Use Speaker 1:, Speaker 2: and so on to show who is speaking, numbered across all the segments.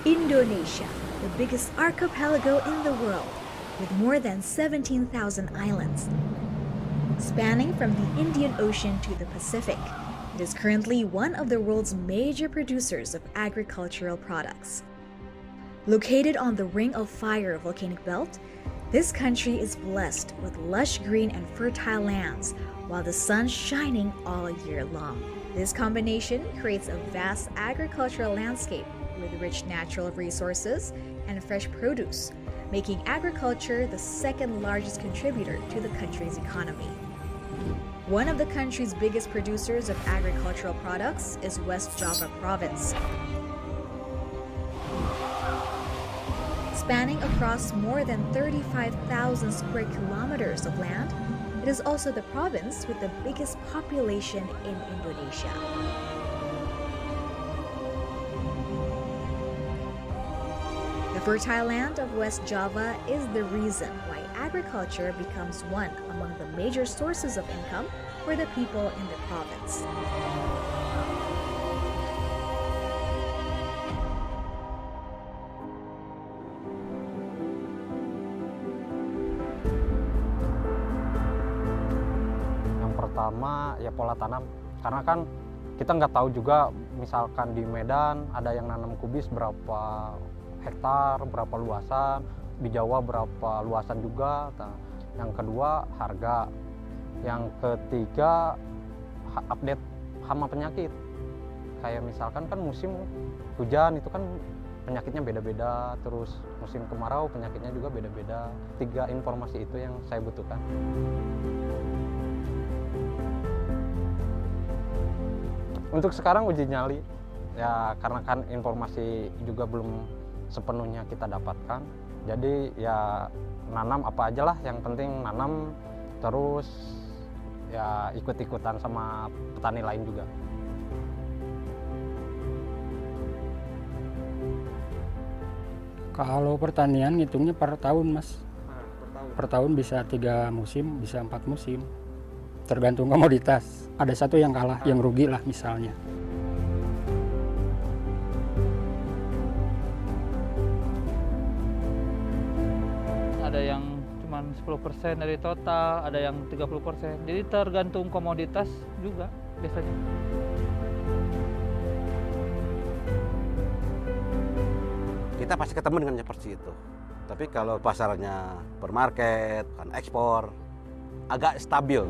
Speaker 1: Indonesia, the biggest archipelago in the world, with more than 17,000 islands. Spanning from the Indian Ocean to the Pacific, it is currently one of the world's major producers of agricultural products. Located on the Ring of Fire volcanic belt, this country is blessed with lush green and fertile lands, while the sun's shining all year long. This combination creates a vast agricultural landscape with rich natural resources and fresh produce, making agriculture the second largest contributor to the country's economy. One of the country's biggest producers of agricultural products is West Java province. Spanning across more than 35,000 square kilometers of land, it is also the province with the biggest population in Indonesia. The fertile land of West Java is the reason why agriculture becomes one among the major sources of income for the people in the province.
Speaker 2: Yang pertama ya pola tanam, karena kan kita nggak tahu juga, misalkan di Medan ada yang nanam kubis berapa hektar, berapa luasan, di Jawa berapa luasan juga. Yang kedua harga, yang ketiga update hama penyakit. Kayak misalkan kan musim hujan itu kan penyakitnya beda-beda, terus musim kemarau penyakitnya juga beda-beda. 3 informasi itu yang saya butuhkan. Untuk sekarang uji nyali ya, karena kan informasi juga belum sepenuhnya kita dapatkan, jadi ya nanam apa aja lah, yang penting nanam, terus ya ikut-ikutan sama petani lain juga.
Speaker 3: Kalau pertanian ngitungnya per tahun, Mas. Per tahun bisa 3 musim, bisa 4 musim, tergantung komoditas. Ada satu yang kalah, yang rugi lah misalnya.
Speaker 4: Ada yang cuma 10% dari total, ada yang 30%. Jadi tergantung komoditas juga biasanya.
Speaker 5: Kita pasti ketemu dengan seperti itu. Tapi kalau pasarnya supermarket, kan ekspor, agak stabil.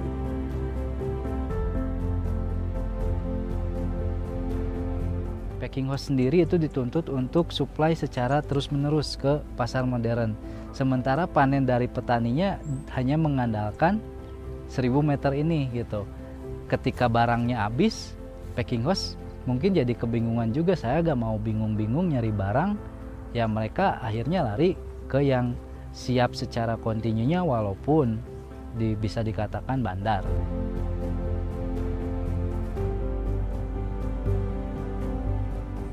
Speaker 4: Packing house sendiri itu dituntut untuk supply secara terus-menerus ke pasar modern. Sementara panen dari petaninya hanya mengandalkan 1000 meter ini gitu. Ketika barangnya habis, packing house mungkin jadi kebingungan juga. Saya gak mau bingung-bingung nyari barang, ya mereka akhirnya lari ke yang siap secara kontinunya walaupun bisa dikatakan bandar.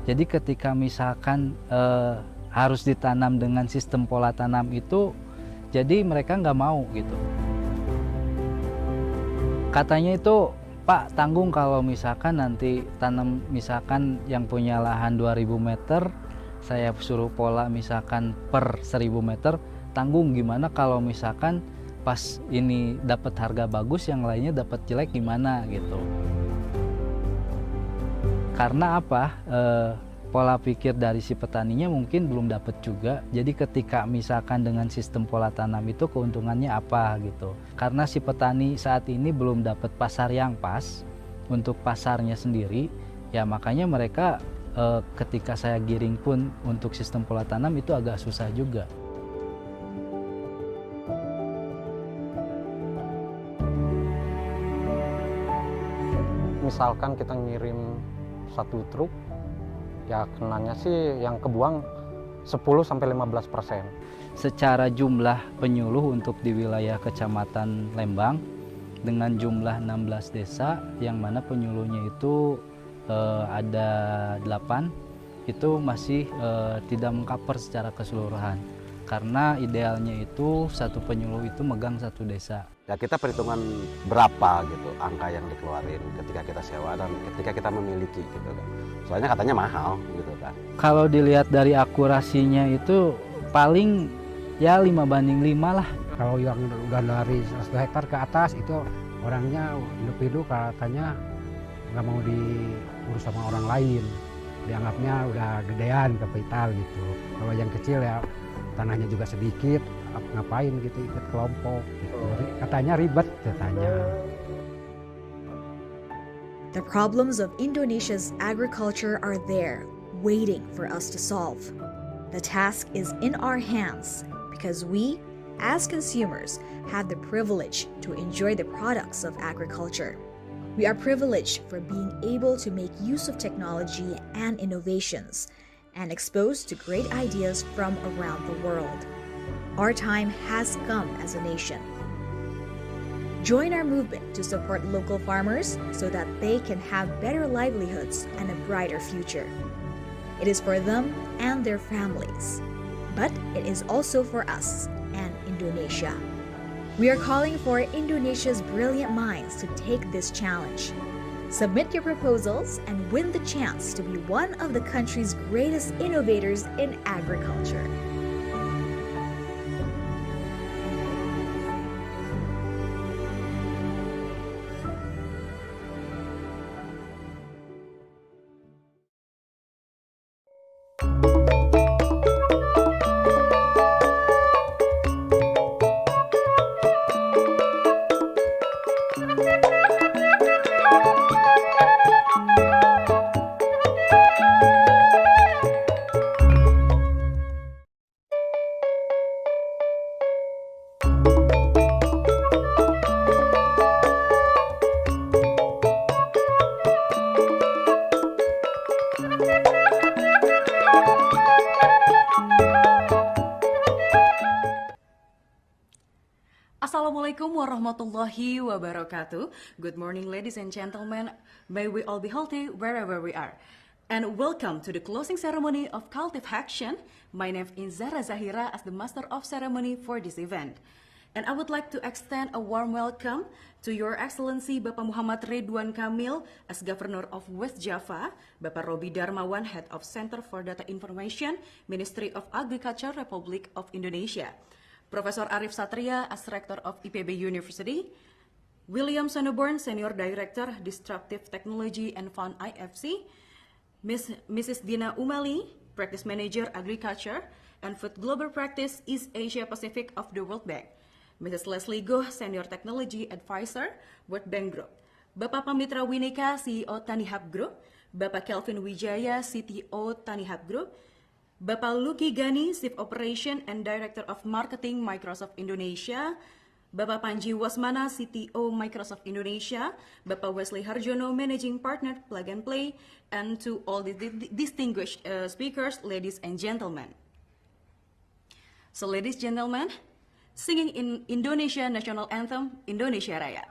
Speaker 4: Jadi ketika misalkan harus ditanam dengan sistem pola tanam itu, jadi mereka nggak mau gitu. Katanya itu, Pak, tanggung kalau misalkan nanti tanam, misalkan yang punya lahan 2000 meter, saya suruh pola misalkan per 1000 meter, tanggung gimana kalau misalkan pas ini dapat harga bagus, yang lainnya dapat jelek gimana gitu. Karena apa? Pola pikir dari si petaninya mungkin belum dapat juga. Jadi ketika misalkan dengan sistem pola tanam itu keuntungannya apa gitu. Karena si petani saat ini belum dapat pasar yang pas untuk pasarnya sendiri, ya makanya mereka ketika saya giring pun untuk sistem pola tanam itu agak susah juga.
Speaker 2: Misalkan kita ngirim 1 truk, ya kenanya sih yang kebuang 10-15%.
Speaker 4: Secara jumlah penyuluh untuk di wilayah Kecamatan Lembang dengan jumlah 16 desa, yang mana penyuluhnya itu ada 8, itu masih tidak mengcover secara keseluruhan. Karena idealnya itu satu penyuluh itu megang 1 desa.
Speaker 5: Ya kita perhitungan berapa gitu angka yang dikeluarin ketika kita sewa dan ketika kita memiliki gitu kan. Soalnya katanya mahal gitu kan.
Speaker 4: Kalau dilihat dari akurasinya itu paling ya 5:5 lah.
Speaker 6: Kalau yang udah dari 100 hektar ke atas itu orangnya individu katanya nggak mau diurus sama orang lain. Dianggapnya udah gedean kapital gitu. Kalau yang kecil ya tanahnya juga sedikit, ngapain gitu ikut kelompok gitu. Katanya ribet katanya.
Speaker 1: The problems of Indonesia's agriculture are there, waiting for us to solve. The task is in our hands because we, as consumers, have the privilege to enjoy the products of agriculture. We are privileged for being able to make use of technology and innovations and exposed to great ideas from around the world. Our time has come as a nation. Join our movement to support local farmers so that they can have better livelihoods and a brighter future. It is for them and their families, but it is also for us and Indonesia. We are calling for Indonesia's brilliant minds to take this challenge. Submit your proposals and win the chance to be one of the country's greatest innovators in agriculture.
Speaker 7: Assalamualaikum warahmatullahi wabarakatuh. Good morning, ladies and gentlemen. May we all be healthy wherever we are. And welcome to the closing ceremony of Cultivhacktion. My name is Zara Zahira as the Master of Ceremony for this event. And I would like to extend a warm welcome to Your Excellency Bapak Muhammad Ridwan Kamil as Governor of West Java, Bapak Robi Darmawan, Head of Center for Data Information, Ministry of Agriculture, Republic of Indonesia, Profesor Arif Satria as Rector of IPB University, William Sonneborn, Senior Director, Disruptive Technology and Fund IFC, Mrs. Dina Umali, Practice Manager, Agriculture and Food Global Practice, East Asia Pacific of the World Bank, Mrs. Leslie Goh, Senior Technology Advisor, World Bank Group, Bapak Pamitra Wineka, CEO Tanihub Group, Bapak Kelvin Wijaya, CTO Tanihub Group, Bapak Luki Gani, Chief Operation and Director of Marketing Microsoft Indonesia, Bapak Panji Wasmana, CTO Microsoft Indonesia, Bapak Wesley Harjono, Managing Partner Plug and Play, and to all the distinguished speakers, ladies and gentlemen. So ladies and gentlemen, singing in Indonesia National Anthem, Indonesia Raya.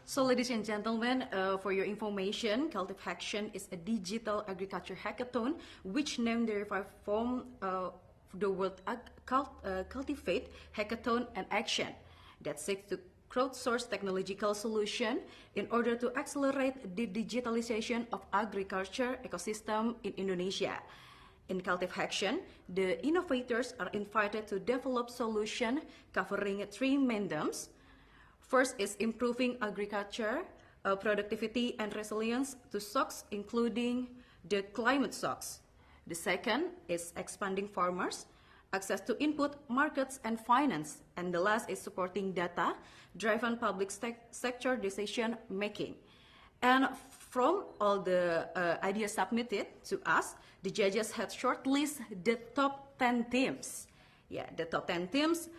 Speaker 7: So, ladies and gentlemen, for your information, Cultivhaction is a digital agriculture hackathon, which name derived from the word cultivate, hackathon, and action that seeks to crowdsource technological solution in order to accelerate the digitalization of agriculture ecosystem in Indonesia. In Cultivhaction, the innovators are invited to develop solutions covering three main themes. First is improving agriculture, productivity and resilience to shocks, including the climate shocks. The second is expanding farmers, access to input, markets, and finance. And the last is supporting data-driven public sector decision making. And from all the ideas submitted to us, the judges had shortlisted the top 10 teams. Yeah, the top 10 teams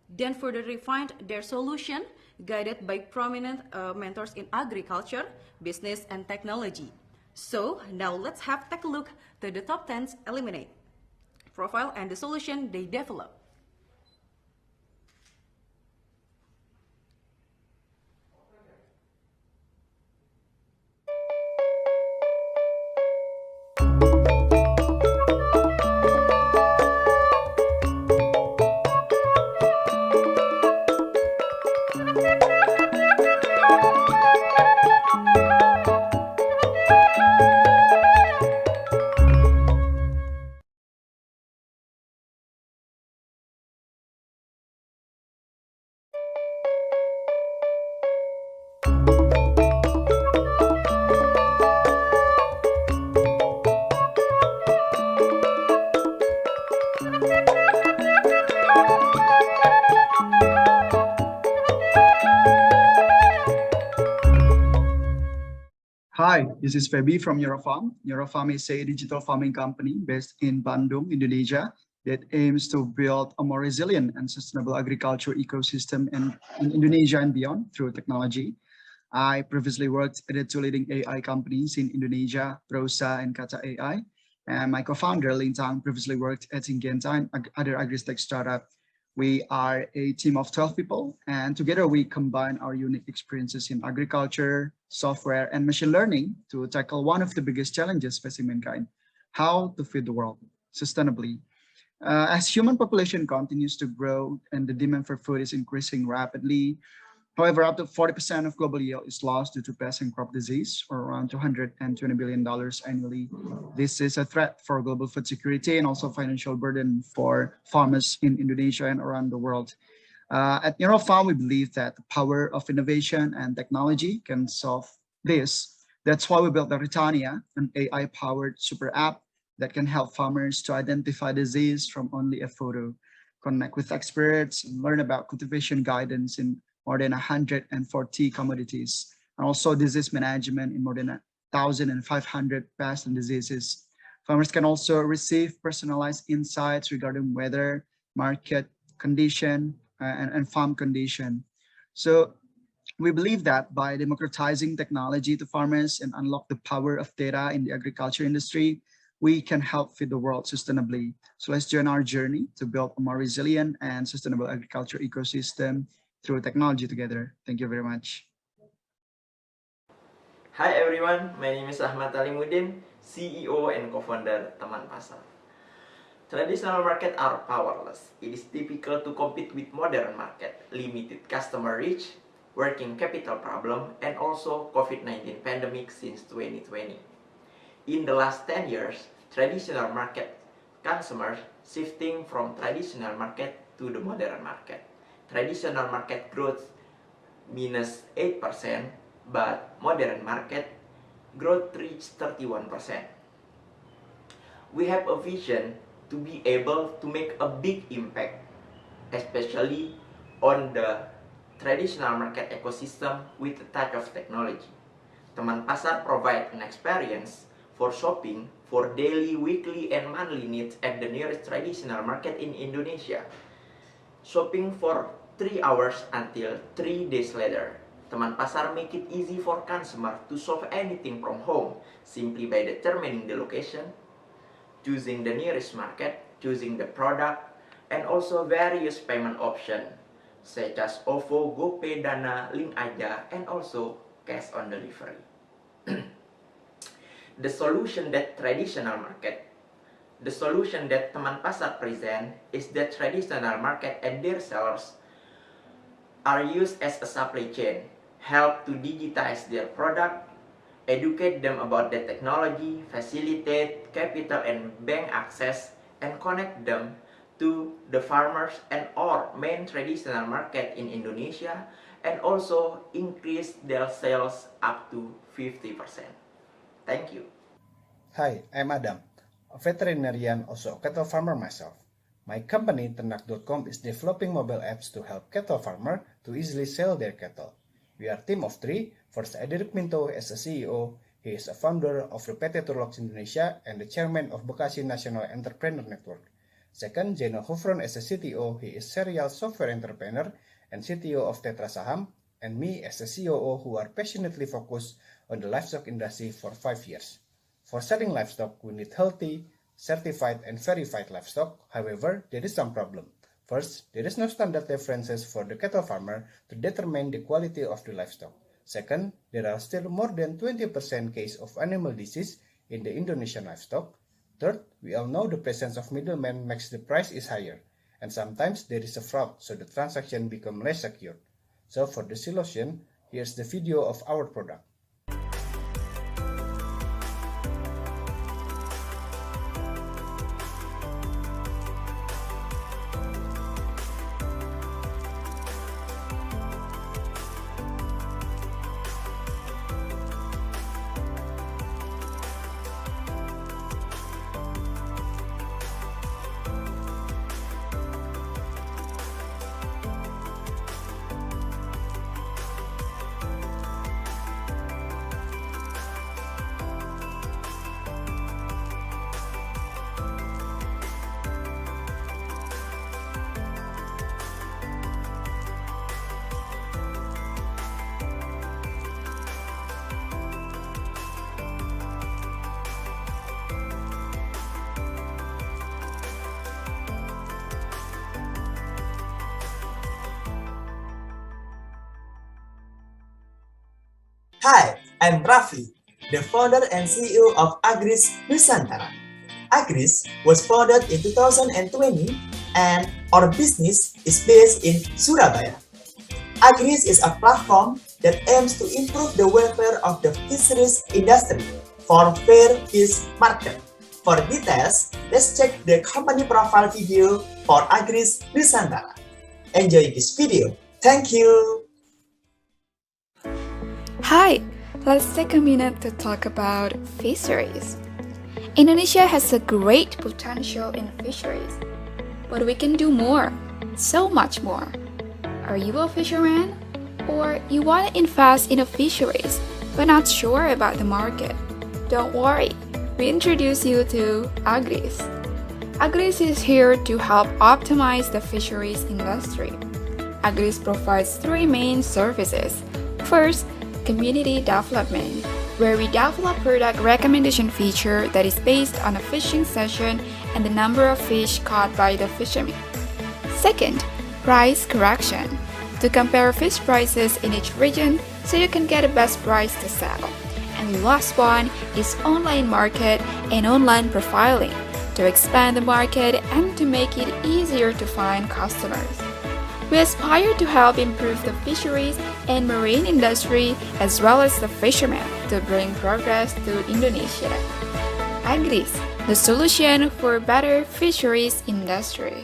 Speaker 7: then further refined their solution, guided by prominent mentors in agriculture, business, and technology. So now let's take a look to the top 10's eliminate profile and the solution they developed.
Speaker 8: Hi, this is Feby from Eurofarm. Eurofarm is a digital farming company based in Bandung, Indonesia, that aims to build a more resilient and sustainable agriculture ecosystem in Indonesia and beyond through technology. I previously worked at the two leading AI companies in Indonesia, Prosa and Kata AI. And my co-founder, Lintang, previously worked at Syngenta and other agri-tech startup. We are a team of 12 people, and together we combine our unique experiences in agriculture, software, and machine learning to tackle one of the biggest challenges facing mankind: how to feed the world sustainably. As human population continues to grow and the demand for food is increasing rapidly, however, up to 40% of global yield is lost due to pest and crop disease, or around $220 billion annually. This is a threat for global food security and also financial burden for farmers in Indonesia and around the world. At Neurofarm, we believe that the power of innovation and technology can solve this. That's why we built the Ritania, an AI-powered super app that can help farmers to identify disease from only a photo, connect with experts, and learn about cultivation guidance in more than 140 commodities, and also disease management in more than 1,500 pests and diseases. Farmers can also receive personalized insights regarding weather, market condition, and farm condition. So we believe that by democratizing technology to farmers and unlock the power of data in the agriculture industry, we can help feed the world sustainably. So let's join our journey to build a more resilient and sustainable agriculture ecosystem through technology together. Thank you very much.
Speaker 9: Hi everyone, my name is Ahmad Alimuddin, CEO and co-founder Teman Pasar. Traditional markets are powerless. It is difficult to compete with modern market, limited customer reach, working capital problem, and also COVID-19 pandemic since 2020. In the last 10 years, traditional market consumers shifting from traditional market to the modern market. Traditional market growth minus 8%, but modern market growth reached 31%. We have a vision to be able to make a big impact, especially on the traditional market ecosystem with a touch of technology. Teman Pasar provide an experience for shopping for daily, weekly, and monthly needs at the nearest traditional market in Indonesia. Shopping for 3 hours until 3 days later. Teman Pasar make it easy for consumer to shop anything from home simply by determining the location, choosing the nearest market, choosing the product, and also various payment option. such as OVO, GoPay, Dana, Link Aja, and also cash on delivery. The solution that Teman Pasar present is that traditional market and their sellers are used as a supply chain, help to digitize their product, educate them about the technology, facilitate capital and bank access, and connect them to the farmers and or main traditional market in Indonesia, and also increase their sales up to 50%. Thank you.
Speaker 10: Hi, I'm Adam, a veterinarian, also a cattle farmer myself. My company, Ternak.com, is developing mobile apps to help cattle farmers to easily sell their cattle. We are a team of 3. First, Ederik Minto as a CEO. He is a founder of the PT Turlox Indonesia and the chairman of Bekasi National Entrepreneur Network. Second, Jeno Hofron as a CTO. He is serial software entrepreneur and CTO of Tetra Saham. And me as a COO who are passionately focused on the livestock industry for 5 years. For selling livestock, we need healthy, certified, and verified livestock. However, there is some problem. First, there is no standard references for the cattle farmer to determine the quality of the livestock. Second, there are still more than 20% case of animal disease in the Indonesian livestock. Third, we all know the presence of middlemen makes the price is higher. And sometimes there is a fraud, so the transaction become less secure. So for the solution, here's the video of our product.
Speaker 11: Hi, I'm Raffi, the founder and CEO of Agris Nusantara. Agris was founded in 2020 and our business is based in Surabaya. Agris is a platform that aims to improve the welfare of the fisheries industry for fair fish market. For details, let's check the company profile video for Agris Nusantara. Enjoy this video. Thank you.
Speaker 12: Hi, let's take a minute to talk about fisheries. Indonesia has a great potential in fisheries, but we can do more, so much more. Are you a fisherman? Or you want to invest in a fisheries, but not sure about the market? Don't worry, we introduce you to Agris. Agris is here to help optimize the fisheries industry. Agris provides 3 main services. First, community development, where we develop product recommendation feature that is based on a fishing session and the number of fish caught by the fishermen. Second, price correction, to compare fish prices in each region so you can get the best price to sell. And the last one is online market and online profiling, to expand the market and to make it easier to find customers. We aspire to help improve the fisheries and marine industry as well as the fishermen to bring progress to Indonesia. Agris, the solution for better fisheries industry.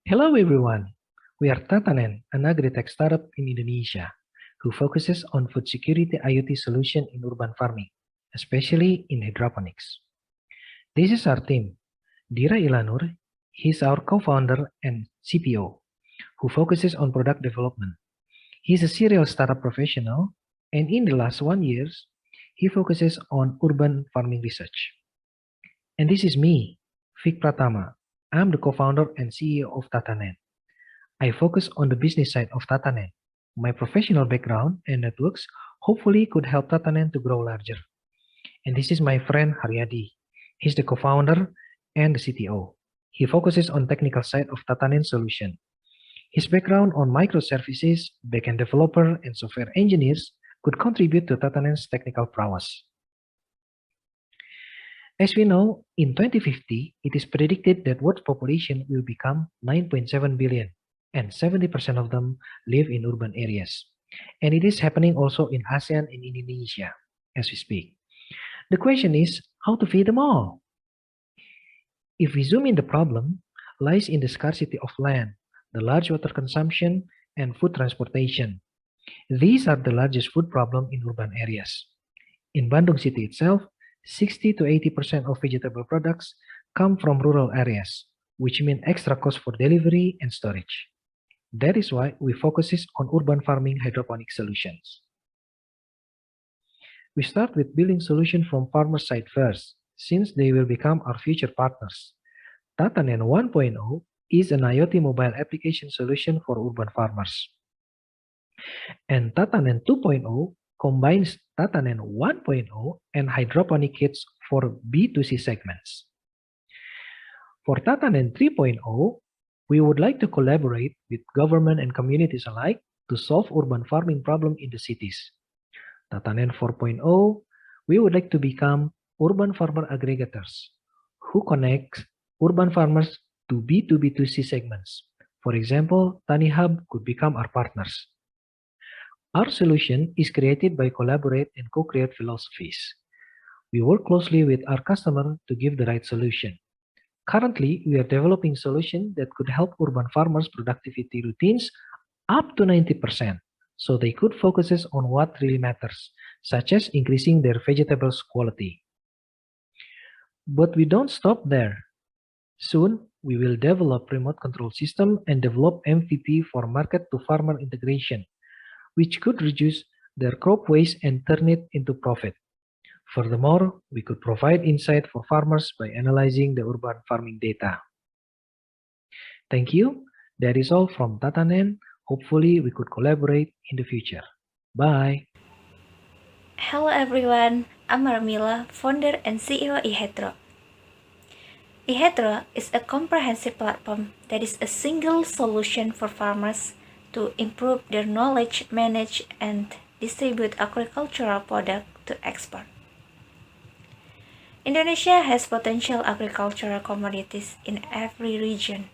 Speaker 13: Hello everyone, we are Tatanen, an agri-tech startup in Indonesia who focuses on food security IoT solution in urban farming, especially in hydroponics. This is our team. Dira Ilanur, he's our co-founder and CPO, who focuses on product development. He's a serial startup professional, and in the last 1 year, he focuses on urban farming research. And this is me, Fik Pratama. I'm the co-founder and CEO of Tatanen. I focus on the business side of Tatanen. My professional background and networks hopefully could help Tatanen to grow larger. And this is my friend Haryadi. He's the co-founder and the CTO. he focuses on technical side of Tatanen's solution. His background on microservices, backend developer, and software engineers could contribute to Tatanen's technical prowess. As we know, in 2050, it is predicted that world population will become 9.7 billion, and 70% of them live in urban areas. And it is happening also in ASEAN and Indonesia as we speak. The question is how to feed them all. If we zoom in, the problem lies in the scarcity of land, the large water consumption, and food transportation. These are the largest food problem in urban areas. In Bandung city itself, 60 to 80% of vegetable products come from rural areas, which mean extra cost for delivery and storage. That is why we focus on urban farming hydroponic solutions. We start with building solution from farmer side first, since they will become our future partners. Tatanen 1.0 is an IoT mobile application solution for urban farmers. And Tatanen 2.0 combines Tatanen 1.0 and hydroponic kits for B2C segments. For Tatanen 3.0, we would like to collaborate with government and communities alike to solve urban farming problem in the cities. Tatanen 4.0, we would like to become urban farmer aggregators who connect urban farmers to B2B2C segments. For example, Tani Hub could become our partners. Our solution is created by collaborate and co-create philosophies. We work closely with our customer to give the right solution. Currently, we are developing solutions that could help urban farmers' productivity routines up to 90%, so they could focus on what really matters, such as increasing their vegetables quality. But we don't stop there. Soon, we will develop remote control system and develop MVP for market-to-farmer integration, which could reduce their crop waste and turn it into profit. Furthermore, we could provide insight for farmers by analyzing the urban farming data. Thank you. That is all from Tatanen. Hopefully, we could collaborate in the future. Bye.
Speaker 14: Hello everyone, I'm Marmila, founder and CEO iHedro. iHedro is a comprehensive platform that is a single solution for farmers to improve their knowledge, manage, and distribute agricultural products to export. Indonesia has potential agricultural commodities in every region.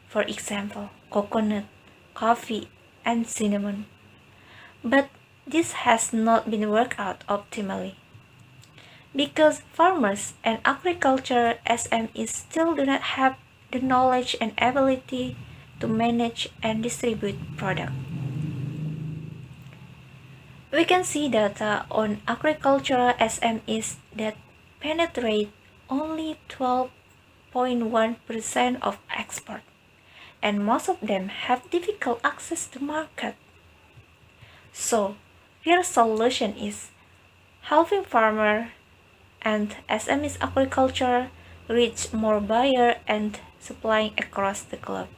Speaker 14: For example, coconut, coffee, and cinnamon. But this has not been worked out optimally, because farmers and agriculture SMEs still do not have the knowledge and ability to manage and distribute product. We can see data on agricultural SMEs that penetrate only 12.1% of export, and most of them have difficult access to market. So, your solution is helping farmer and SMEs agriculture reach more buyer and supplying across the globe.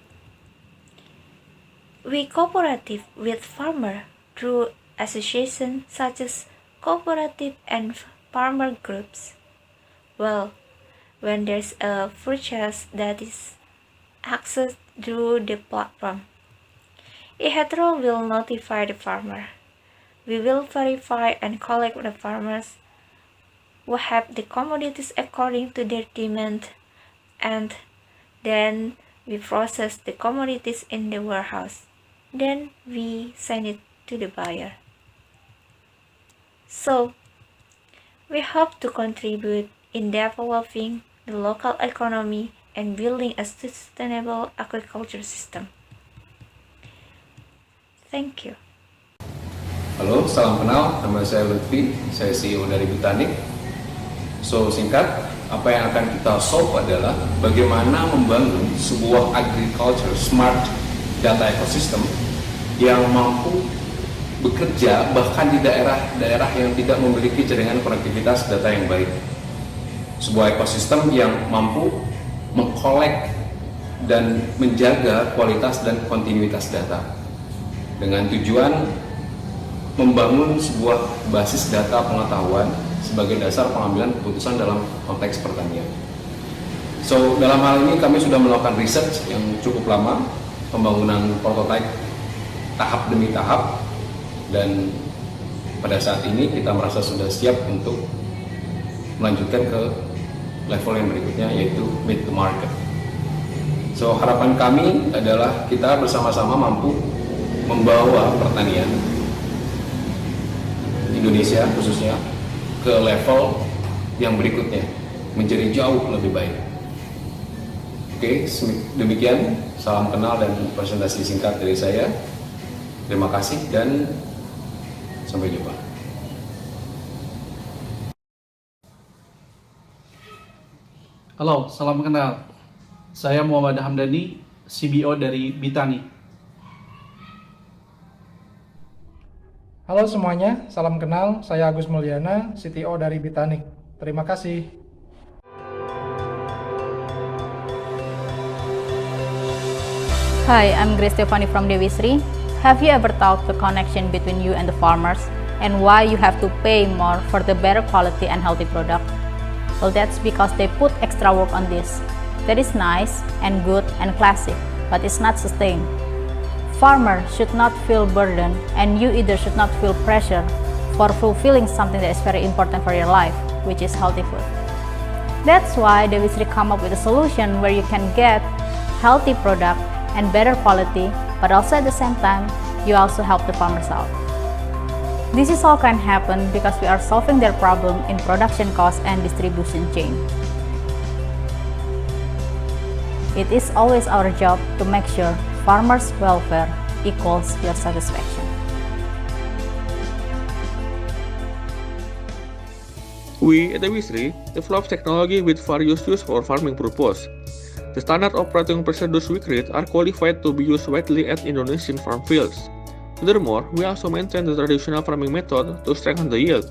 Speaker 14: We cooperate with farmer through associations such as cooperative and farmer groups. Well, when there's a purchase that is accessed through the platform, iHedro will notify the farmer. We will verify and collect the farmers who have the commodities according to their demand, and then we process the commodities in the warehouse. Then we send it to the buyer. So, we hope to contribute in developing the local economy and building a sustainable agriculture system. Thank you.
Speaker 15: Halo, salam kenal. Nama saya Lutfi, saya CEO dari Botanik. So, singkat, apa yang akan kita solve adalah bagaimana membangun sebuah agriculture smart data ecosystem yang mampu bekerja bahkan di daerah-daerah yang tidak memiliki jaringan konektivitas data yang baik. Sebuah ekosistem yang mampu mengkolek dan menjaga kualitas dan kontinuitas data dengan tujuan membangun sebuah basis data pengetahuan sebagai dasar pengambilan keputusan dalam konteks pertanian. So dalam hal ini kami sudah melakukan research yang cukup lama, pembangunan prototipe tahap demi tahap, dan pada saat ini kita merasa sudah siap untuk melanjutkan ke level yang berikutnya, yaitu meet the market. So harapan kami adalah kita bersama-sama mampu membawa pertanian Indonesia khususnya ke level yang berikutnya, menjadi jauh lebih baik. Oke, demikian salam kenal dan presentasi singkat dari saya. Terima kasih dan sampai jumpa.
Speaker 16: Halo, salam kenal. Saya Muhammad Hamdani, CBO dari Bitani.
Speaker 17: Halo semuanya, salam kenal. Saya Agus Mulyana, CTO dari Bitani. Terima kasih.
Speaker 18: Hi, I'm Grace Stefani from Dewi Sri. Have you ever thought the connection between you and the farmers and why you have to pay more for the better quality and healthy product? Well, that's because they put extra work on this. That is nice and good and classic, but it's not sustained. Farmers should not feel burdened, and you either should not feel pressure for fulfilling something that is very important for your life, which is healthy food. That's why Dewi Sri come up with a solution where you can get healthy product and better quality, but also at the same time, you also help the farmers out. This is all can happen because we are solving their problem in production cost and distribution chain. It is always our job to make sure farmers' welfare equals your satisfaction.
Speaker 19: We at Dewi develop technology with various use for farming purpose. The standard operating procedures we create are qualified to be used widely at Indonesian farm fields. Furthermore, we also maintain the traditional farming method to strengthen the yield.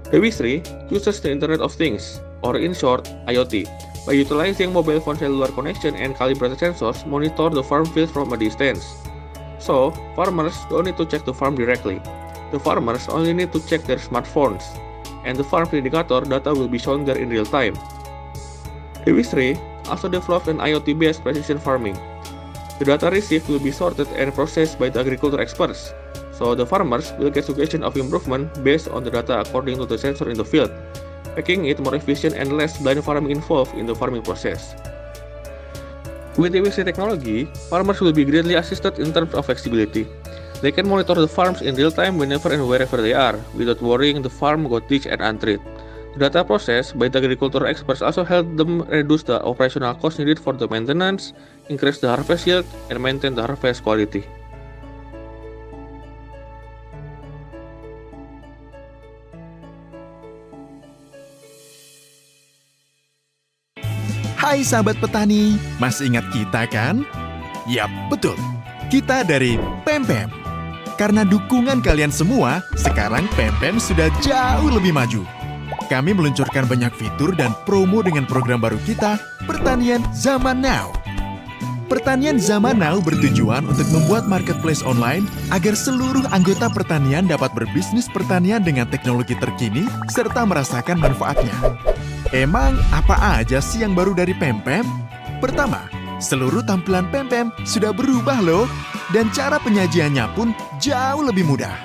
Speaker 19: Dewi uses the Internet of Things, or in short, IoT, by utilizing mobile phone cellular connection and calibrated sensors monitor the farm field from a distance. So, farmers don't need to check the farm directly. The farmers only need to check their smartphones, and the farm indicator data will be shown there in real time. Dewi also developed an IoT-based precision farming. The data received will be sorted and processed by the agriculture experts, so the farmers will get suggestion of improvement based on the data according to the sensor in the field, making it more efficient and less blind farming involved in the farming process. With Dewi technology, farmers will be greatly assisted in terms of flexibility. They can monitor the farms in real time whenever and wherever they are, without worrying the farm got ditched and untreated. The data processed by the agriculture experts also help them reduce the operational cost needed for the maintenance, increase the harvest yield, and maintain the harvest quality.
Speaker 20: Hai sahabat petani, masih ingat kita kan? Yap, betul. Kita dari Pempem. Karena dukungan kalian semua, sekarang Pempem sudah jauh lebih maju. Kami meluncurkan banyak fitur dan promo dengan program baru kita, Pertanian Zaman Now. Pertanian Zaman Now bertujuan untuk membuat marketplace online agar seluruh anggota pertanian dapat berbisnis pertanian dengan teknologi terkini serta merasakan manfaatnya. Emang apa aja sih yang baru dari Pempem? Pertama, seluruh tampilan Pempem sudah berubah loh, dan cara penyajiannya pun jauh lebih mudah.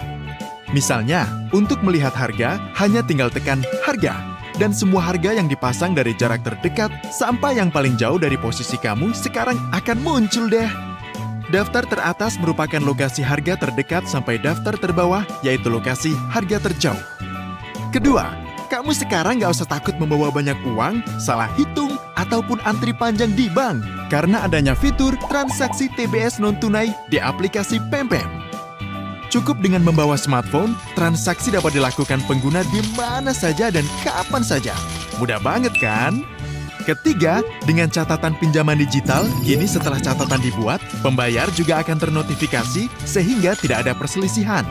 Speaker 20: Misalnya, untuk melihat harga, hanya tinggal tekan harga, dan semua harga yang dipasang dari jarak terdekat sampai yang paling jauh dari posisi kamu sekarang akan muncul deh. Daftar teratas merupakan lokasi harga terdekat sampai daftar terbawah, yaitu lokasi harga terjauh. Kedua, kamu sekarang nggak usah takut membawa banyak uang, salah hitung, ataupun antri panjang di bank, karena adanya fitur transaksi TBS non-tunai di aplikasi Pempem. Cukup dengan membawa smartphone, transaksi dapat dilakukan pengguna di mana saja dan kapan saja. Mudah banget kan? Ketiga, dengan catatan pinjaman digital, kini setelah catatan dibuat, pembayar juga akan ternotifikasi sehingga tidak ada perselisihan.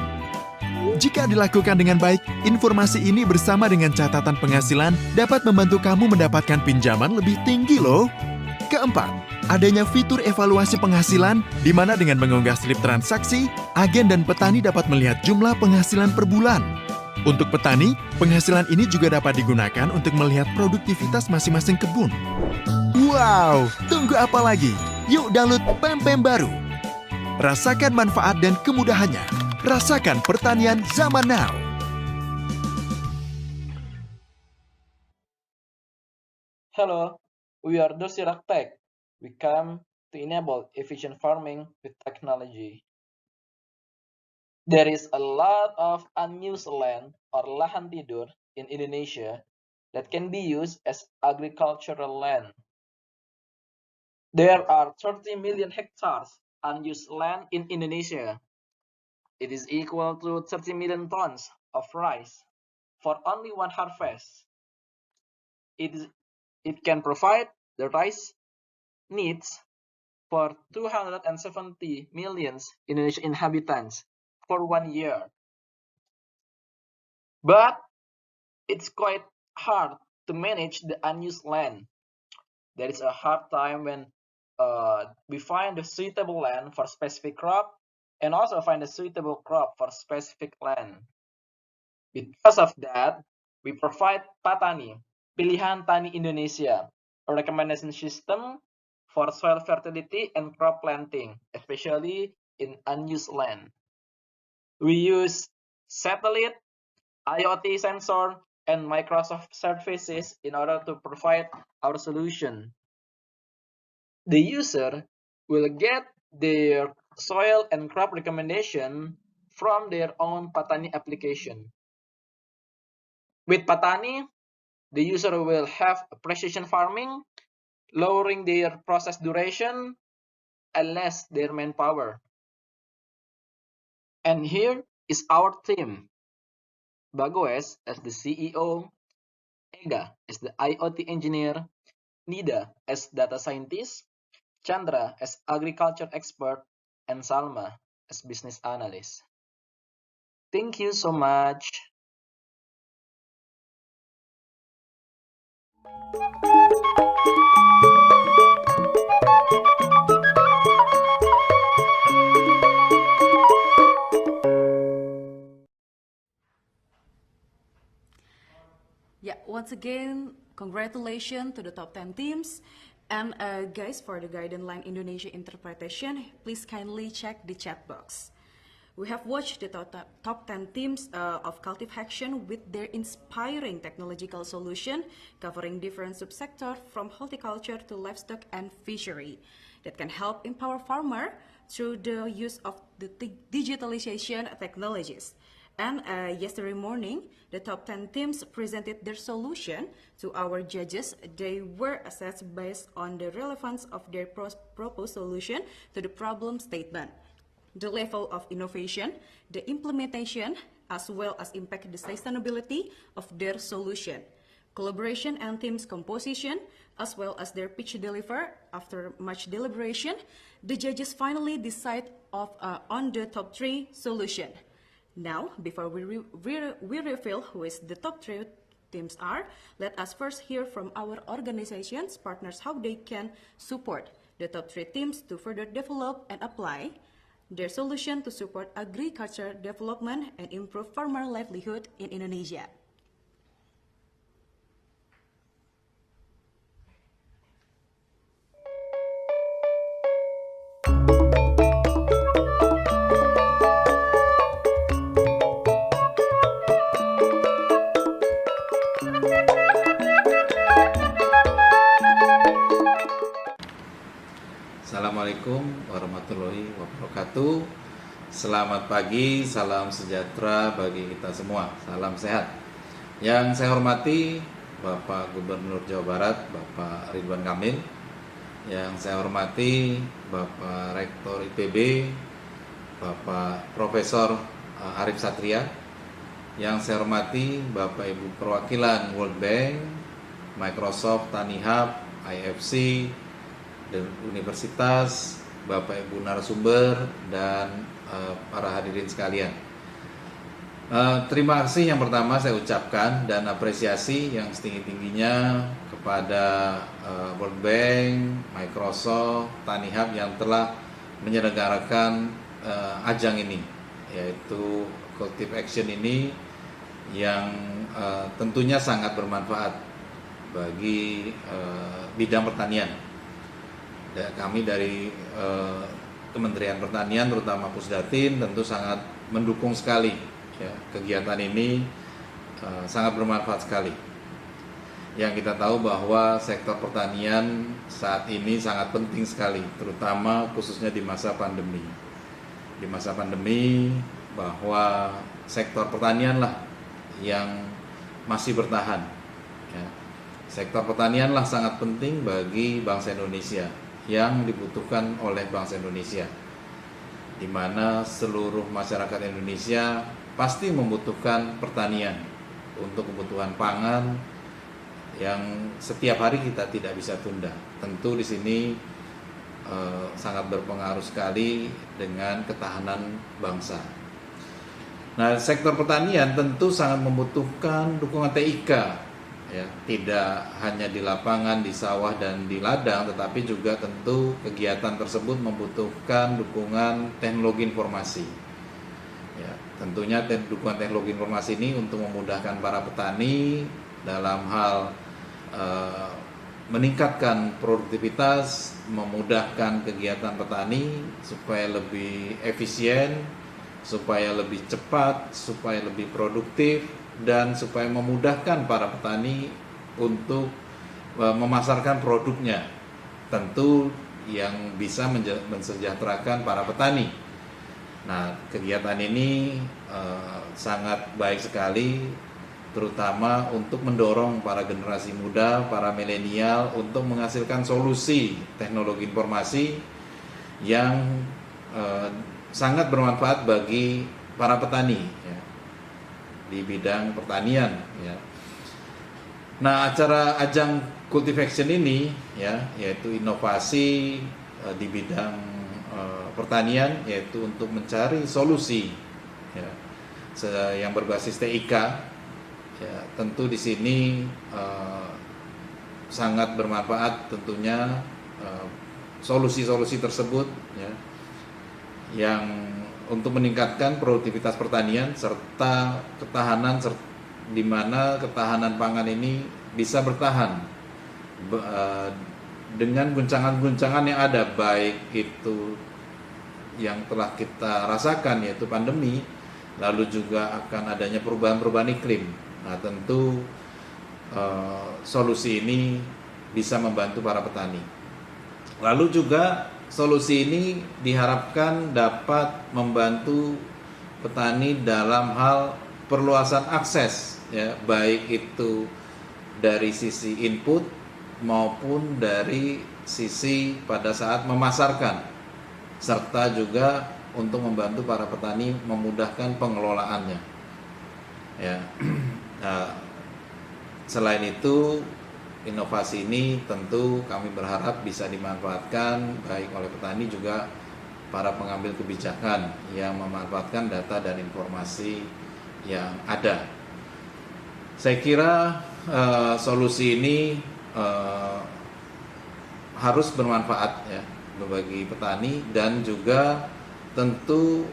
Speaker 20: Jika dilakukan dengan baik, informasi ini bersama dengan catatan penghasilan dapat membantu kamu mendapatkan pinjaman lebih tinggi loh. Keempat, adanya fitur evaluasi penghasilan di mana dengan mengunggah slip transaksi, agen dan petani dapat melihat jumlah penghasilan per bulan. Untuk petani, penghasilan ini juga dapat digunakan untuk melihat produktivitas masing-masing kebun. Wow, tunggu apa lagi? Yuk download Pempem baru. Rasakan manfaat dan kemudahannya. Rasakan pertanian zaman now.
Speaker 21: Hello, we are Dosirak Tech. We come to enable efficient farming with technology. There is a lot of unused land or lahan tidur in Indonesia that can be used as agricultural land. There are 30 million hectares unused land in Indonesia. It is equal to 30 million tons of rice for only one harvest. It can provide the rice needs for 270 million Indonesian inhabitants for 1 year. But it's quite hard to manage the unused land. There is a hard time when we find the suitable land for specific crop and also find a suitable crop for specific land. Because of that, we provide Patani, Pilihan Tani Indonesia, a recommendation system for soil fertility and crop planting, especially in unused land. We use satellite, IoT sensor, and Microsoft services in order to provide our solution. The user will get their soil and crop recommendation from their own Patani application. With Patani, the user will have precision farming, lowering their process duration and less their manpower. And here is our team. Bagoes as the CEO, Ega as the IoT engineer, Nida as data scientist, Chandra as agriculture expert, and Salma as business analyst. Thank you so much.
Speaker 7: Yeah, once again, congratulations to the top 10 teams. And guys, for the Guidance Line Indonesia interpretation, please kindly check the chat box. We have watched the top 10 teams of Cultivhacktion with their inspiring technological solution covering different subsectors from horticulture to livestock and fishery that can help empower farmers through the use of the digitalization technologies. And yesterday morning, the top 10 teams presented their solution to our judges. They were assessed based on the relevance of their proposed solution to the problem statement, the level of innovation, the implementation, as well as impact the sustainability of their solution, collaboration and team's composition, as well as their pitch deliver. After much deliberation, the judges finally decide on the top 3 solution. Now, before we reveal who is the top 3 teams are, let us first hear from our organization's partners how they can support the top 3 teams to further develop and apply their solution to support agriculture development and improve farmer livelihood in Indonesia.
Speaker 22: Assalamualaikum warahmatullahi wabarakatuh. Selamat pagi, salam sejahtera bagi kita semua. Salam sehat. Yang saya hormati Bapak Gubernur Jawa Barat, Bapak Ridwan Kamil. Yang saya hormati Bapak Rektor IPB, Bapak Profesor Arif Satria. Yang saya hormati Bapak Ibu perwakilan World Bank, Microsoft, Tani Hub, IFC, dan universitas, Bapak Ibu narasumber, dan para hadirin sekalian. Terima kasih yang pertama saya ucapkan dan apresiasi yang setinggi-tingginya kepada World Bank, Microsoft, Tani Hub yang telah menyelenggarakan ajang ini, yaitu Cultivhacktion ini yang tentunya sangat bermanfaat bagi bidang pertanian. Kami dari Kementerian Pertanian, terutama Pusdatin, tentu sangat mendukung sekali ya, kegiatan ini sangat bermanfaat sekali. Yang kita tahu bahwa sektor pertanian saat ini sangat penting sekali, terutama khususnya di masa pandemi. Di masa pandemi bahwa sektor pertanian lah yang masih bertahan. Ya. Sektor pertanian lah sangat penting bagi bangsa Indonesia, yang dibutuhkan oleh bangsa Indonesia, di mana seluruh masyarakat Indonesia pasti membutuhkan pertanian untuk kebutuhan pangan yang setiap hari kita tidak bisa tunda. Tentu di sini sangat berpengaruh sekali dengan ketahanan bangsa. Nah, sektor pertanian tentu sangat membutuhkan dukungan TIK, ya, tidak hanya di lapangan, di sawah dan di ladang, tetapi juga tentu kegiatan tersebut membutuhkan dukungan teknologi informasi. Ya, tentunya dukungan teknologi informasi ini untuk memudahkan para petani dalam hal meningkatkan produktivitas, memudahkan kegiatan petani supaya lebih efisien, supaya lebih cepat, supaya lebih produktif, dan supaya memudahkan para petani untuk memasarkan produknya, tentu yang bisa mensejahterakan para petani. Nah, kegiatan ini sangat baik sekali, terutama untuk mendorong para generasi muda, para milenial untuk menghasilkan solusi teknologi informasi yang sangat bermanfaat bagi para petani ya, di bidang pertanian ya. Nah, acara ajang Cultivhacktion ini ya, yaitu inovasi di bidang pertanian, yaitu untuk mencari solusi ya, yang berbasis TIK. Ya, tentu di sini sangat bermanfaat tentunya solusi-solusi tersebut ya, yang untuk meningkatkan produktivitas pertanian serta ketahanan, di mana ketahanan pangan ini bisa bertahan dengan guncangan-guncangan yang ada, baik itu yang telah kita rasakan yaitu pandemi, lalu juga akan adanya perubahan-perubahan iklim. Nah, tentu solusi ini bisa membantu para petani. Lalu juga solusi ini diharapkan dapat membantu petani dalam hal perluasan akses, ya, baik itu dari sisi input maupun dari sisi pada saat memasarkan, serta juga untuk membantu para petani memudahkan pengelolaannya. Ya. Nah, selain itu, inovasi ini tentu kami berharap bisa dimanfaatkan baik oleh petani juga para pengambil kebijakan yang memanfaatkan data dan informasi yang ada. Saya kira solusi ini harus bermanfaat ya bagi petani, dan juga tentu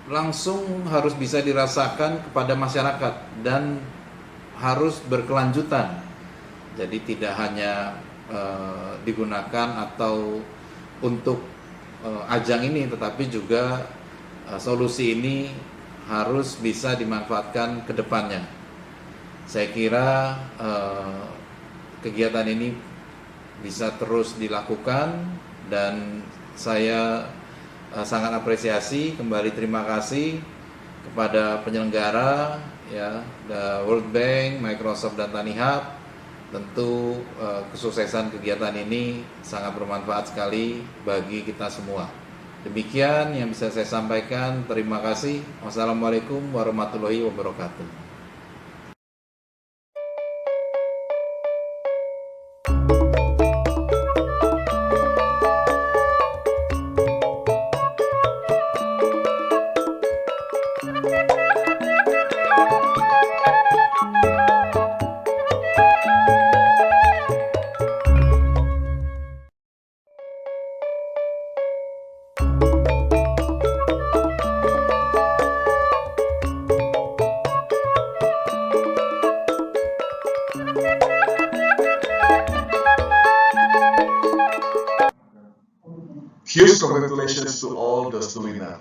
Speaker 22: langsung harus bisa dirasakan kepada masyarakat dan harus berkelanjutan. Jadi tidak hanya digunakan atau untuk ajang ini, tetapi juga solusi ini harus bisa dimanfaatkan ke depannya. Saya kira kegiatan ini bisa terus dilakukan, dan saya sangat apresiasi, kembali terima kasih kepada penyelenggara ya, the World Bank, Microsoft dan Tanihub. Tentu kesuksesan kegiatan ini sangat bermanfaat sekali bagi kita semua. Demikian yang bisa saya sampaikan. Terima kasih. Wassalamualaikum warahmatullahi wabarakatuh.
Speaker 2: Huge congratulations to all those winners.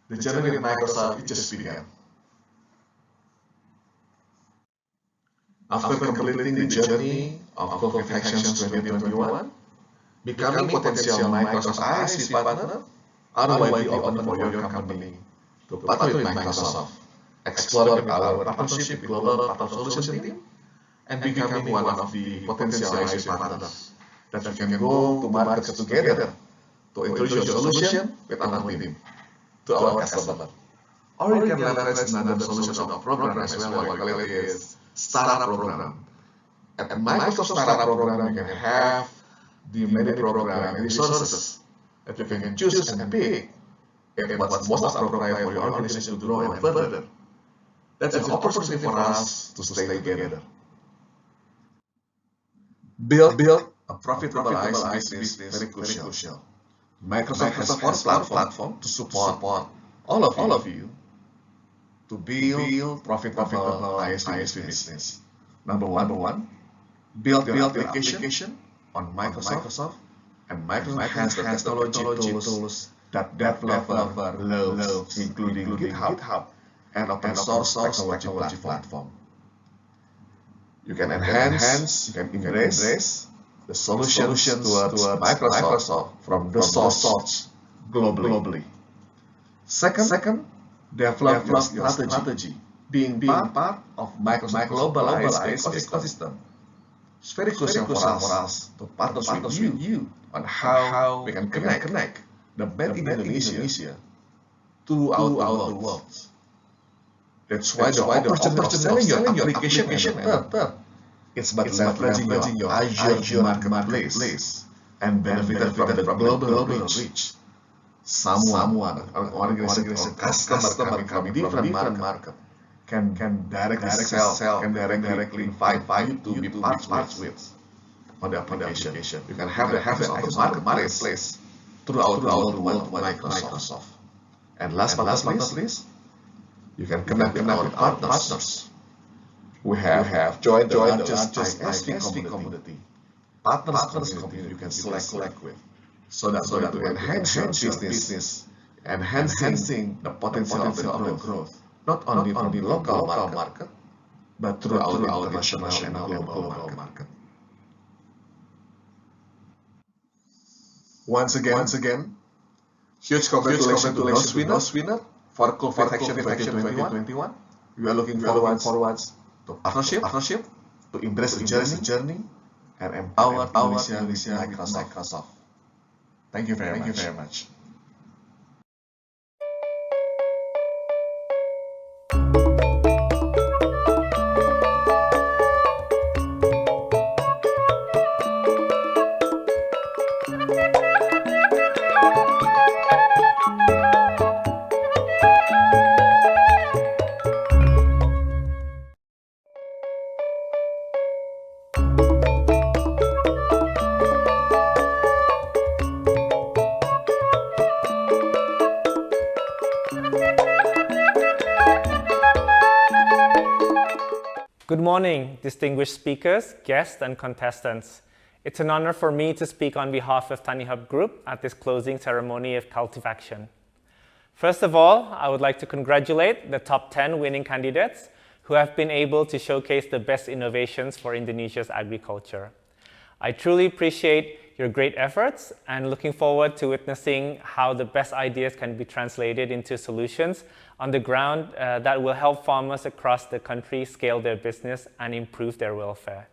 Speaker 2: The journey with Microsoft it just began. After completing the journey of Cultivhaction 2021, becoming potential Microsoft ISV partner are widely open for your company to partner with Microsoft, explore our partnership with Global Partner Solution Team, and becoming one of the potential ISV partners that you can go to market together to introduce your solution with our team to our customer. Or you can leverage another solution of program as well, we call it is startup program. At Microsoft startup program, you can have the many program and resources that you can choose and pick and what's most appropriate for your organization to grow and further. That's an opportunity for us to stay together. Build a profitable ISV business very crucial. Microsoft has four platforms to support all of you to build profitable ISV business. Number one, build your application on Microsoft, and Microsoft has the technology tools that developer loves, including GitHub and open source technology platform. You can enhance, you can embrace the solutions towards Microsoft from the source globally. Second, develop your strategy, being part of Microsoft global ISV ecosystem. It's very crucial for us to partner with you on how we can connect the Made in Indonesia throughout the world. That's why the opportunity of selling your application it's about leveraging your Azure marketplace and benefit from the global reach. Someone, an organization, or customer coming different market can directly sell, can directly invite you to be part with on the application. You can have the marketplace throughout the world with Microsoft. And last but not least, you can connect with our partners. We have joined the largest ISV community. Partners community you can select with. So that to enhance your business, enhancing the potential of the growth, not only from the local market, but throughout the international and global market. Once again, huge congratulations to those winners for Cultivhaction 2021. We are looking forward to partnership, to embrace the journey, and empower Indonesia with Microsoft. Thank you very much.
Speaker 3: Good morning, distinguished speakers, guests, and contestants. It's an honor for me to speak on behalf of TaniHub Group at this closing ceremony of Cultivhaction. First of all, I would like to congratulate the top 10 winning candidates who have been able to showcase the best innovations for Indonesia's agriculture. I truly appreciate your great efforts and looking forward to witnessing how the best ideas can be translated into solutions on the ground that will help farmers across the country scale their business and improve their welfare.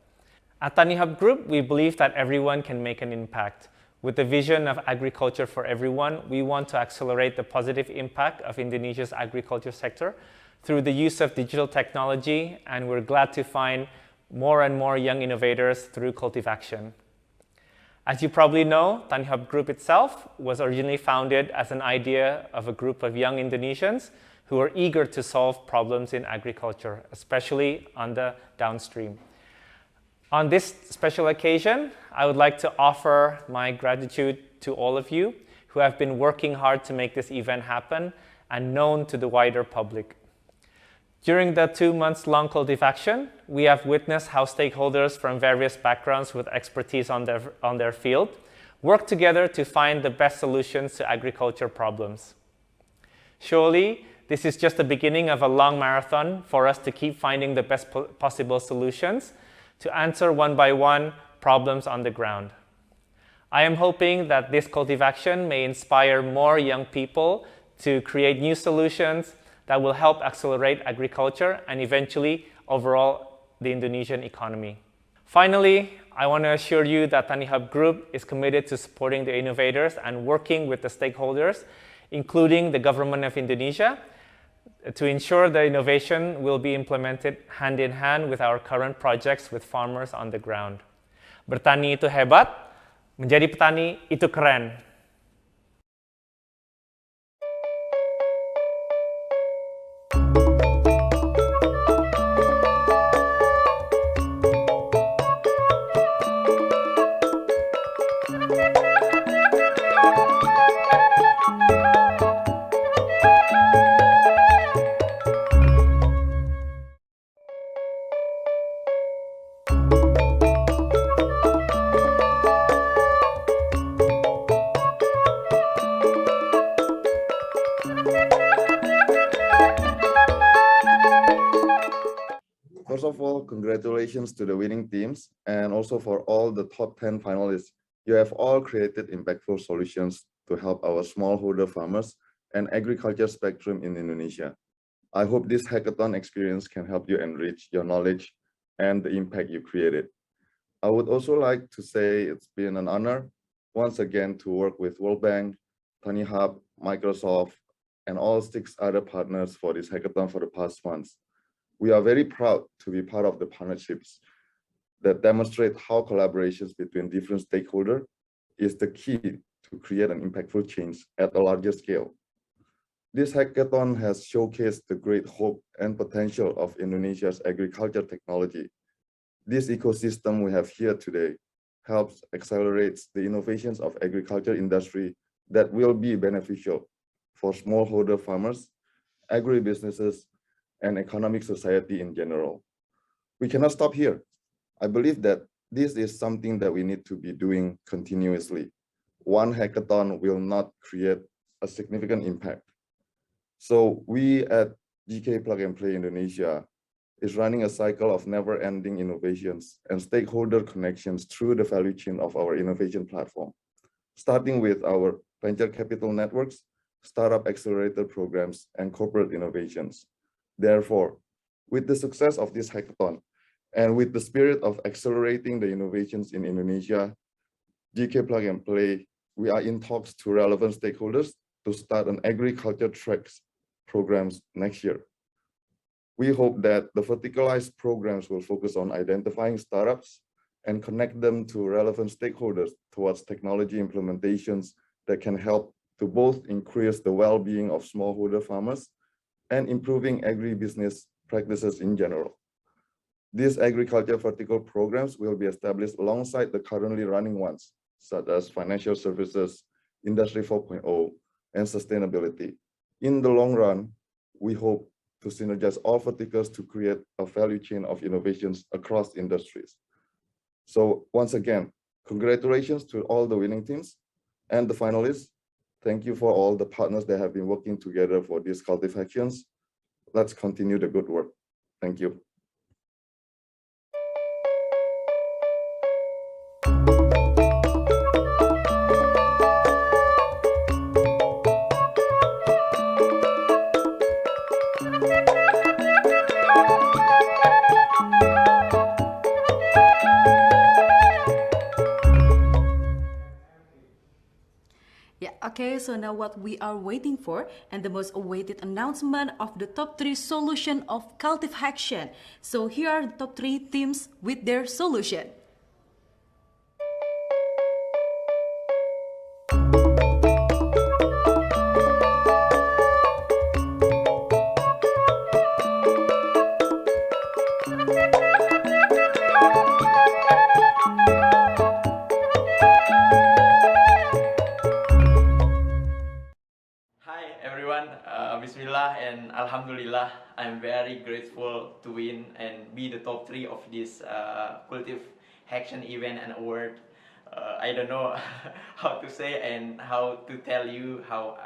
Speaker 3: At TaniHub Group, we believe that everyone can make an impact. With the vision of agriculture for everyone, we want to accelerate the positive impact of Indonesia's agriculture sector through the use of digital technology, and we're glad to find more and more young innovators through Cultivhaction. As you probably know, TaniHub Group itself was originally founded as an idea of a group of young Indonesians who are eager to solve problems in agriculture, especially on the downstream. On this special occasion, I would like to offer my gratitude to all of you who have been working hard to make this event happen and known to the wider public. During the 2 months long Cultivhaction, we have witnessed how stakeholders from various backgrounds with expertise on their field work together to find the best solutions to agriculture problems. Surely, this is just the beginning of a long marathon for us to keep finding the best possible solutions to answer one by one problems on the ground. I am hoping that this Cultivhacktion may inspire more young people to create new solutions that will help accelerate agriculture and eventually overall the Indonesian economy. Finally, I want to assure you that TaniHub Group is committed to supporting the innovators and working with the stakeholders, including the government of Indonesia, to ensure the innovation will be implemented hand in hand with our current projects with farmers on the ground. Bertani itu hebat, menjadi petani itu keren.
Speaker 4: First of all, congratulations to the winning teams and also for all the top 10 finalists. You have all created impactful solutions to help our smallholder farmers and agriculture spectrum in Indonesia. I hope this hackathon experience can help you enrich your knowledge and the impact you created. I would also like to say it's been an honor once again to work with World Bank, TaniHub, Microsoft, and all 6 other partners for this hackathon for the past months. We are very proud to be part of the partnerships that demonstrate how collaborations between different stakeholders is the key to create an impactful change at a larger scale. This hackathon has showcased the great hope and potential of Indonesia's agriculture technology. This ecosystem we have here today helps accelerate the innovations of agriculture industry that will be beneficial for smallholder farmers, agribusinesses, and economic society in general. We cannot stop here. I believe that this is something that we need to be doing continuously. One hackathon will not create a significant impact. So we at GK Plug and Play Indonesia is running a cycle of never-ending innovations and stakeholder connections through the value chain of our innovation platform, starting with our venture capital networks, startup accelerator programs, and corporate innovations. Therefore, with the success of this hackathon and with the spirit of accelerating the innovations in Indonesia, GK Plug and Play, we are in talks to relevant stakeholders to start an agriculture tracks programs next year. We hope that the verticalized programs will focus on identifying startups and connect them to relevant stakeholders towards technology implementations that can help to both increase the well-being of smallholder farmers and improving agribusiness practices in general. These agriculture vertical programs will be established alongside the currently running ones, such as financial services, Industry 4.0, and sustainability. In the long run, we hope to synergize all verticals to create a value chain of innovations across industries. So once again, congratulations to all the winning teams and the finalists. Thank you for all the partners that have been working together for these Cultivhactions. Let's continue the good work. Thank you.
Speaker 7: Yeah, okay, so now what we are waiting for and the most awaited announcement of the top 3 solution of Cultivhacktion. So here are the top 3 teams with their solution.
Speaker 9: Hi everyone, Bismillah and Alhamdulillah. I'm very grateful to win and be the top 3 of this Cultivhacktion event and award. I don't know how to say and how to tell you how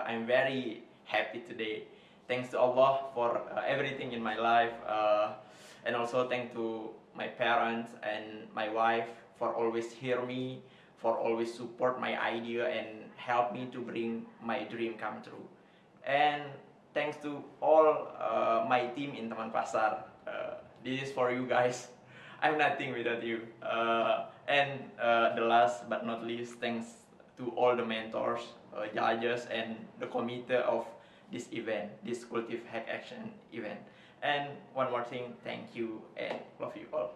Speaker 9: I'm very happy today. Thanks to Allah for everything in my life, and also thanks to my parents and my wife for always hear me, for always support my idea and help me to bring my dream come true. And thanks to all my team in Teman Pasar. This is for you guys. I'm nothing without you. And the last but not least, thanks to all the mentors, judges, and the committee of this event, this Cultivhacktion event. And one more thing, thank you and love you all.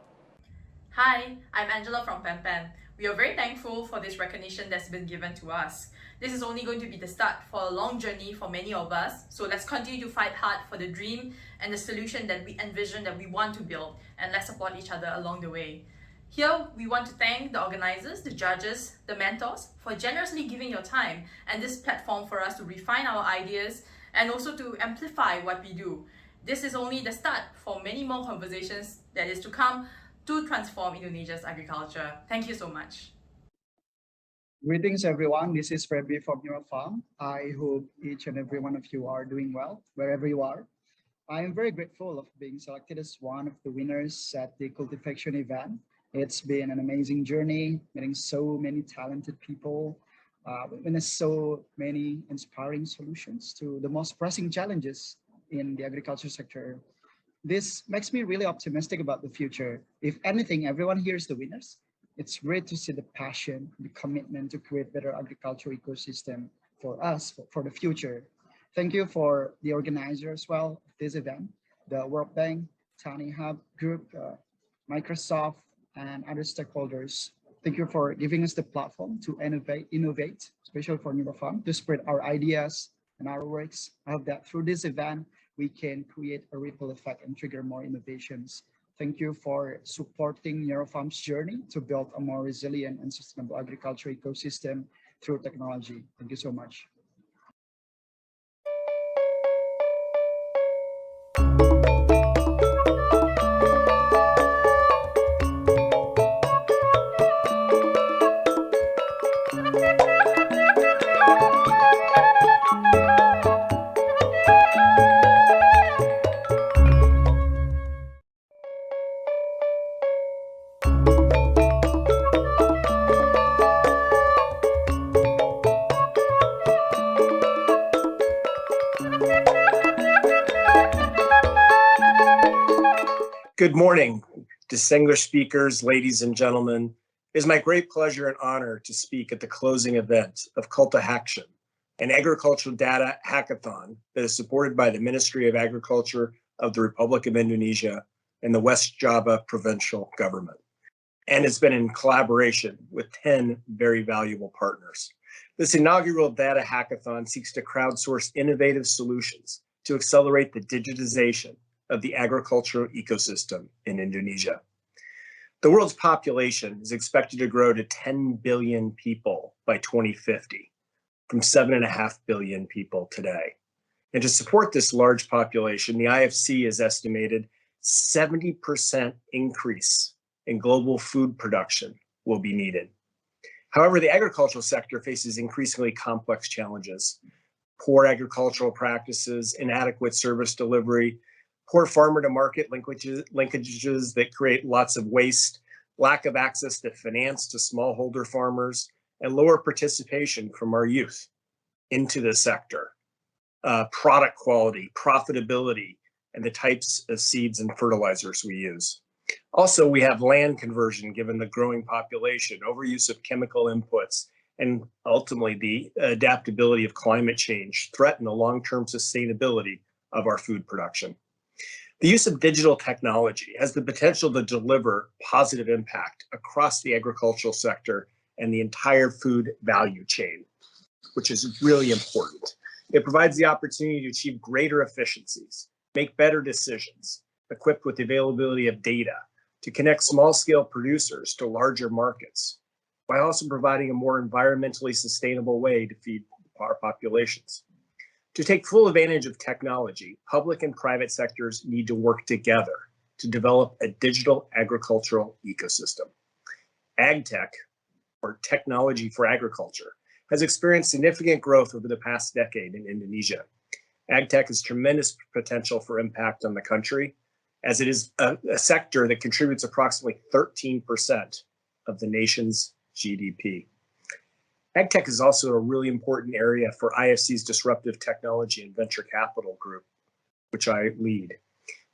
Speaker 5: Hi, I'm Angela from PenPen. We are very thankful for this recognition that's been given to us. This is only going to be the start for a long journey for many of us, so let's continue to fight hard for the dream and the solution that we envision that we want to build, and let's support each other along the way. Here, we want to thank the organizers, the judges, the mentors for generously giving your time and this platform for us to refine our ideas and also to amplify what we do. This is only the start for many more conversations that is to come to transform Indonesia's agriculture. Thank you so much.
Speaker 8: Greetings, everyone. This is Febby from your farm. I hope each and every one of you are doing well, wherever you are. I am very grateful of being selected as one of the winners at the Cultivhacktion event. It's been an amazing journey, meeting so many talented people, witnessed so many inspiring solutions to the most pressing challenges in the agriculture sector. This makes me really optimistic about the future. If anything, everyone here is the winners. It's great to see the passion, the commitment to create better agricultural ecosystem for us, for the future. Thank you for the organizer as well of this event, the World Bank, Tiny Hub Group, Microsoft, and other stakeholders. Thank you for giving us the platform to innovate, especially for NeuroFarm, to spread our ideas and our works. I hope that through this event, we can create a ripple effect and trigger more innovations. Thank you for supporting NeuroFarm's journey to build a more resilient and sustainable agriculture ecosystem through technology. Thank you so much.
Speaker 6: Good morning, distinguished speakers, ladies and gentlemen. It is my great pleasure and honor to speak at the closing event of Cultivhacktion, an agricultural data hackathon that is supported by the Ministry of Agriculture of the Republic of Indonesia and the West Java provincial government. And it's been in collaboration with 10 very valuable partners. This inaugural data hackathon seeks to crowdsource innovative solutions to accelerate the digitization of the agricultural ecosystem in Indonesia. The world's population is expected to grow to 10 billion people by 2050, from 7.5 billion people today. And to support this large population, the IFC has estimated 70% increase in global food production will be needed. However, the agricultural sector faces increasingly complex challenges: poor agricultural practices, inadequate service delivery, poor farmer-to-market linkages that create lots of waste, lack of access to finance to smallholder farmers, and lower participation from our youth into the sector. Product quality, profitability, and the types of seeds and fertilizers we use. Also, we have land conversion given the growing population, overuse of chemical inputs, and ultimately the adaptability of climate change threaten the long-term sustainability of our food production. The use of digital technology has the potential to deliver positive impact across the agricultural sector and the entire food value chain, which is really important. It provides the opportunity to achieve greater efficiencies, make better decisions, equipped with the availability of data, to connect small-scale producers to larger markets, while also providing a more environmentally sustainable way to feed our populations. To take full advantage of technology, public and private sectors need to work together to develop a digital agricultural ecosystem. AgTech or technology for agriculture, has experienced significant growth over the past decade in Indonesia. AgTech has tremendous potential for impact on the country, as it is a sector that contributes approximately 13% of the nation's GDP. AgTech is also a really important area for IFC's Disruptive Technology and Venture Capital Group, which I lead.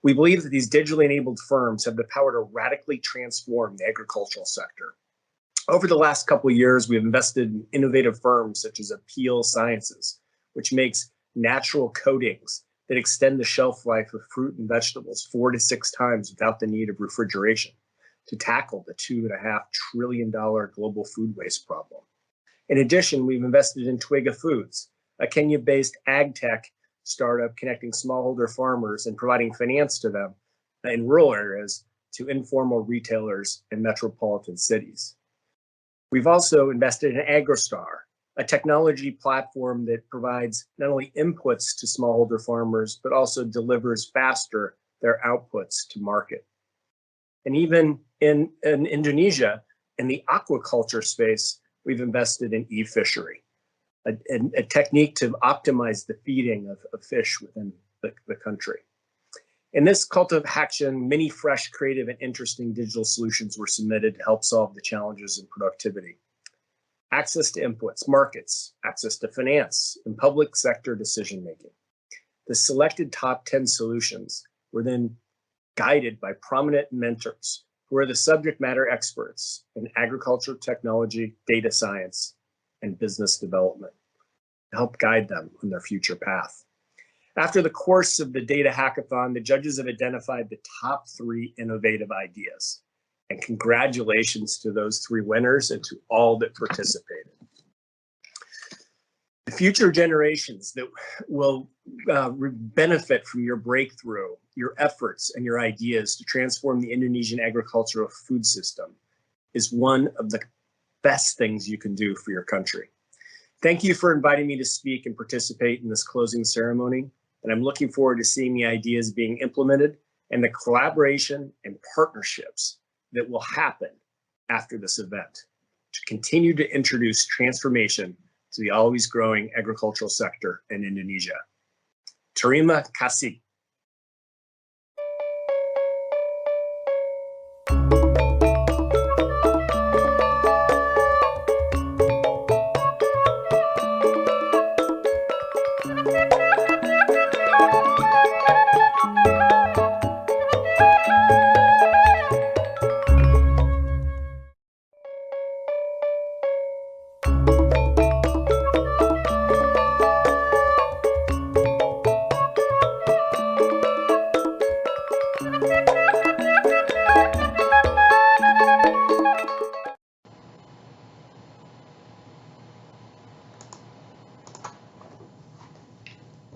Speaker 6: We believe that these digitally enabled firms have the power to radically transform the agricultural sector. Over the last couple of years, we've invested in innovative firms such as Appeal Sciences, which makes natural coatings that extend the shelf life of fruit and vegetables 4 to 6 times without the need of refrigeration to tackle the $2.5 trillion global food waste problem. In addition, we've invested in Twiga Foods, a Kenya-based ag tech startup connecting smallholder farmers and providing finance to them in rural areas to informal retailers in metropolitan cities. We've also invested in AgroStar, a technology platform that provides not only inputs to smallholder farmers, but also delivers faster their outputs to market. And even in Indonesia, in the aquaculture space, we've invested in e-fishery, a technique to optimize the feeding of fish within the country. In this Cultivhacktion, many fresh, creative, and interesting digital solutions were submitted to help solve the challenges in productivity. Access to inputs, markets, access to finance, and public sector decision-making. The selected top 10 solutions were then guided by prominent mentors who are the subject matter experts in agriculture, technology, data science, and business development to help guide them on their future path. After the course of the Data Hackathon, the judges have identified the top 3 innovative ideas. And congratulations to those 3 winners and to all that participated. The future generations that will benefit from your breakthrough, your efforts, and your ideas to transform the Indonesian agricultural food system is one of the best things you can do for your country. Thank you for inviting me to speak and participate in this closing ceremony. And I'm looking forward to seeing the ideas being implemented and the collaboration and partnerships that will happen after this event to continue to introduce transformation to the always growing agricultural sector in Indonesia. Terima kasih.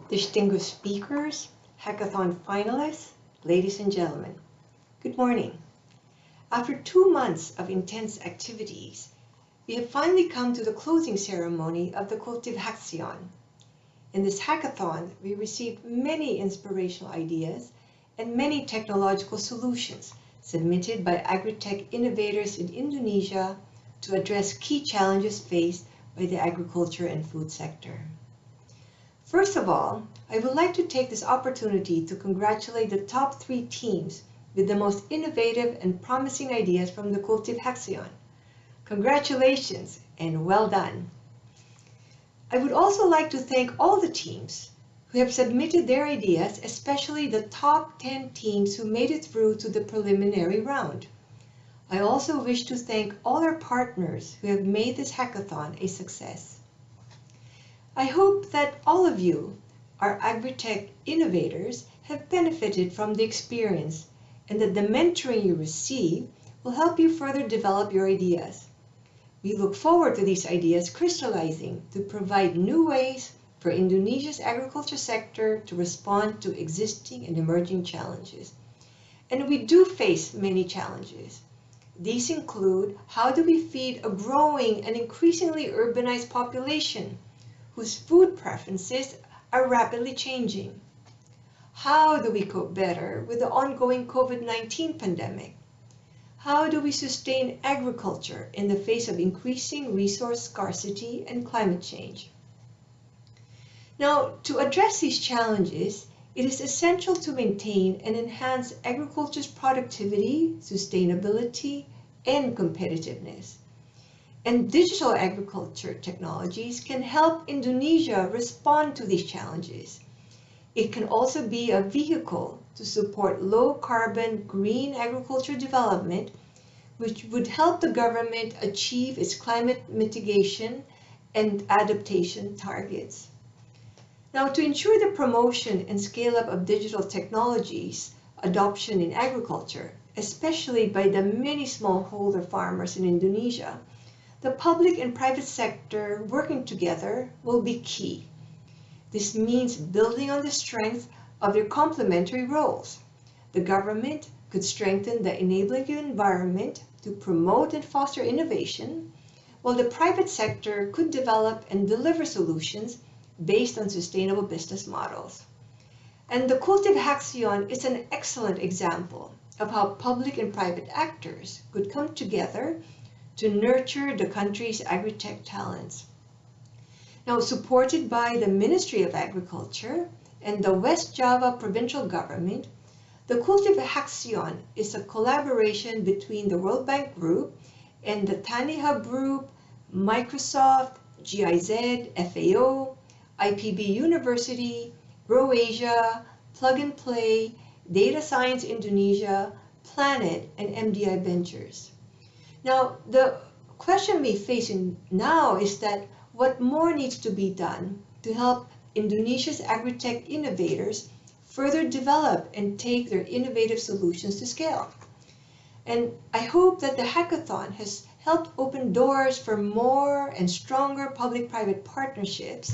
Speaker 1: Distinguished speakers, hackathon finalists, ladies and gentlemen, good morning. After 2 months of intense activities, we have finally come to the closing ceremony of the Cultivhacktion. In this hackathon, we received many inspirational ideas and many technological solutions submitted by agri-tech innovators in Indonesia to address key challenges faced by the agriculture and food sector. First of all, I would like to take this opportunity to congratulate the top 3 teams with the most innovative and promising ideas from the Cultivhacktion. Congratulations and well done. I would also like to thank all the teams who have submitted their ideas, especially the top 10 teams who made it through to the preliminary round. I also wish to thank all our partners who have made this hackathon a success. I hope that all of you, our agri-tech innovators, have benefited from the experience and that the mentoring you receive will help you further develop your ideas. We look forward to these ideas crystallizing to provide new ways for Indonesia's agriculture sector to respond to existing and emerging challenges. And we do face many challenges. These include, how do we feed a growing and increasingly urbanized population whose food preferences are rapidly changing? How do we cope better with the ongoing COVID-19 pandemic? how do we sustain agriculture in the face of increasing resource scarcity and climate change? Now, to address these challenges, it is essential to maintain and enhance agriculture's productivity, sustainability, and competitiveness. And digital agriculture technologies can help Indonesia respond to these challenges. It can also be a vehicle to support low-carbon green agriculture development, which would help the government achieve its climate mitigation and adaptation targets. Now, to ensure the promotion and scale-up of digital technologies adoption in agriculture, especially by the many smallholder farmers in Indonesia, the public and private sector working together will be key. This means building on the strength of their complementary roles. The government could strengthen the enabling environment to promote and foster innovation, while the private sector could develop and deliver solutions based on sustainable business models. And the Cultivhacktion is an excellent example of how public and private actors could come together to nurture the country's agri-tech talents. Now, supported by the Ministry of Agriculture and the West Java provincial government, the Cultivhacktion is a collaboration between the World Bank Group and the Tani Hub Group, Microsoft, GIZ, FAO, IPB University, Grow Asia, Plug and Play, Data Science Indonesia, Planet, and MDI Ventures. Now, the question we face now is that what more needs to be done to help Indonesia's agri-tech innovators further develop and take their innovative solutions to scale. And I hope that the hackathon has helped open doors for more and stronger public-private partnerships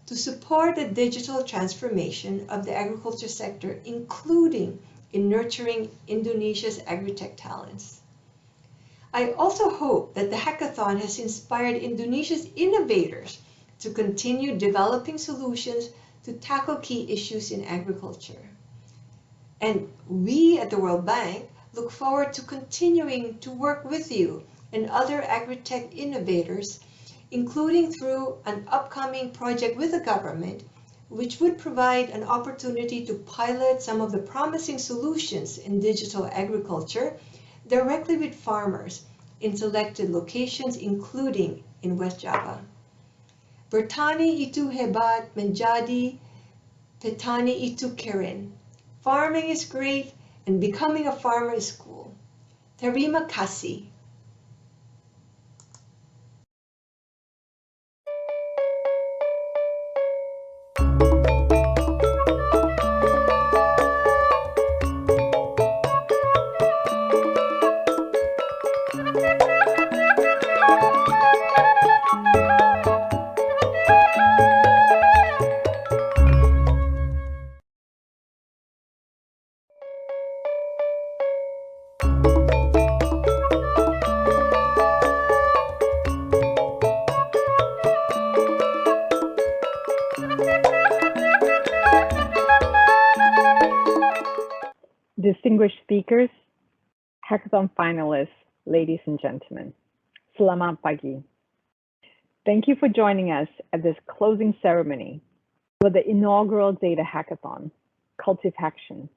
Speaker 1: to support the digital transformation of the agriculture sector, including in nurturing Indonesia's agri-tech talents. I also hope that the hackathon has inspired Indonesia's innovators to continue developing solutions to tackle key issues in agriculture. And we at the World Bank look forward to continuing to work with you and other agri-tech innovators, including through an upcoming project with the government, which would provide an opportunity to pilot some of the promising solutions in digital agriculture directly with farmers in selected locations, including in West Java. Bertani itu hebat, menjadi petani itu keren. Farming is great, and becoming a farmer is cool. Terima kasih.
Speaker 10: Distinguished speakers, hackathon finalists, ladies and gentlemen, selamat pagi. Thank you for joining us at this closing ceremony for the inaugural Data Hackathon, Cultivhacktion.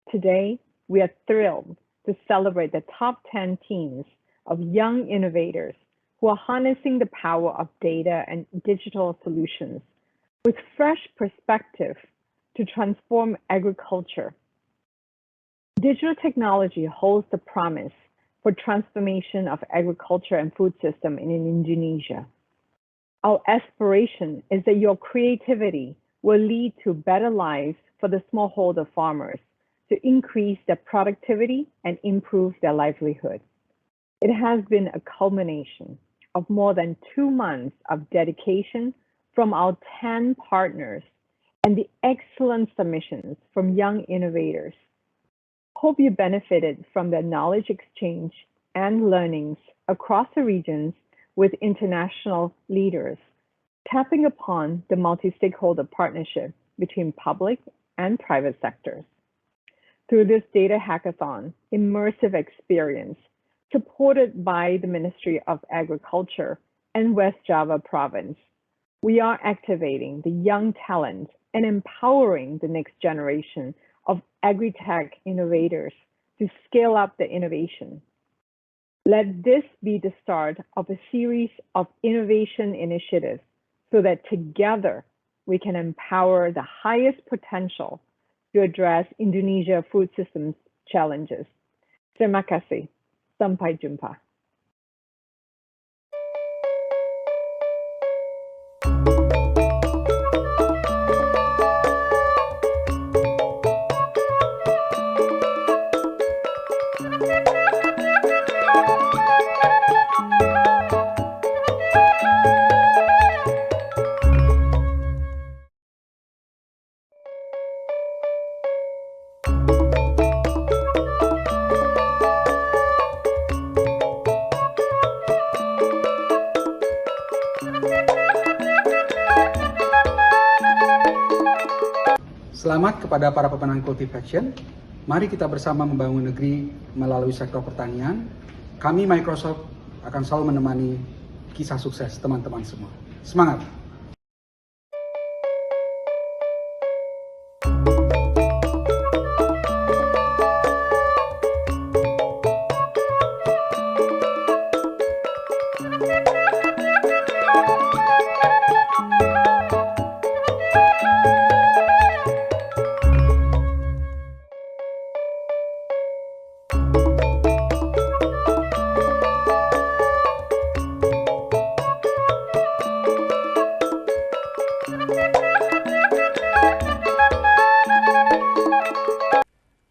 Speaker 10: Today, we are thrilled to celebrate the top 10 teams of young innovators who are harnessing the power of data and digital solutions with fresh perspective to transform agriculture. Digital technology holds the promise for transformation of agriculture and food system in Indonesia. Our aspiration is that your creativity will lead to better lives for the smallholder farmers to increase their productivity and improve their livelihood. It has been a culmination of more than 2 months of dedication from our 10 partners and the excellent submissions from young innovators. Hope you benefited from the knowledge exchange and learnings across the regions with international leaders, tapping upon the multi-stakeholder partnership between public and private sectors. through this data hackathon immersive experience supported by the Ministry of Agriculture and West Java Province. We are activating the young talent and empowering the next generation of agri-tech innovators to scale up the innovation. Let this be the start of a series of innovation initiatives so that together we can empower the highest potential to address Indonesia food systems challenges. Terima kasih. Sampai jumpa.
Speaker 11: Selamat kepada para pemenang Cultivhacktion. Mari kita bersama membangun negeri melalui sektor pertanian. Kami Microsoft akan selalu menemani kisah sukses teman-teman semua. Semangat!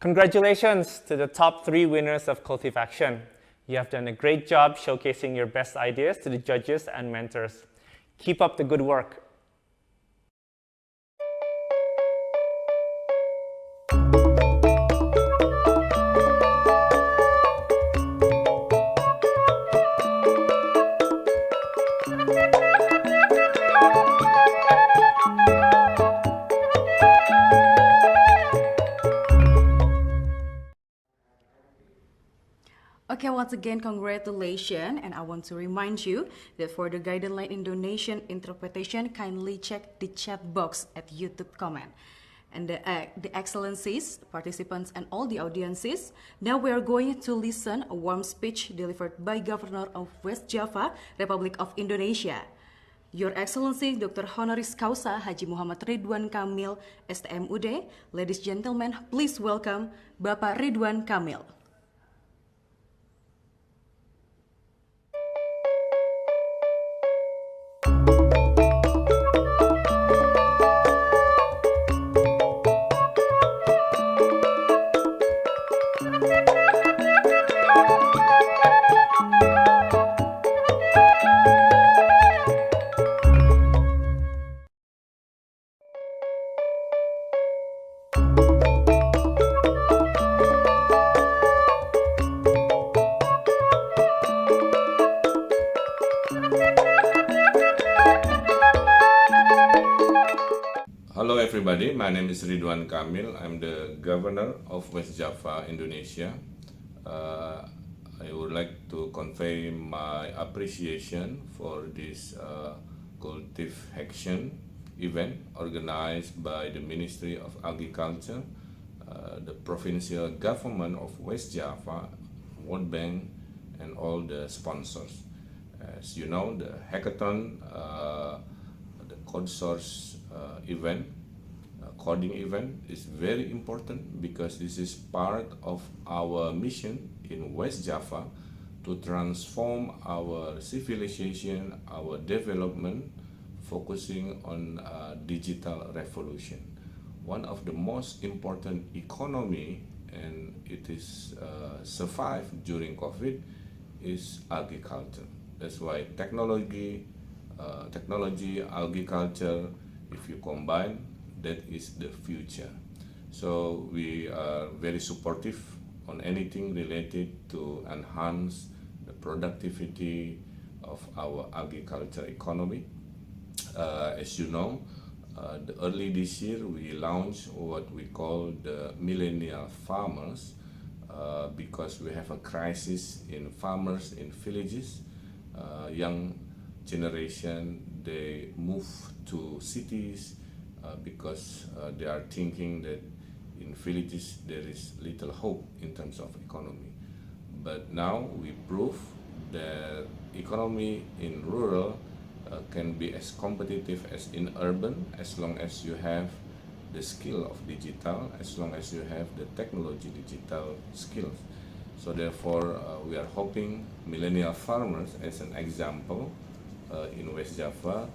Speaker 3: Congratulations to the top 3 winners of Cultivhacktion. You have done a great job showcasing your best ideas to the judges and mentors. Keep up the good work.
Speaker 7: Okay, once again, congratulations, and I want to remind you that for the guideline Indonesian interpretation, kindly check the chat box at YouTube comment. And the excellencies, participants, and all the audiences, now we are going to listen a warm speech delivered by Governor of West Java, Republic of Indonesia. Your Excellency Dr. Honoris Causa Haji Muhammad Ridwan Kamil, STMUD. Ladies and gentlemen, please welcome Bapak Ridwan Kamil.
Speaker 15: Hello everybody, my name is Ridwan Kamil. I'm the Governor of West Java, Indonesia. I would like to convey my appreciation for this Cultivhacktion event organized by the Ministry of Agriculture, the provincial government of West Java, World Bank, and all the sponsors. As you know, the hackathon, the code source event, coding event is very important because this is part of our mission in West Java to transform our civilization, our development, focusing on digital revolution. One of the most important economy, and it is survived during COVID, is agriculture. That's why technology, agriculture, if you combine, that is the future. So we are very supportive on anything related to enhance the productivity of our agriculture economy. As you know, Early this year, we launched what we call the millennial farmers because we have a crisis in farmers in villages. Young generation, they move to cities because they are thinking that in villages there is little hope in terms of economy. But now we prove that economy in rural can be as competitive as in urban as long as you have the skill of digital, as long as you have the technology digital skills. So therefore, we are hoping millennial farmers, as an example, in West Java,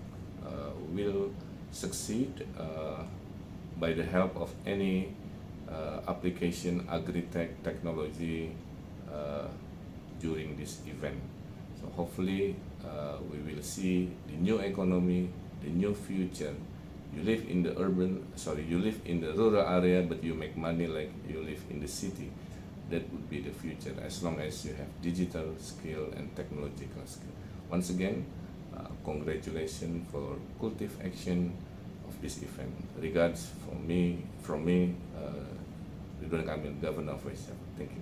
Speaker 15: will succeed by the help of any application agri-tech technology during this event. So hopefully we will see the new economy, the new future. You live in the you live in the rural area, but you make money like you live in the city. That would be the future, as long as you have digital skill and technological skill. Once again, congratulations for Cultivhacktion of this event. Regards from me, Ridwan Kamil, Governor of West Java. Thank you.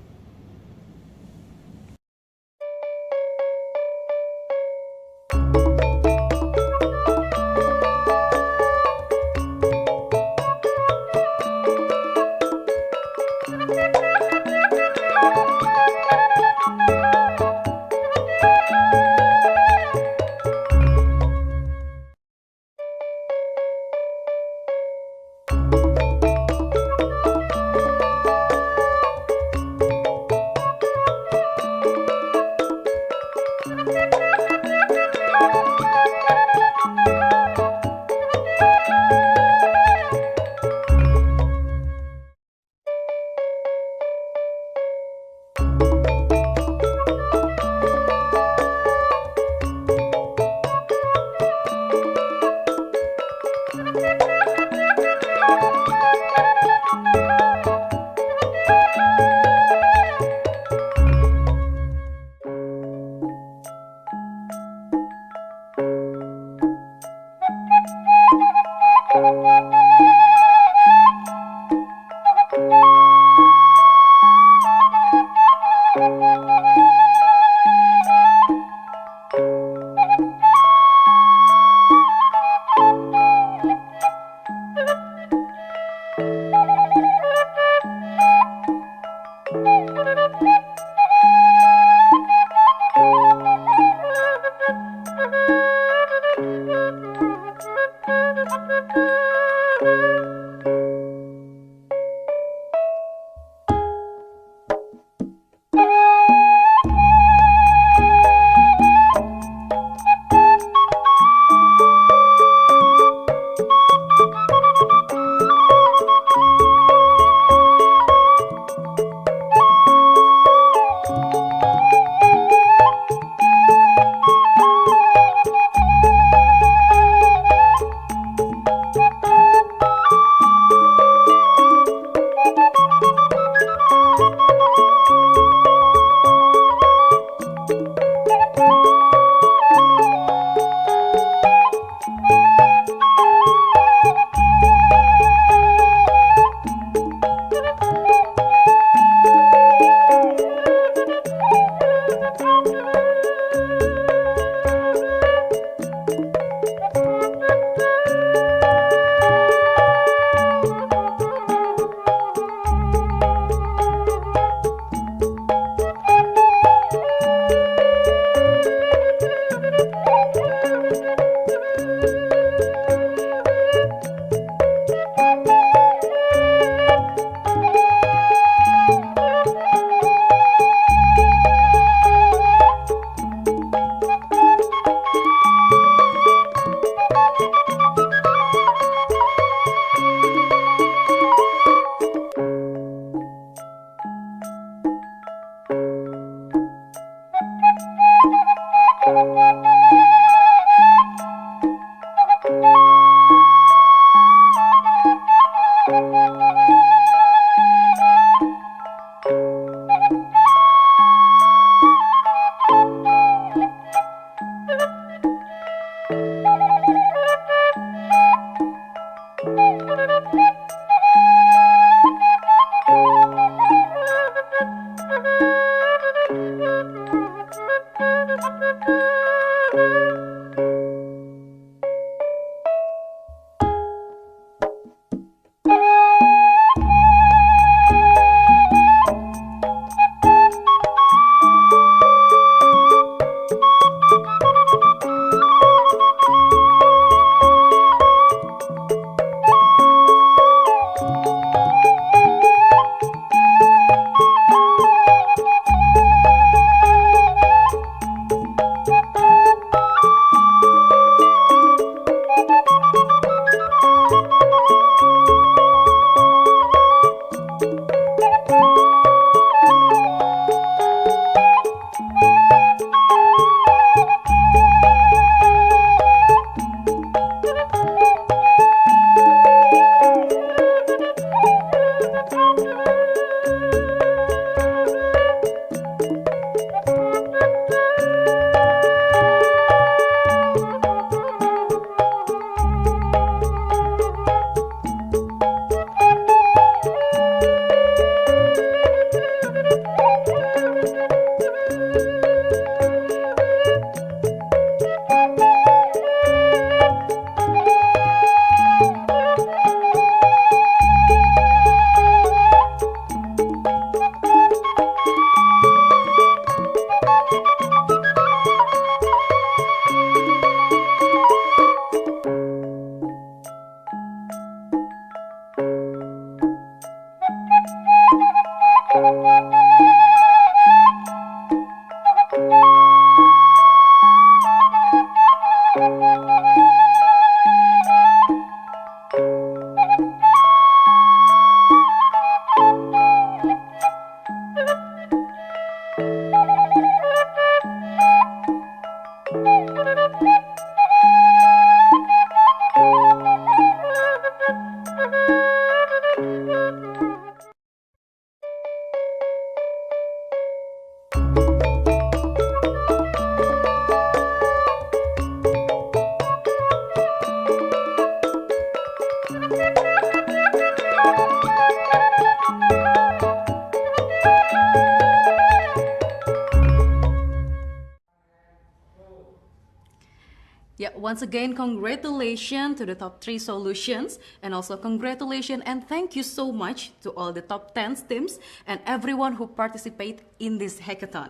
Speaker 7: Yeah, once again, congratulations to the top 3 solutions, and also congratulations and thank you so much to all the top 10 teams and everyone who participate in this hackathon.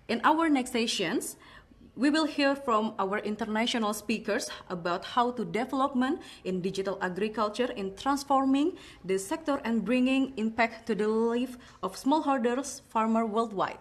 Speaker 7: In our next sessions, we will hear from our international speakers about how to development in digital agriculture in transforming the sector and bringing impact to the life of smallholders, farmers worldwide.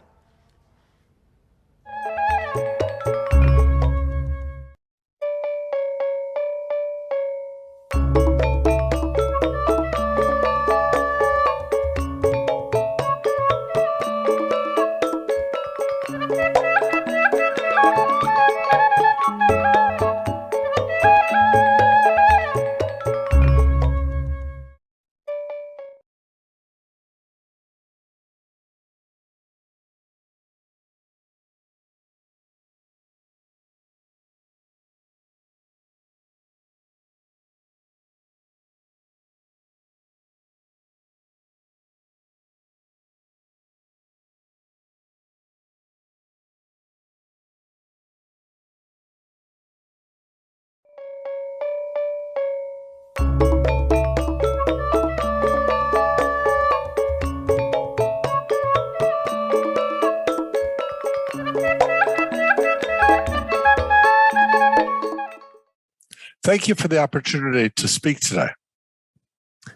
Speaker 12: Thank you for the opportunity to speak today.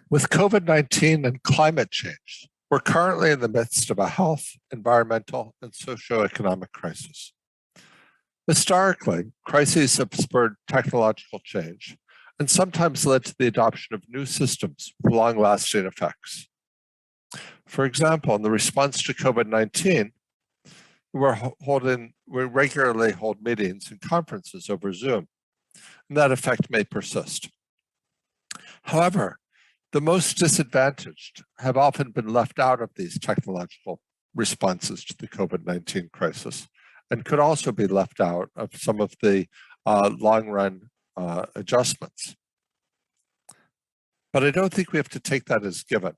Speaker 12: With COVID-19 and climate change, we're currently in the midst of a health, environmental, and socioeconomic crisis. Historically, crises have spurred technological change and sometimes led to the adoption of new systems with long-lasting effects. For example, in the response to COVID-19, we regularly hold meetings and conferences over Zoom, and that effect may persist. However, the most disadvantaged have often been left out of these technological responses to the COVID-19 crisis and could also be left out of some of the long-run adjustments. But I don't think we have to take that as given.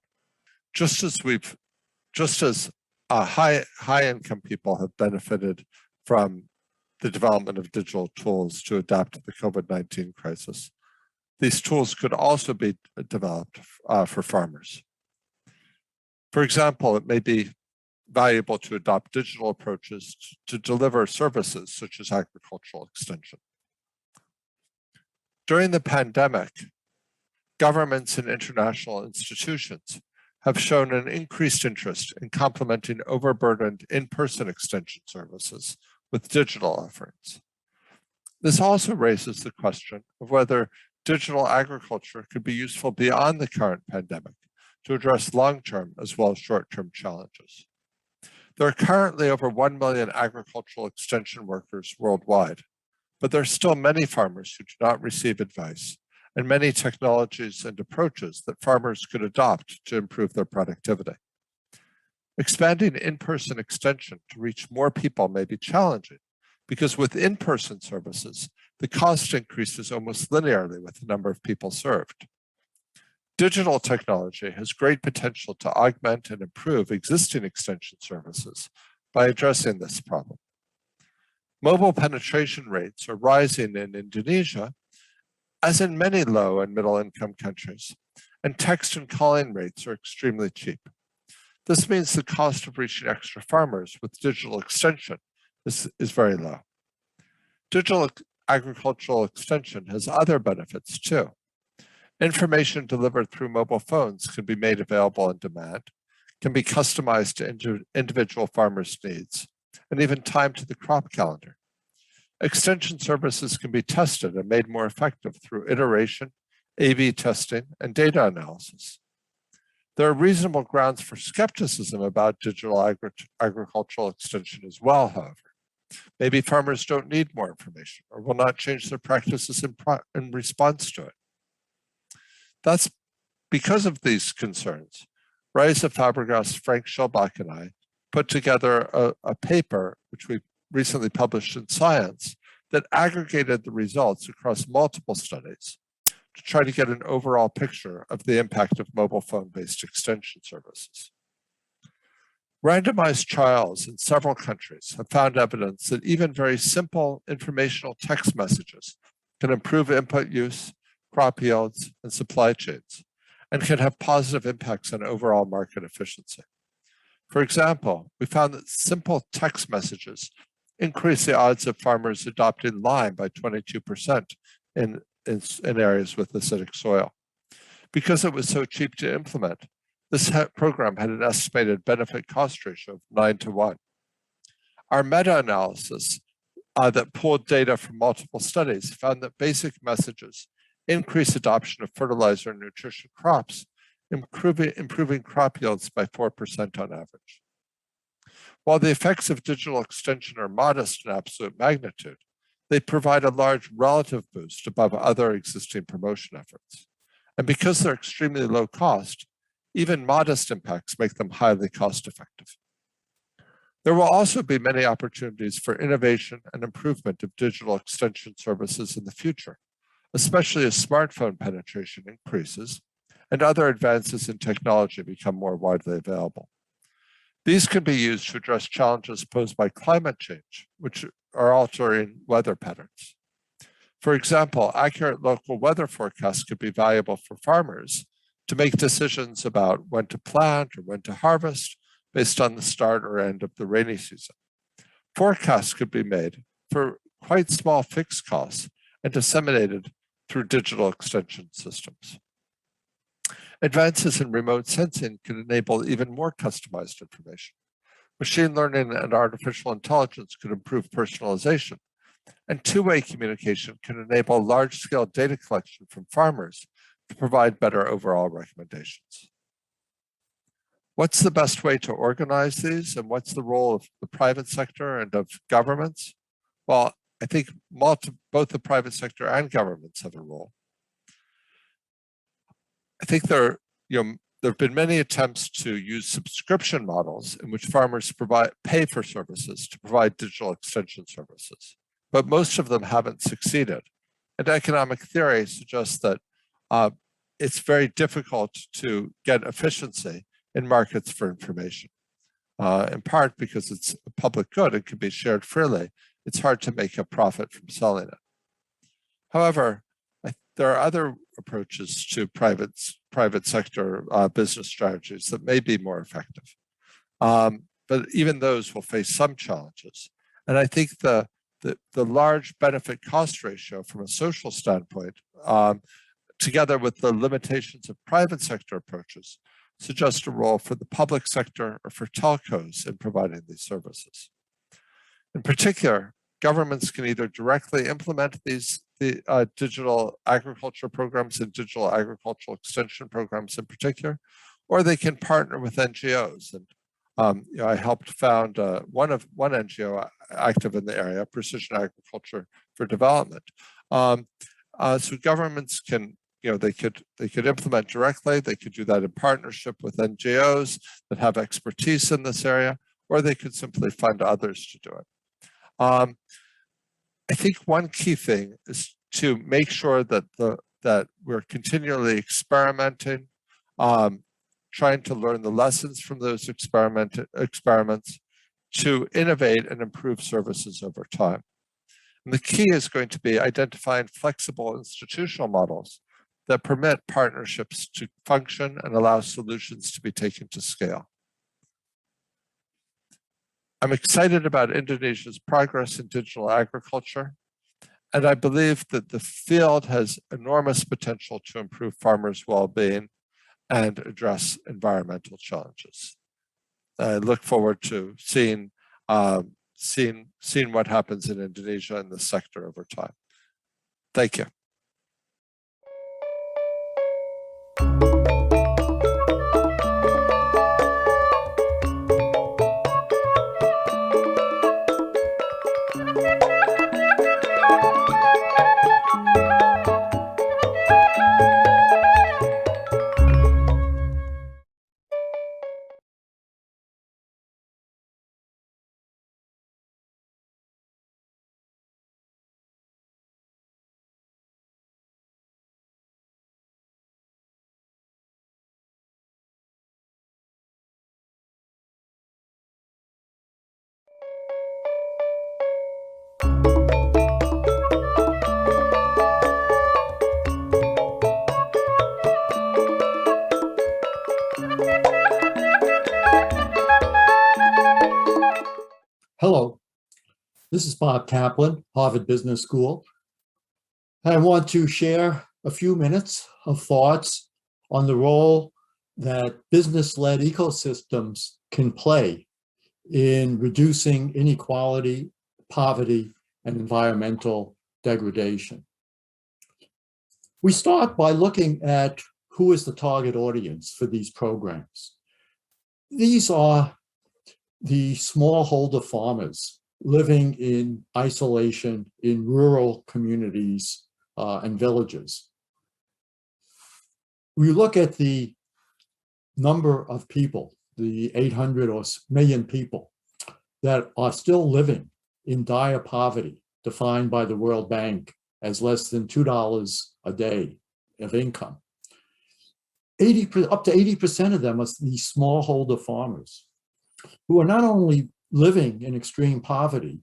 Speaker 12: Just as high-income people have benefited from the development of digital tools to adapt to the COVID-19 crisis, these tools could also be developed for farmers. For example, it may be valuable to adopt digital approaches to deliver services such as agricultural extension. During the pandemic, governments and international institutions have shown an increased interest in complementing overburdened in-person extension services with digital offerings. This also raises the question of whether digital agriculture could be useful beyond the current pandemic to address long-term as well as short-term challenges. There are currently over 1 million agricultural extension workers worldwide, but there are still many farmers who do not receive advice and many technologies and approaches that farmers could adopt to improve their productivity. Expanding in-person extension to reach more people may be challenging because with in-person services, the cost increases almost linearly with the number of people served. Digital technology has great potential to augment and improve existing extension services by addressing this problem. Mobile penetration rates are rising in Indonesia, as in many low and middle income countries, and text and calling rates are extremely cheap. This means the cost of reaching extra farmers with digital extension is very low. Digital agricultural extension has other benefits too. Information delivered through mobile phones can be made available on demand, can be customized to individual farmers' needs, and even timed to the crop calendar. Extension services can be tested and made more effective through iteration, A/B testing, and data analysis. There are reasonable grounds for skepticism about digital agricultural extension as well, however. Maybe farmers don't need more information or will not change their practices in response to it. That's because of these concerns. Raisa Fabregas, Frank Schellbach, and I put together a paper, which we recently published in Science, that aggregated the results across multiple studies to try to get an overall picture of the impact of mobile phone-based extension services. Randomized trials in several countries have found evidence that even very simple informational text messages can improve input use, crop yields, and supply chains, and can have positive impacts on overall market efficiency. For example, we found that simple text messages increase the odds of farmers adopting lime by 22% in areas with acidic soil. Because it was so cheap to implement, this program had an estimated benefit-cost ratio of 9:1. Our meta-analysis that pulled data from multiple studies found that basic messages increase adoption of fertilizer and nutrition crops, improving crop yields by 4% on average. While the effects of digital extension are modest in absolute magnitude, they provide a large relative boost above other existing promotion efforts. And because they're extremely low cost, even modest impacts make them highly cost effective. There will also be many opportunities for innovation and improvement of digital extension services in the future, especially as smartphone penetration increases and other advances in technology become more widely available. These can be used to address challenges posed by climate change, which are altering weather patterns. For example, accurate local weather forecasts could be valuable for farmers to make decisions about when to plant or when to harvest based on the start or end of the rainy season. Forecasts could be made for quite small fixed costs and disseminated through digital extension systems. Advances in remote sensing can enable even more customized information. Machine learning and artificial intelligence could improve personalization, and two-way communication can enable large-scale data collection from farmers to provide better overall recommendations. What's the best way to organize these, and what's the role of the private sector and of governments? Well, I think both the private sector and governments have a role. I think there have been many attempts to use subscription models in which farmers pay for services to provide digital extension services, but most of them haven't succeeded. And economic theory suggests that it's very difficult to get efficiency in markets for information, in part because it's a public good and can be shared freely. It's hard to make a profit from selling it. However, there are other approaches to private sector business strategies that may be more effective. But even those will face some challenges. And I think the large benefit cost ratio from a social standpoint, together with the limitations of private sector approaches, suggest a role for the public sector or for telcos in providing these services. In particular, governments can either directly implement these digital agriculture programs and digital agricultural extension programs in particular, or they can partner with NGOs. And I helped found one NGO active in the area, Precision Agriculture for Development. So governments can, they could implement directly. They could do that in partnership with NGOs that have expertise in this area, or they could simply fund others to do it. I think one key thing is to make sure that we're continually experimenting, trying to learn the lessons from those experiments to innovate and improve services over time. And the key is going to be identifying flexible institutional models that permit partnerships to function and allow solutions to be taken to scale. I'm excited about Indonesia's progress in digital agriculture, and I believe that the field has enormous potential to improve farmers' well-being and address environmental challenges. I look forward to seeing what happens in Indonesia in this sector over time. Thank you.
Speaker 13: Hello, this is Bob Kaplan, Harvard Business School. I want to share a few minutes of thoughts on the role that business-led ecosystems can play in reducing inequality, poverty, and environmental degradation. We start by looking at who is the target audience for these programs. These are the smallholder farmers living in isolation in rural communities and villages. We look at the number of people, the 800 or million people that are still living in dire poverty, defined by the World Bank as less than $2 a day of income. Up to 80% of them are these smallholder farmers who are not only living in extreme poverty,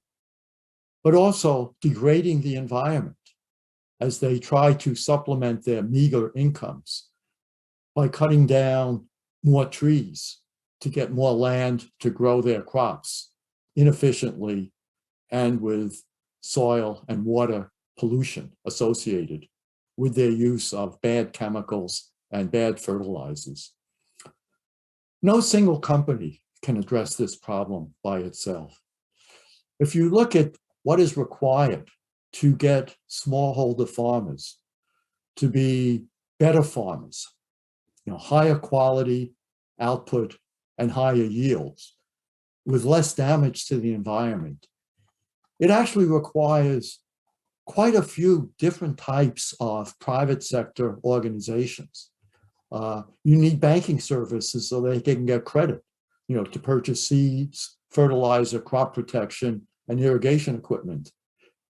Speaker 13: but also degrading the environment as they try to supplement their meager incomes by cutting down more trees to get more land to grow their crops inefficiently and with soil and water pollution associated with their use of bad chemicals and bad fertilizers. No single company can address this problem by itself. If you look at what is required to get smallholder farmers to be better farmers, higher quality output and higher yields with less damage to the environment, it actually requires quite a few different types of private sector organizations. You need banking services so they can get credit, to purchase seeds, fertilizer, crop protection, and irrigation equipment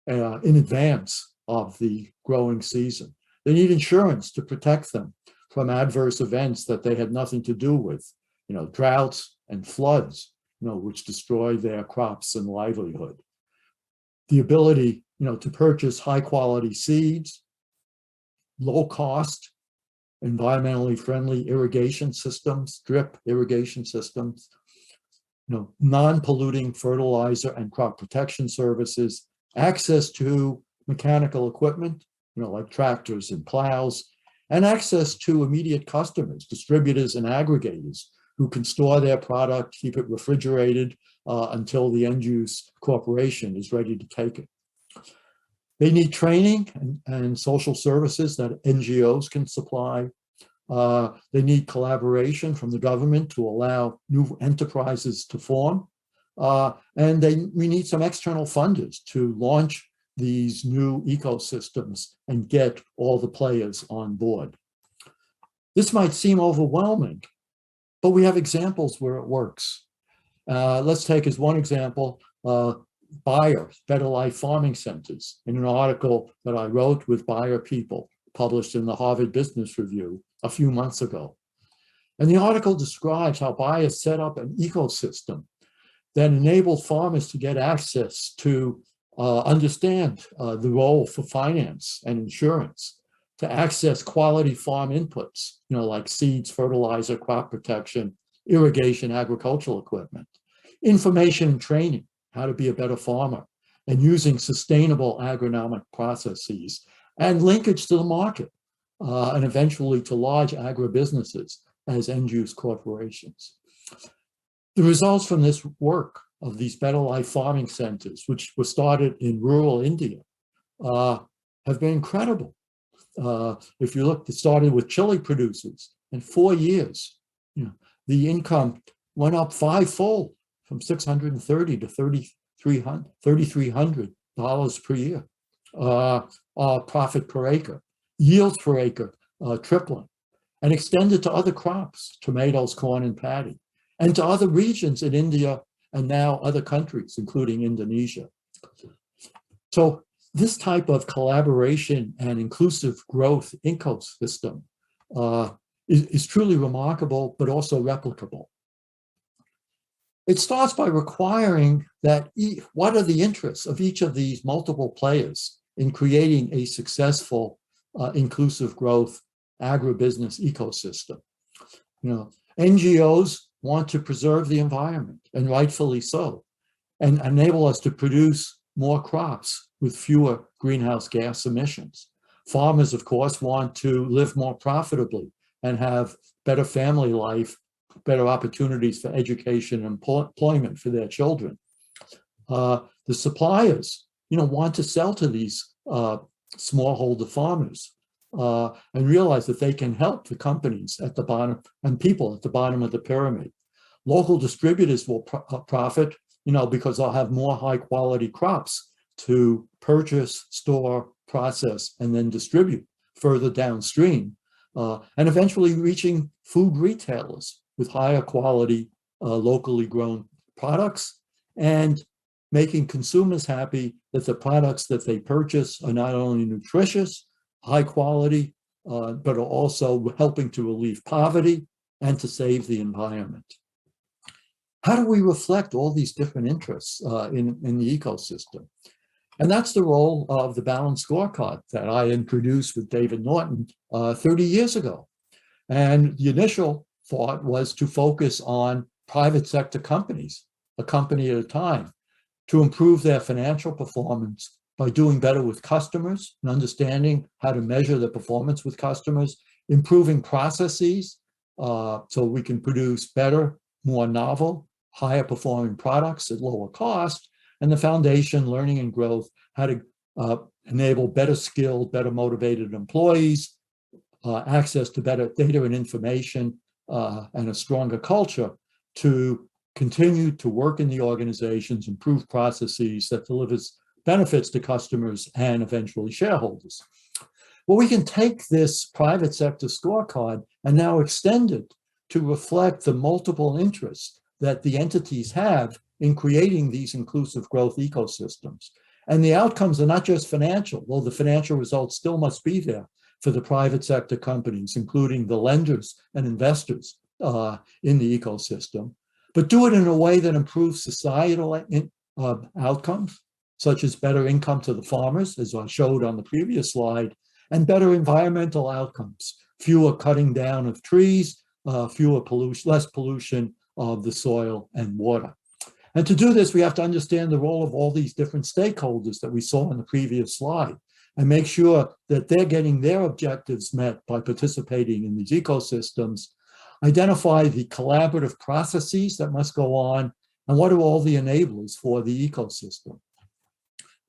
Speaker 13: in advance of the growing season. They need insurance to protect them from adverse events that they had nothing to do with, droughts and floods, which destroy their crops and livelihood. The ability, to purchase high quality seeds, low cost, environmentally friendly irrigation systems, drip irrigation systems, non-polluting fertilizer and crop protection services, access to mechanical equipment, like tractors and plows, and access to immediate customers, distributors and aggregators who can store their product, keep it refrigerated until the end-use corporation is ready to take it. They need training and social services that NGOs can supply. They need collaboration from the government to allow new enterprises to form. And we need some external funders to launch these new ecosystems and get all the players on board. This might seem overwhelming, but we have examples where it works. Let's take as one example, Bayer, Better Life Farming Centers, in an article that I wrote with Bayer people, published in the Harvard Business Review a few months ago. And the article describes how Bayer set up an ecosystem that enabled farmers to get access to understand the role for finance and insurance, to access quality farm inputs, like seeds, fertilizer, crop protection, irrigation, agricultural equipment, information and training, how to be a better farmer, and using sustainable agronomic processes, and linkage to the market, and eventually to large agribusinesses as end-use corporations. The results from this work of these Better Life Farming Centers, which were started in rural India, have been incredible. If you look, it started with chili producers. In 4 years, the income went up fivefold, from $630 to $3,300 per year. Profit per acre, yields per acre tripling, and extended to other crops, tomatoes, corn, and paddy, and to other regions in India and now other countries, including Indonesia. So this type of collaboration and inclusive growth ecosystem is truly remarkable, but also replicable. It starts by requiring that what are the interests of each of these multiple players in creating a successful inclusive growth agribusiness ecosystem. NGOs want to preserve the environment, and rightfully so. and enable us to produce more crops with fewer greenhouse gas emissions. Farmers, of course, want to live more profitably and have better family life, better opportunities for education and employment for their children. The suppliers, want to sell to these smallholder farmers and realize that they can help the companies at the bottom and people at the bottom of the pyramid. Local distributors will profit, because they'll have more high quality crops to purchase, store, process, and then distribute further downstream, and eventually reaching food retailers with higher quality, locally grown products, and making consumers happy that the products that they purchase are not only nutritious, high quality, but are also helping to relieve poverty and to save the environment. How do we reflect all these different interests in the ecosystem? And that's the role of the balanced scorecard that I introduced with David Norton 30 years ago. And the initial thought was to focus on private sector companies, a company at a time, to improve their financial performance by doing better with customers and understanding how to measure the performance with customers, improving processes so we can produce better, more novel, higher performing products at lower cost, and the foundation, learning and growth, how to enable better skilled, better motivated employees, access to better data and information, and a stronger culture to continue to work in the organizations, improve processes that delivers benefits to customers and eventually shareholders. Well, we can take this private sector scorecard and now extend it to reflect the multiple interests that the entities have in creating these inclusive growth ecosystems. And the outcomes are not just financial, though the financial results still must be there for the private sector companies, including the lenders and investors in the ecosystem, but do it in a way that improves societal outcomes, such as better income to the farmers, as I showed on the previous slide, and better environmental outcomes, fewer cutting down of trees, less pollution of the soil and water. And to do this, we have to understand the role of all these different stakeholders that we saw in the previous slide and make sure that they're getting their objectives met by participating in these ecosystems, identify the collaborative processes that must go on, and what are all the enablers for the ecosystem.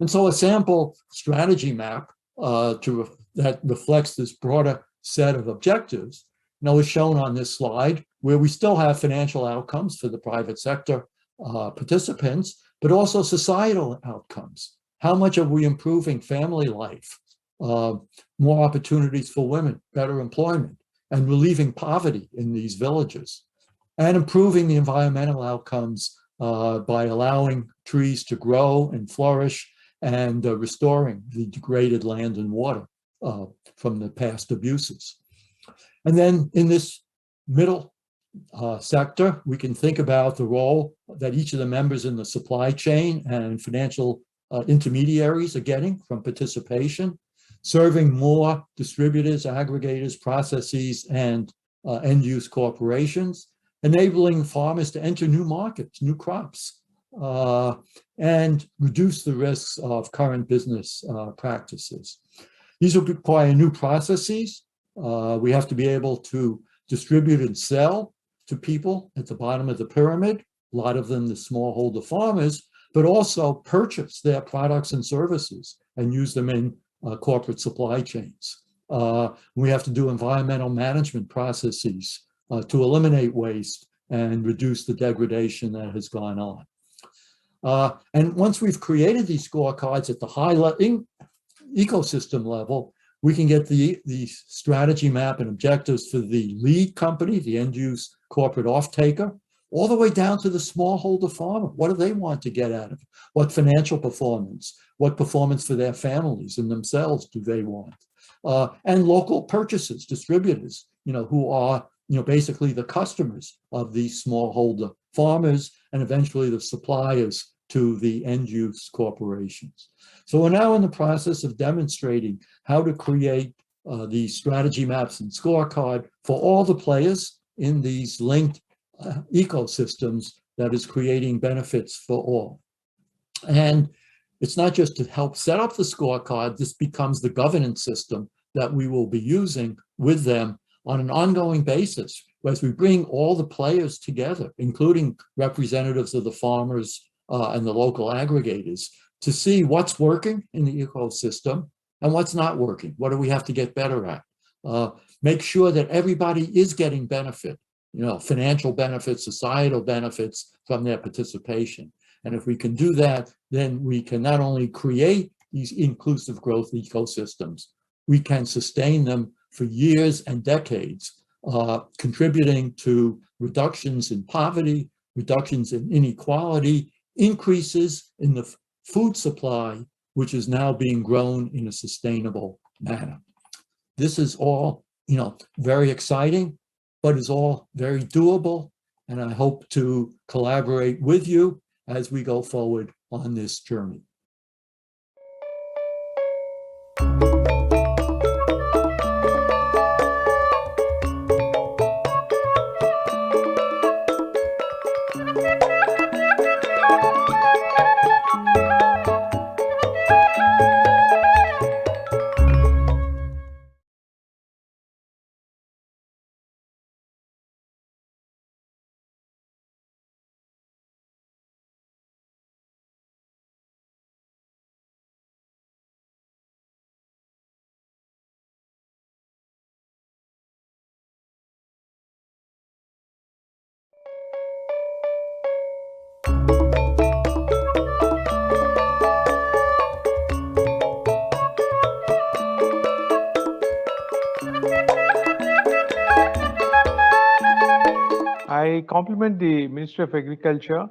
Speaker 13: And so a sample strategy map that reflects this broader set of objectives is shown on this slide, where we still have financial outcomes for the private sector participants, but also societal outcomes. How much are we improving family life, more opportunities for women, better employment, and relieving poverty in these villages, and improving the environmental outcomes by allowing trees to grow and flourish and restoring the degraded land and water from the past abuses. And then in this middle sector, we can think about the role that each of the members in the supply chain and financial intermediaries are getting from participation, serving more distributors, aggregators, processes, and end-use corporations, enabling farmers to enter new markets, new crops, and reduce the risks of current business practices. These will require new processes. We have to be able to distribute and sell to people at the bottom of the pyramid, a lot of them the smallholder farmers, but also purchase their products and services and use them in corporate supply chains. We have to do environmental management processes to eliminate waste and reduce the degradation that has gone on. And once we've created these scorecards at the high ecosystem level, we can get the strategy map and objectives for the lead company, the end-use corporate off-taker, all the way down to the smallholder farmer. What do they want to get out of it? What financial performance? What performance for their families and themselves do they want? And local purchasers, distributors, who are basically the customers of these smallholder farmers and eventually the suppliers to the end-use corporations. So we're now in the process of demonstrating how to create these strategy maps and scorecard for all the players in these linked ecosystems that is creating benefits for all. And it's not just to help set up the scorecard, this becomes the governance system that we will be using with them on an ongoing basis as we bring all the players together, including representatives of the farmers and the local aggregators, to see what's working in the ecosystem and what's not working. What do we have to get better at? Make sure that everybody is getting benefit, financial benefits, societal benefits from their participation. And if we can do that, then we can not only create these inclusive growth ecosystems, we can sustain them for years and decades, contributing to reductions in poverty, reductions in inequality, increases in the food supply, which is now being grown in a sustainable manner. This is all, very exciting, but is all very doable. And I hope to collaborate with you as we go forward on this journey.
Speaker 14: I compliment the Ministry of Agriculture,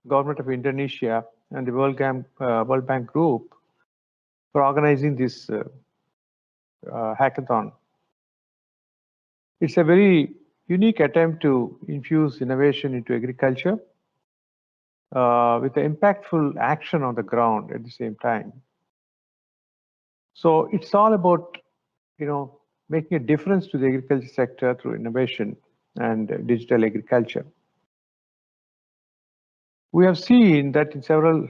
Speaker 14: Government of Indonesia, and the World Bank Group for organizing this hackathon. It's a very unique attempt to infuse innovation into agriculture with an impactful action on the ground at the same time. So it's all about, making a difference to the agriculture sector through innovation and digital agriculture. We have seen that in several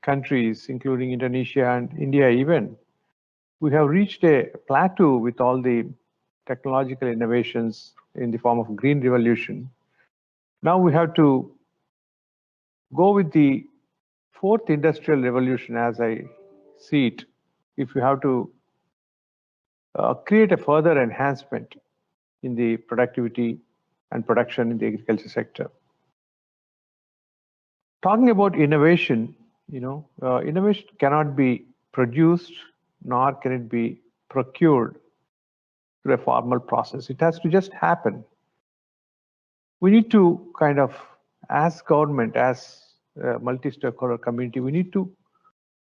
Speaker 14: countries, including Indonesia and India even, we have reached a plateau with all the technological innovations in the form of green revolution. Now we have to go with the fourth industrial revolution, as I see it, if we have to create a further enhancement in the productivity and production in the agriculture sector. Talking about innovation, innovation cannot be produced nor can it be procured through a formal process. It has to just happen. We need to kind of, as government, as a multi-stakeholder community, we need to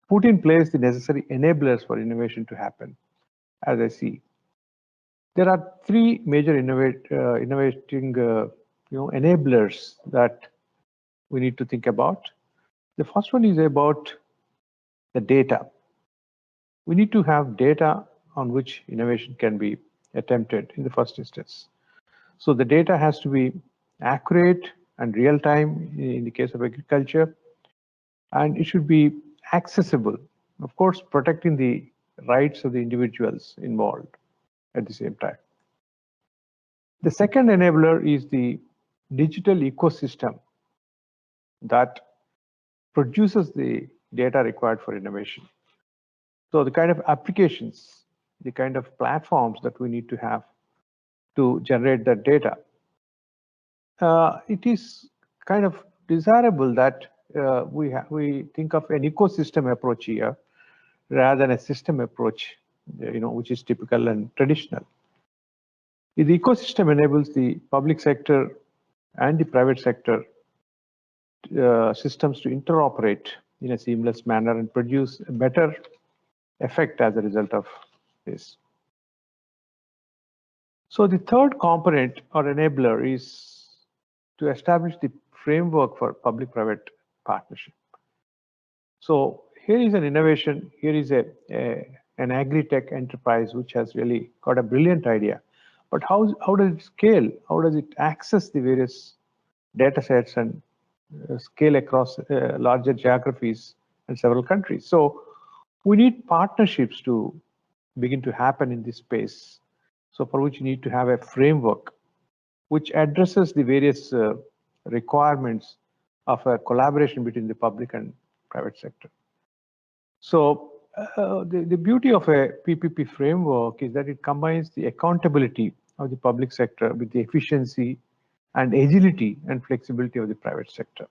Speaker 14: put in place the necessary enablers for innovation to happen, as I see. There are three major innovating enablers that we need to think about. The first one is about the data. We need to have data on which innovation can be attempted in the first instance. So the data has to be accurate and real-time in the case of agriculture, and it should be accessible, of course, protecting the rights of the individuals involved at the same time. The second enabler is the digital ecosystem that produces the data required for innovation. So the kind of applications, the kind of platforms that we need to have to generate that data. It is kind of desirable that we think of an ecosystem approach here rather than a system approach, which is typical and traditional. The ecosystem enables the public sector and the private sector systems to interoperate in a seamless manner and produce a better effect as a result of this. So the third component or enabler is to establish the framework for public-private partnership. So here is an innovation, here is an agri-tech enterprise which has really got a brilliant idea. But how does it scale? How does it access the various data sets and scale across larger geographies and several countries. So we need partnerships to begin to happen in this space. So for which you need to have a framework which addresses the various requirements of a collaboration between the public and private sector. So the beauty of a PPP framework is that it combines the accountability of the public sector with the efficiency and agility and flexibility of the private sector.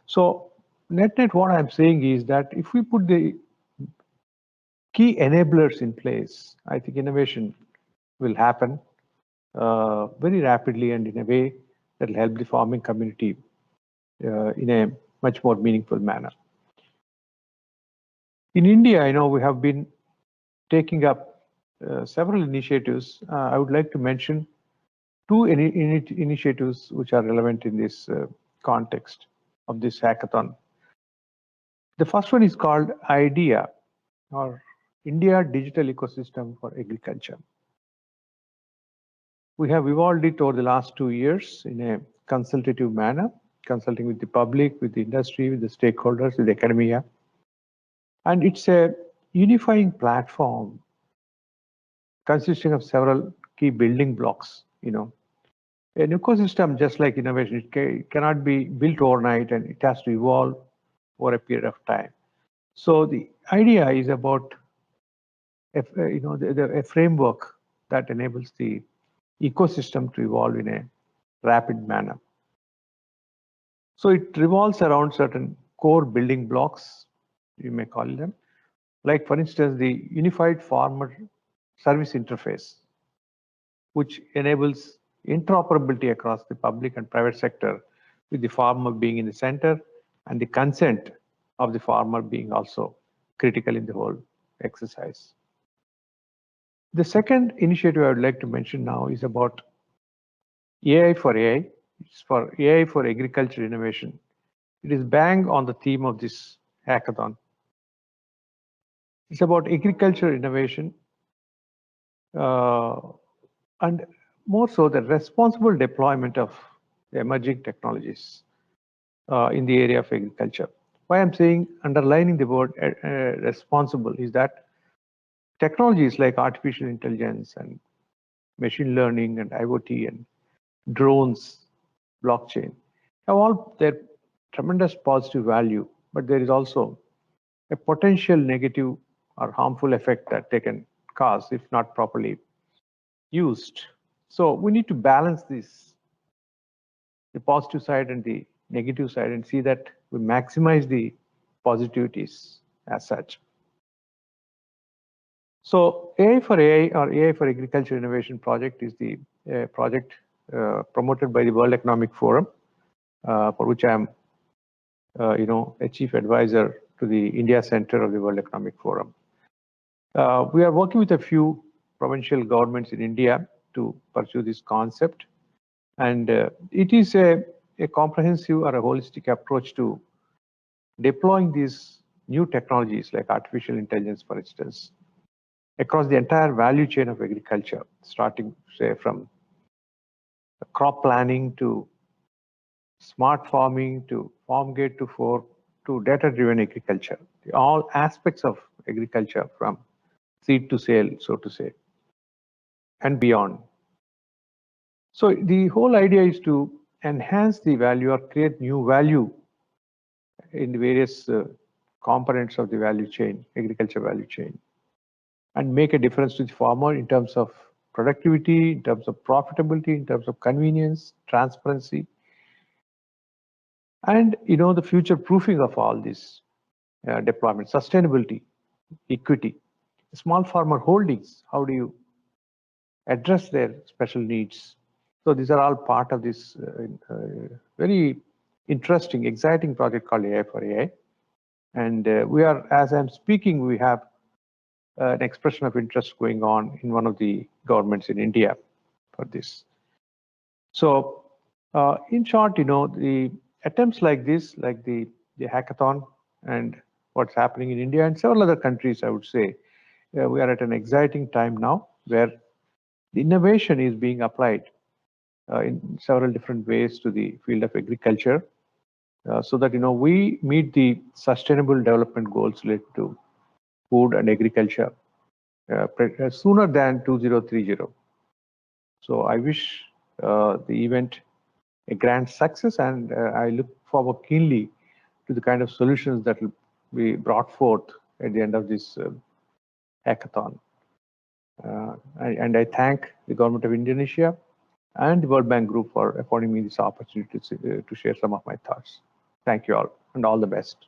Speaker 14: So net what I'm saying is that if we put the key enablers in place, I think innovation will happen very rapidly and in a way that will help the farming community in a much more meaningful manner. In India, I know we have been taking up several initiatives. I would like to mention two initiatives which are relevant in this context of this hackathon. The first one is called IDEA, or India Digital Ecosystem for Agriculture. We have evolved it over the last 2 years in a consultative manner, consulting with the public, with the industry, with the stakeholders, with academia. And it's a unifying platform consisting of several key building blocks. An ecosystem, just like innovation, it cannot be built overnight and it has to evolve over a period of time. So the idea is about a framework that enables the ecosystem to evolve in a rapid manner. So it revolves around certain core building blocks, you may call them, like for instance, the unified farmer service interface, which enables interoperability across the public and private sector, with the farmer being in the center and the consent of the farmer being also critical in the whole exercise. The second initiative I would like to mention now is about AI for AI. It's for AI for agriculture innovation. It is bang on the theme of this hackathon. It's about agriculture innovation and more so the responsible deployment of emerging technologies in the area of agriculture. Why I'm saying underlining the word responsible is that technologies like artificial intelligence and machine learning and IoT and drones, blockchain, have all their tremendous positive value, but there is also a potential negative or harmful effect that they can cause if not properly used. So we need to balance this, the positive side and the negative side, and see that we maximize the positivities as such. So AI for AI, or AI for Agriculture Innovation project, is the project promoted by the World Economic Forum, for which I am a chief advisor to the India Center of the World Economic Forum. We are working with a few provincial governments in India to pursue this concept. And it is a comprehensive or a holistic approach to deploying these new technologies like artificial intelligence, for instance, across the entire value chain of agriculture, starting, say, from crop planning to smart farming to farm gate to fork to data-driven agriculture, all aspects of agriculture from seed to sale, so to say, and beyond. So the whole idea is to enhance the value or create new value in the various components of the value chain, agriculture value chain, and make a difference to the farmer in terms of productivity, in terms of profitability, in terms of convenience, transparency, and the future proofing of all this deployment, sustainability, equity. Small farmer holdings, how do you address their special needs? So these are all part of this very interesting, exciting project called AI for AI. And we are, as I'm speaking, we have an expression of interest going on in one of the governments in India for this. So in short, the attempts like this, like the hackathon and what's happening in India and several other countries, I would say, we are at an exciting time now where the innovation is being applied in several different ways to the field of agriculture. so that we meet the sustainable development goals related to food and agriculture sooner than 2030. So I wish the event a grand success, and I look forward keenly to the kind of solutions that will be brought forth at the end of this hackathon. And I thank the government of Indonesia and the World Bank Group for affording me this opportunity to share some of my thoughts. Thank you all, and all the best.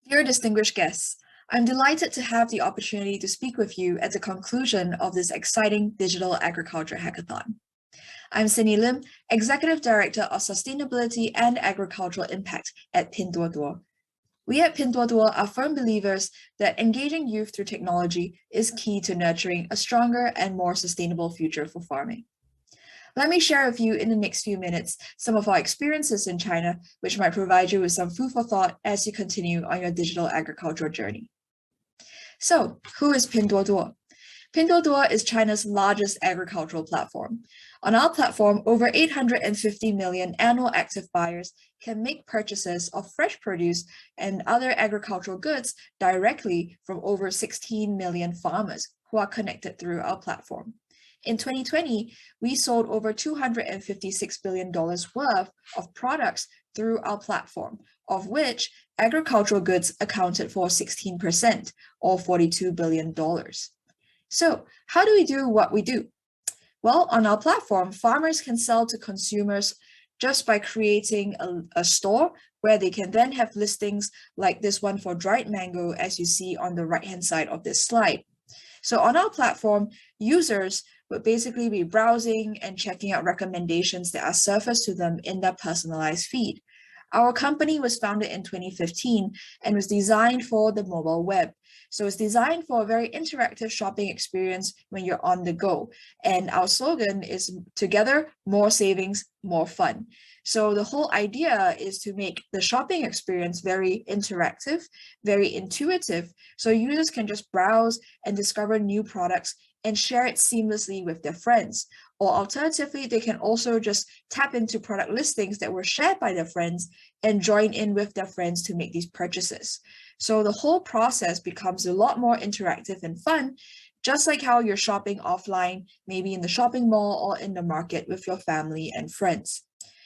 Speaker 16: Dear distinguished guests, I'm delighted to have the opportunity to speak with you at the conclusion of this exciting digital agriculture hackathon. I'm Cindy Lim, Executive Director of Sustainability and Agricultural Impact at Pinduoduo. We at Pinduoduo are firm believers that engaging youth through technology is key to nurturing a stronger and more sustainable future for farming. Let me share with you in the next few minutes some of our experiences in China, which might provide you with some food for thought as you continue on your digital agricultural journey. So, who is Pinduoduo? Pinduoduo is China's largest agricultural platform. On our platform, over 850 million annual active buyers can make purchases of fresh produce and other agricultural goods directly from over 16 million farmers who are connected through our platform. In 2020, we sold over $256 billion worth of products through our platform, of which agricultural goods accounted for 16%, or $42 billion. So, how do we do what we do? Well, on our platform, farmers can sell to consumers just by creating a store where they can then have listings like this one for dried mango, as you see on the right-hand side of this slide. So on our platform, users would basically be browsing and checking out recommendations that are surfaced to them in their personalized feed. Our company was founded in 2015 and was designed for the mobile web. So it's designed for a very interactive shopping experience when you're on the go. And our slogan is together, more savings, more fun. So the whole idea is to make the shopping experience very interactive, very intuitive, so users can just browse and discover new products and share it seamlessly with their friends. Or alternatively, they can also just tap into product listings that were shared by their friends and join in with their friends to make these purchases. So the whole process becomes a lot more interactive and fun, just like how you're shopping offline, maybe in the shopping mall or in the market with your family and friends.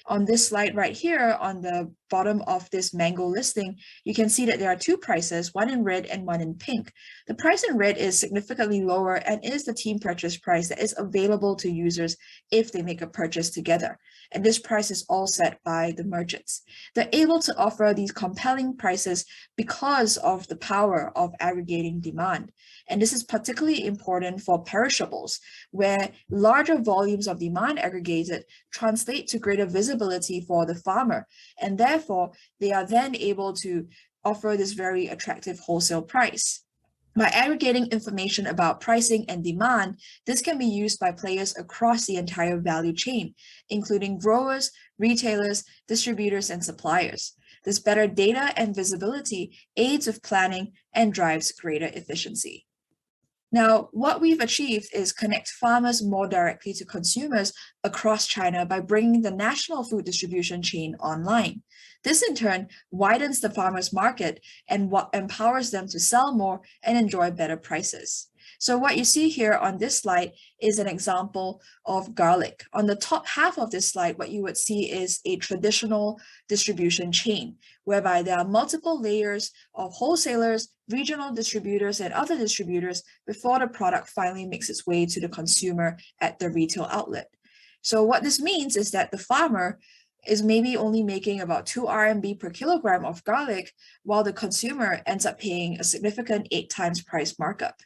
Speaker 16: On this slide right here, on the bottom of this mango listing, you can see that there are two prices, one in red and one in pink. The price in red is significantly lower and is the team purchase price that is available to users if they make a purchase together. And this price is all set by the merchants. They're able to offer these compelling prices because of the power of aggregating demand. And this is particularly important for perishables, where larger volumes of demand aggregated translate to greater visibility for the farmer. And therefore, they are then able to offer this very attractive wholesale price. By aggregating information about pricing and demand, this can be used by players across the entire value chain, including growers, retailers, distributors, and suppliers. This better data and visibility aids with planning and drives greater efficiency. Now, what we've achieved is connect farmers more directly to consumers across China by bringing the national food distribution chain online. This in turn widens the farmers' market and what empowers them to sell more and enjoy better prices. So what you see here on this slide is an example of garlic. On the top half of this slide, what you would see is a traditional distribution chain, whereby there are multiple layers of wholesalers, regional distributors, and other distributors before the product finally makes its way to the consumer at the retail outlet. So what this means is that the farmer is maybe only making about 2 RMB per kilogram of garlic, while the consumer ends up paying a significant 8 times price markup.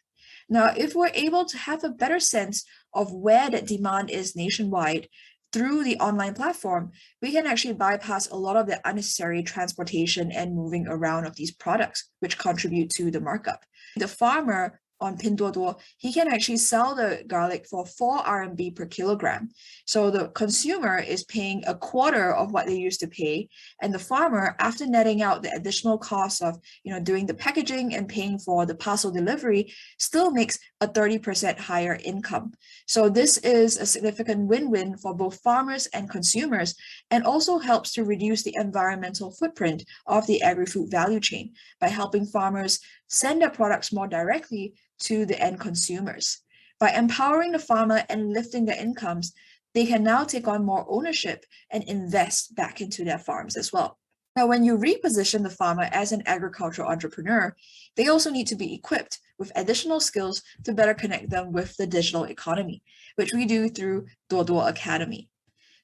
Speaker 16: Now, if we're able to have a better sense of where that demand is nationwide through the online platform, we can actually bypass a lot of the unnecessary transportation and moving around of these products, which contribute to the markup. The farmer on Pinduoduo, he can actually sell the garlic for 4 RMB per kilogram. So the consumer is paying a quarter of what they used to pay, and the farmer, after netting out the additional costs of doing the packaging and paying for the parcel delivery, still makes a 30% higher income. So this is a significant win-win for both farmers and consumers, and also helps to reduce the environmental footprint of the agri-food value chain by helping farmers send their products more directly to the end consumers. By empowering the farmer and lifting their incomes, they can now take on more ownership and invest back into their farms as well. Now, when you reposition the farmer as an agricultural entrepreneur, they also need to be equipped with additional skills to better connect them with the digital economy, which we do through Duoduo Academy.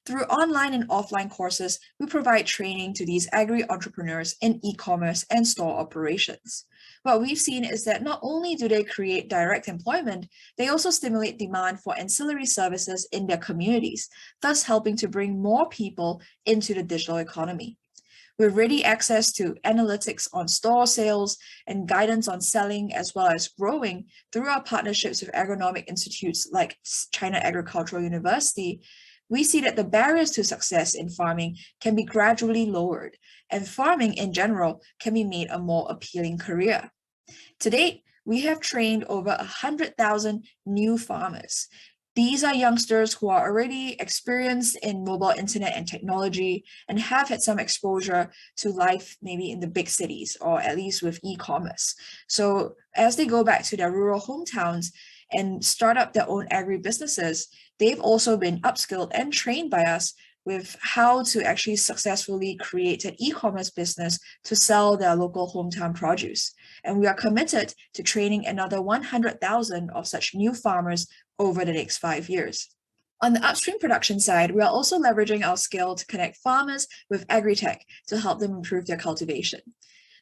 Speaker 16: Through online and offline courses, we provide training to these agri-entrepreneurs in e-commerce and store operations. What we've seen is that not only do they create direct employment, they also stimulate demand for ancillary services in their communities, thus helping to bring more people into the digital economy. With ready access to analytics on store sales and guidance on selling as well as growing through our partnerships with agronomic institutes like China Agricultural University, we see that the barriers to success in farming can be gradually lowered, and farming in general can be made a more appealing career. To date, we have trained over 100,000 new farmers. These are youngsters who are already experienced in mobile internet and technology and have had some exposure to life maybe in the big cities, or at least with e-commerce. So as they go back to their rural hometowns and start up their own agri-businesses, they've also been upskilled and trained by us with how to actually successfully create an e-commerce business to sell their local hometown produce. And we are committed to training another 100,000 of such new farmers over the next 5 years. On the upstream production side, we are also leveraging our skill to connect farmers with agri-tech to help them improve their cultivation.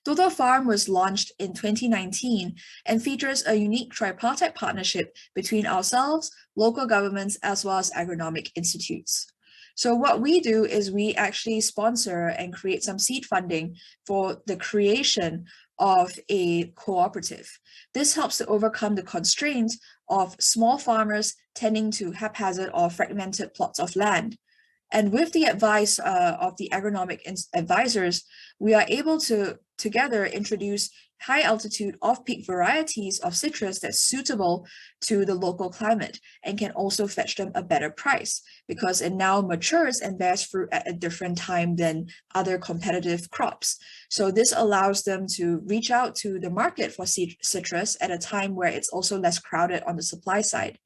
Speaker 16: Dodo Farm was launched in 2019 and features a unique tripartite partnership between ourselves, local governments, as well as agronomic institutes. So what we do is we actually sponsor and create some seed funding for the creation of a cooperative. This helps to overcome the constraints of small farmers tending to haphazard or fragmented plots of land. And with the advice of the agronomic advisors, we are able to together introduce high altitude off-peak varieties of citrus that's suitable to the local climate and can also fetch them a better price because it now matures and bears fruit at a different time than other competitive crops. So this allows them to reach out to the market for citrus at a time where it's also less crowded on the supply side.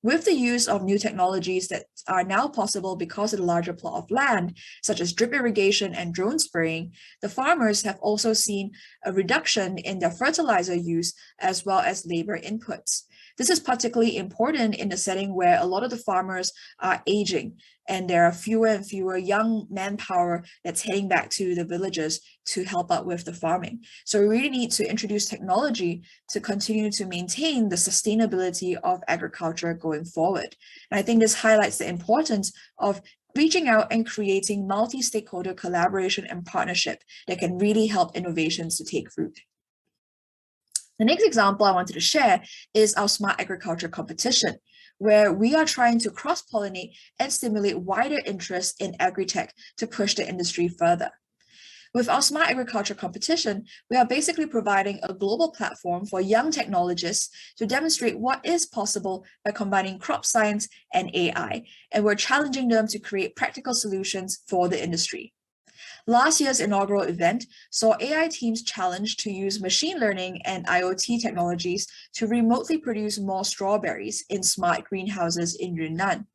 Speaker 16: With the use of new technologies that are now possible because of the larger plot of land, such as drip irrigation and drone spraying, the farmers have also seen a reduction in their fertilizer use as well as labor inputs. This is particularly important in a setting where a lot of the farmers are aging and there are fewer and fewer young manpower that's heading back to the villages to help out with the farming. So we really need to introduce technology to continue to maintain the sustainability of agriculture going forward. And I think this highlights the importance of reaching out and creating multi-stakeholder collaboration and partnership that can really help innovations to take root. The next example I wanted to share is our smart agriculture competition, where we are trying to cross-pollinate and stimulate wider interest in agri-tech to push the industry further. With our smart agriculture competition, we are basically providing a global platform for young technologists to demonstrate what is possible by combining crop science and AI, and we're challenging them to create practical solutions for the industry. Last year's inaugural event saw AI teams challenged to use machine learning and IoT technologies to remotely produce more strawberries in smart greenhouses in Yunnan.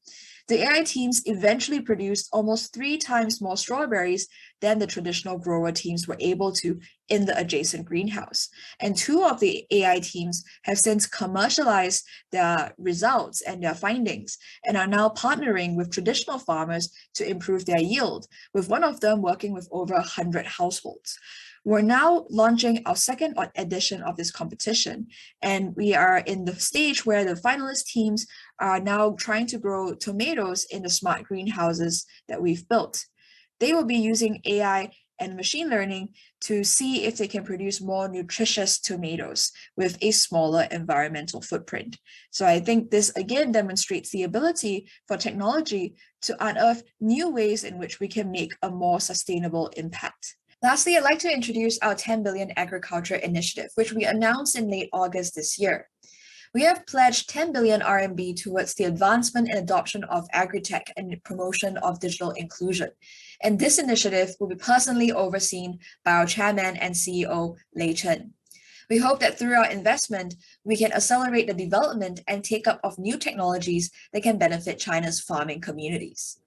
Speaker 16: The AI teams eventually produced almost 3 times more strawberries than the traditional grower teams were able to in the adjacent greenhouse. And 2 of the AI teams have since commercialized their results and their findings and are now partnering with traditional farmers to improve their yield, with one of them working with over 100 households. We're now launching our second edition of this competition, and we are in the stage where the finalist teams are now trying to grow tomatoes in the smart greenhouses that we've built. They will be using AI and machine learning to see if they can produce more nutritious tomatoes with a smaller environmental footprint. So I think this again demonstrates the ability for technology to unearth new ways in which we can make a more sustainable impact. Lastly, I'd like to introduce our 10 billion agriculture initiative, which we announced in late August this year. We have pledged 10 billion RMB towards the advancement and adoption of agri-tech and the promotion of digital inclusion. And this initiative will be personally overseen by our chairman and CEO, Lei Chen. We hope that through our investment, we can accelerate the development and take-up of new technologies that can benefit China's farming communities.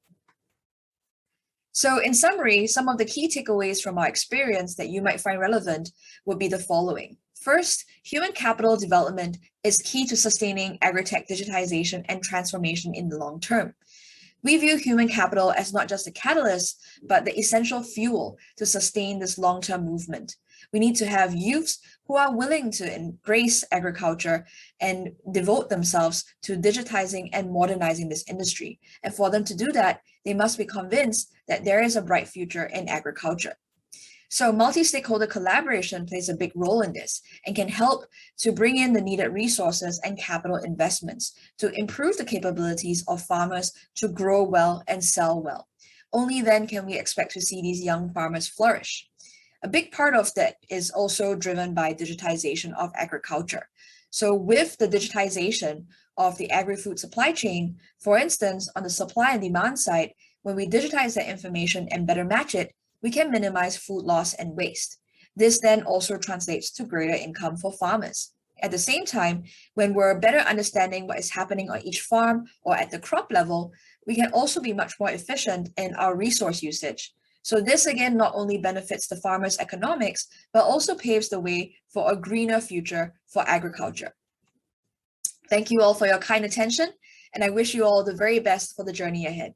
Speaker 16: So in summary, some of the key takeaways from our experience that you might find relevant would be the following. First, human capital development is key to sustaining agri-tech digitization and transformation in the long term. We view human capital as not just a catalyst, but the essential fuel to sustain this long-term movement. We need to have youths who are willing to embrace agriculture and devote themselves to digitizing and modernizing this industry. And for them to do that, they must be convinced that there is a bright future in agriculture. So multi-stakeholder collaboration plays a big role in this and can help to bring in the needed resources and capital investments to improve the capabilities of farmers to grow well and sell well. Only then can we expect to see these young farmers flourish. A big part of that is also driven by digitization of agriculture. So with the digitization of the agri-food supply chain, for instance, on the supply and demand side, when we digitize that information and better match it, we can minimize food loss and waste. This then also translates to greater income for farmers. At the same time, when we're better understanding what is happening on each farm or at the crop level, we can also be much more efficient in our resource usage. So this again not only benefits the farmers' economics, but also paves the way for a greener future for agriculture. Thank you all for your kind attention, and I wish you all the very best for the journey ahead.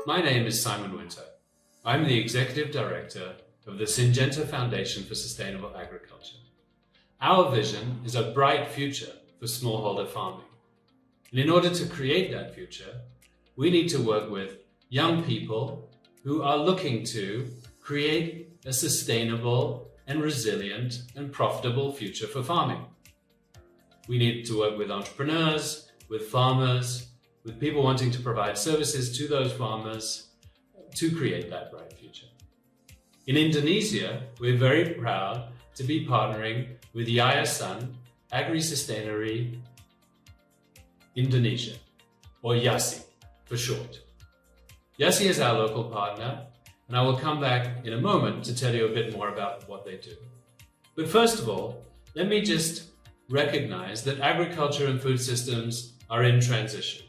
Speaker 17: My name is Simon Winter. I'm the Executive Director of the Syngenta Foundation for Sustainable Agriculture. Our vision is a bright future for smallholder farming. And in order to create that future, we need to work with young people who are looking to create a sustainable and resilient and profitable future for farming. We need to work with entrepreneurs, with farmers, with people wanting to provide services to those farmers to create that bright future. In Indonesia, we're very proud to be partnering with Yayasan Agri-Sustainary Indonesia, or YASI for short. YASI is our local partner, and I will come back in a moment to tell you a bit more about what they do. But first of all, let me just recognize that agriculture and food systems are in transition.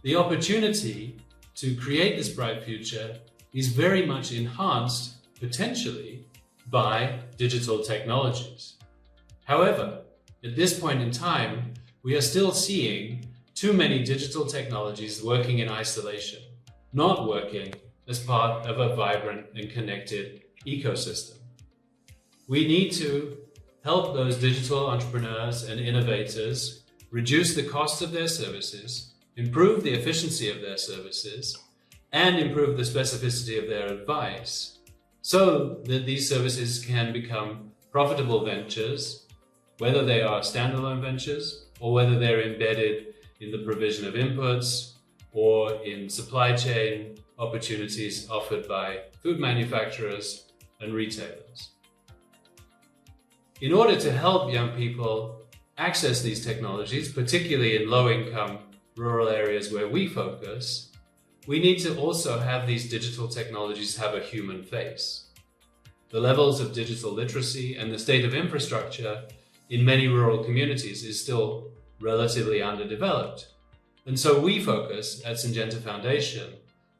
Speaker 17: The opportunity to create this bright future is very much enhanced, potentially, by digital technologies. However, at this point in time, we are still seeing too many digital technologies working in isolation, not working as part of a vibrant and connected ecosystem. We need to help those digital entrepreneurs and innovators reduce the cost of their services, improve the efficiency of their services, and improve the specificity of their advice so that these services can become profitable ventures, whether they are standalone ventures or whether they're embedded in the provision of inputs or in supply chain opportunities offered by food manufacturers and retailers. In order to help young people access these technologies, particularly in low-income rural areas where we focus, we need to also have these digital technologies have a human face. The levels of digital literacy and the state of infrastructure in many rural communities is still relatively underdeveloped. And so we focus at Syngenta Foundation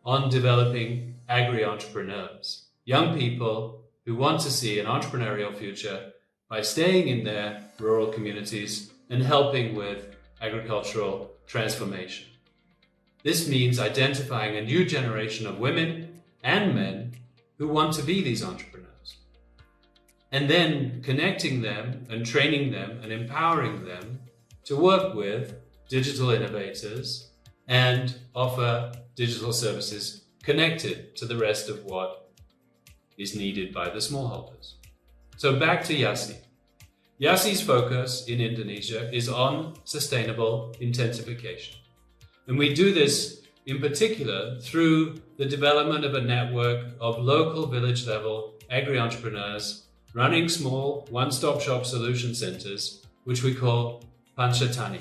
Speaker 17: on developing agri-entrepreneurs, young people who want to see an entrepreneurial future by staying in their rural communities and helping with agricultural transformation. This means identifying a new generation of women and men who want to be these entrepreneurs, and then connecting them and training them and empowering them to work with digital innovators and offer digital services connected to the rest of what is needed by the smallholders. So back to YASI. YASI's focus in Indonesia is on sustainable intensification. And we do this in particular through the development of a network of local village-level agri-entrepreneurs running small one-stop shop solution centers, which we call Panchatani.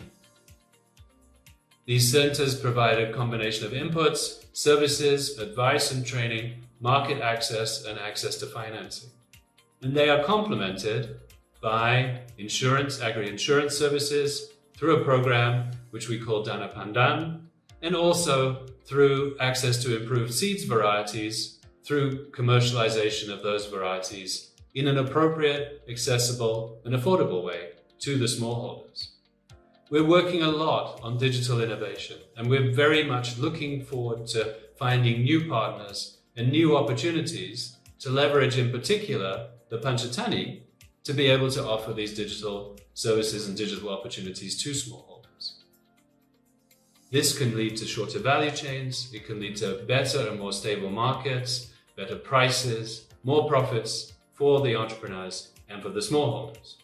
Speaker 17: These centers provide a combination of inputs, services, advice and training, market access, and access to financing. And they are complemented by insurance, agri-insurance services, through a program which we call Dana Pandan, and also through access to improved seeds varieties through commercialization of those varieties in an appropriate, accessible, and affordable way to the smallholders. We're working a lot on digital innovation, and we're very much looking forward to finding new partners and new opportunities to leverage, in particular, the Panchatani to be able to offer these digital services and digital opportunities to smallholders. This can lead to shorter value chains, it can lead to better and more stable markets, better prices, more profits for the entrepreneurs and for the smallholders.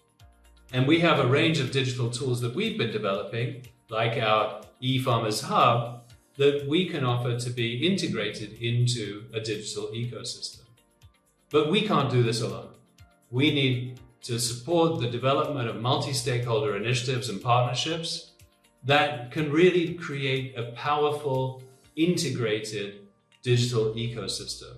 Speaker 17: And we have a range of digital tools that we've been developing, like our e-farmers hub, that we can offer to be integrated into a digital ecosystem. But we can't do this alone. We need to support the development of multi-stakeholder initiatives and partnerships that can really create a powerful, integrated digital ecosystem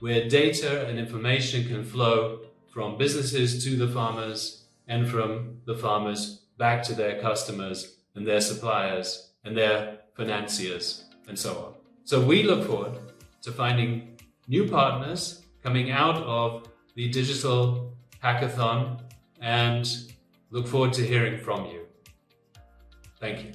Speaker 17: where data and information can flow from businesses to the farmers and from the farmers back to their customers and their suppliers and their financiers and so on. So we look forward to finding new partners coming out of the Digital Hackathon and look forward to hearing from you. Thank you.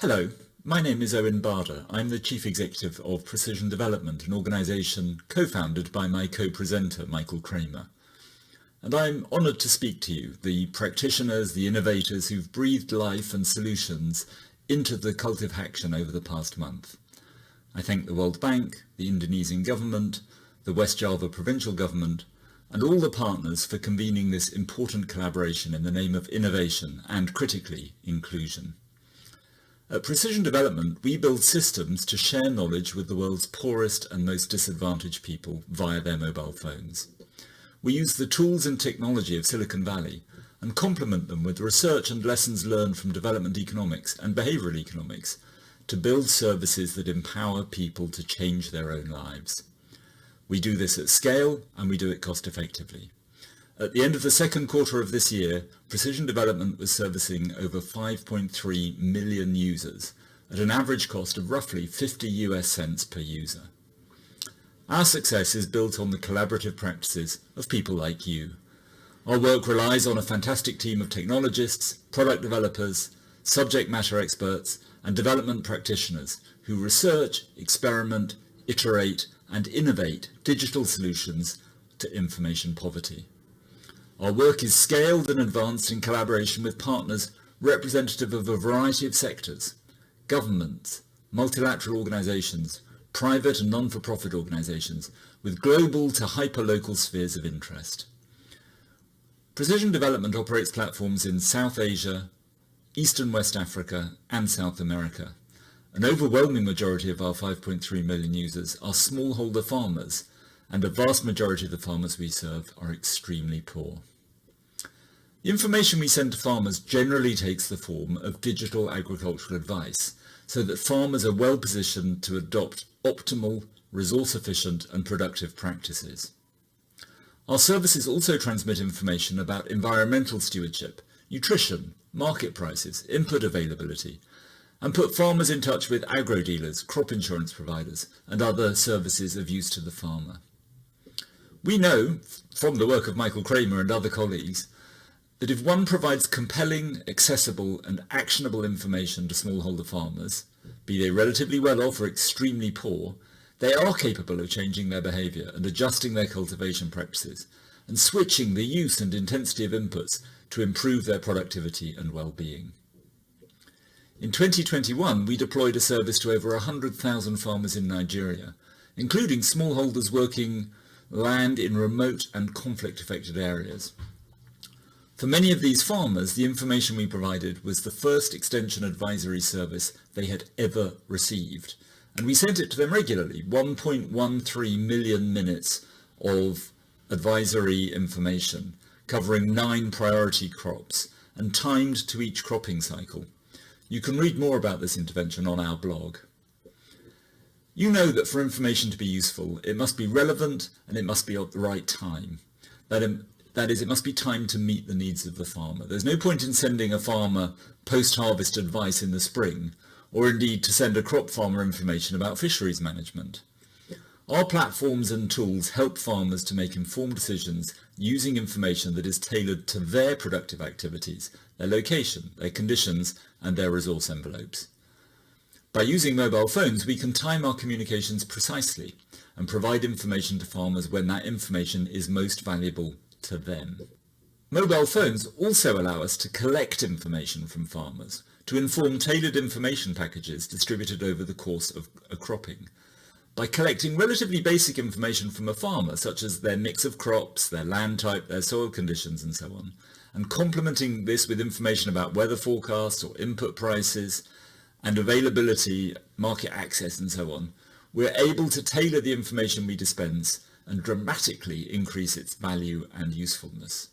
Speaker 18: Hello, my name is Owen Barder. I'm the Chief Executive of Precision Development, an organisation co-founded by my co-presenter, Michael Kramer. And I'm honoured to speak to you, the practitioners, the innovators who've breathed life and solutions into the Cultivhacktion over the past month. I thank the World Bank, the Indonesian government, the West Java provincial government, and all the partners for convening this important collaboration in the name of innovation and, critically, inclusion. At Precision Development, we build systems to share knowledge with the world's poorest and most disadvantaged people via their mobile phones. We use the tools and technology of Silicon Valley and complement them with research and lessons learned from development economics and behavioral economics to build services that empower people to change their own lives. We do this at scale and we do it cost effectively. At the end of the second quarter of this year, Precision Development was servicing over 5.3 million users at an average cost of roughly 50 US cents per user. Our success is built on the collaborative practices of people like you. Our work relies on a fantastic team of technologists, product developers, subject matter experts, and development practitioners who research, experiment, iterate, and innovate digital solutions to information poverty. Our work is scaled and advanced in collaboration with partners representative of a variety of sectors, governments, multilateral organizations, private and non-for-profit organizations, with global to hyper-local spheres of interest. Precision Development operates platforms in South Asia, East and West Africa, and South America. An overwhelming majority of our 5.3 million users are smallholder farmers, and a vast majority of the farmers we serve are extremely poor. The information we send to farmers generally takes the form of digital agricultural advice, so that farmers are well positioned to adopt optimal, resource-efficient and productive practices. Our services also transmit information about environmental stewardship, nutrition, market prices, input availability, and put farmers in touch with agro-dealers, crop insurance providers, and other services of use to the farmer. We know, from the work of Michael Kramer and other colleagues, that if one provides compelling, accessible, and actionable information to smallholder farmers, be they relatively well off or extremely poor, they are capable of changing their behaviour and adjusting their cultivation practices, and switching the use and intensity of inputs to improve their productivity and well-being. In 2021, we deployed a service to over 100,000 farmers in Nigeria, including smallholders working land in remote and conflict-affected areas. For many of these farmers, the information we provided was the first extension advisory service they had ever received, and we sent it to them regularly, 1.13 million minutes of advisory information covering 9 priority crops and timed to each cropping cycle. You can read more about this intervention on our blog. You know that for information to be useful, it must be relevant and it must be at the right time. That is, it must be timed to meet the needs of the farmer. There's no point in sending a farmer post-harvest advice in the spring, or indeed to send a crop farmer information about fisheries management. Our platforms and tools help farmers to make informed decisions using information that is tailored to their productive activities, their location, their conditions, and their resource envelopes. By using mobile phones, we can time our communications precisely and provide information to farmers when that information is most valuable to them. Mobile phones also allow us to collect information from farmers to inform tailored information packages distributed over the course of a cropping. By collecting relatively basic information from a farmer, such as their mix of crops, their land type, their soil conditions, and so on, and complementing this with information about weather forecasts or input prices and availability, market access, and so on, we're able to tailor the information we dispense and dramatically increase its value and usefulness.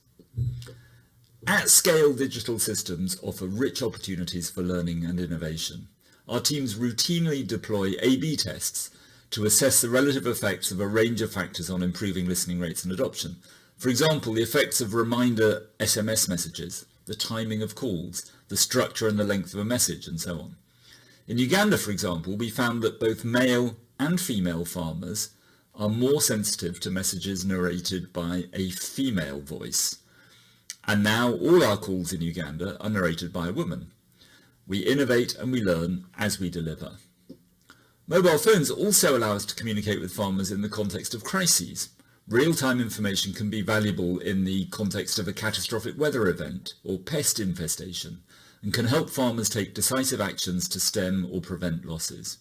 Speaker 18: At-scale digital systems offer rich opportunities for learning and innovation. Our teams routinely deploy A/B tests to assess the relative effects of a range of factors on improving listening rates and adoption. For example, the effects of reminder SMS messages, the timing of calls, the structure and the length of a message, and so on. In Uganda, for example, we found that both male and female farmers are more sensitive to messages narrated by a female voice. And now all our calls in Uganda are narrated by a woman. We innovate and we learn as we deliver. Mobile phones also allow us to communicate with farmers in the context of crises. Real-time information can be valuable in the context of a catastrophic weather event or pest infestation, and can help farmers take decisive actions to stem or prevent losses.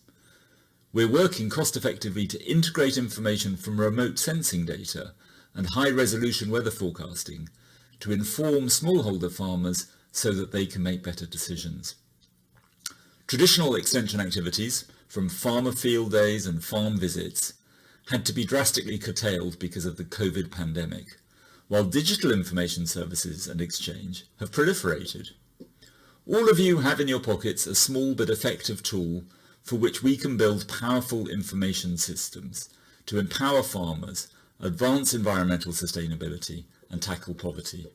Speaker 18: We're working cost-effectively to integrate information from remote sensing data and high-resolution weather forecasting to inform smallholder farmers so that they can make better decisions. Traditional extension activities, from farmer field days and farm visits, had to be drastically curtailed because of the COVID pandemic, while digital information services and exchange have proliferated. All of you have in your pockets a small but effective tool for which we can build powerful information systems to empower farmers, advance environmental sustainability, and tackle poverty.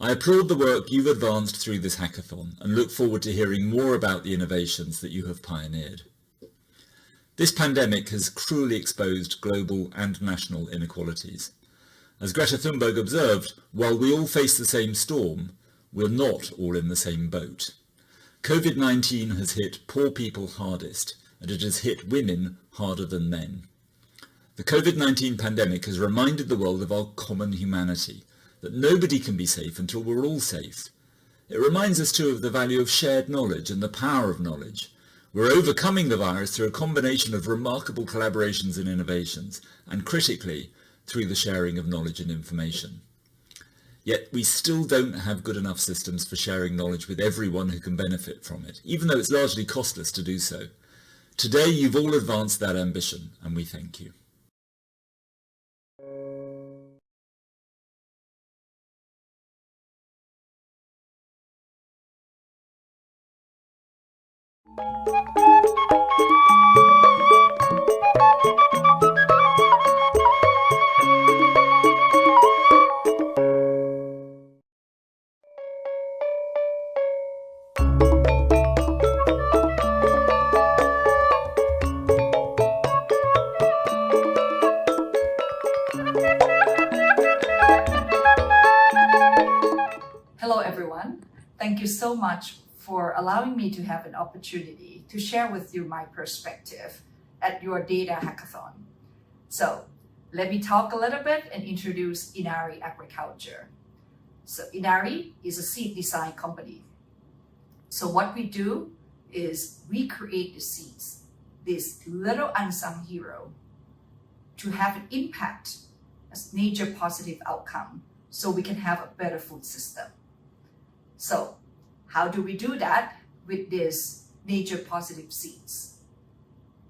Speaker 18: I applaud the work you've advanced through this hackathon and look forward to hearing more about the innovations that you have pioneered. This pandemic has cruelly exposed global and national inequalities. As Greta Thunberg observed, while we all face the same storm, we're not all in the same boat. COVID-19 has hit poor people hardest, and it has hit women harder than men. The COVID-19 pandemic has reminded the world of our common humanity, that nobody can be safe until we're all safe. It reminds us too of the value of shared knowledge and the power of knowledge. We're overcoming the virus through a combination of remarkable collaborations and innovations, and critically, through the sharing of knowledge and information. Yet we still don't have good enough systems for sharing knowledge with everyone who can benefit from it, even though it's largely costless to do so. Today you've all advanced that ambition, and we thank you.
Speaker 19: Hello everyone. Thank you so much for allowing me to have an opportunity to share with you my perspective at your data hackathon. So let me talk a little bit and introduce Inari Agriculture. So Inari is a seed design company. So what we do is we create the seeds, this little unsung hero, to have an impact as nature positive outcome so we can have a better food system. So how do we do that with these nature positive seeds?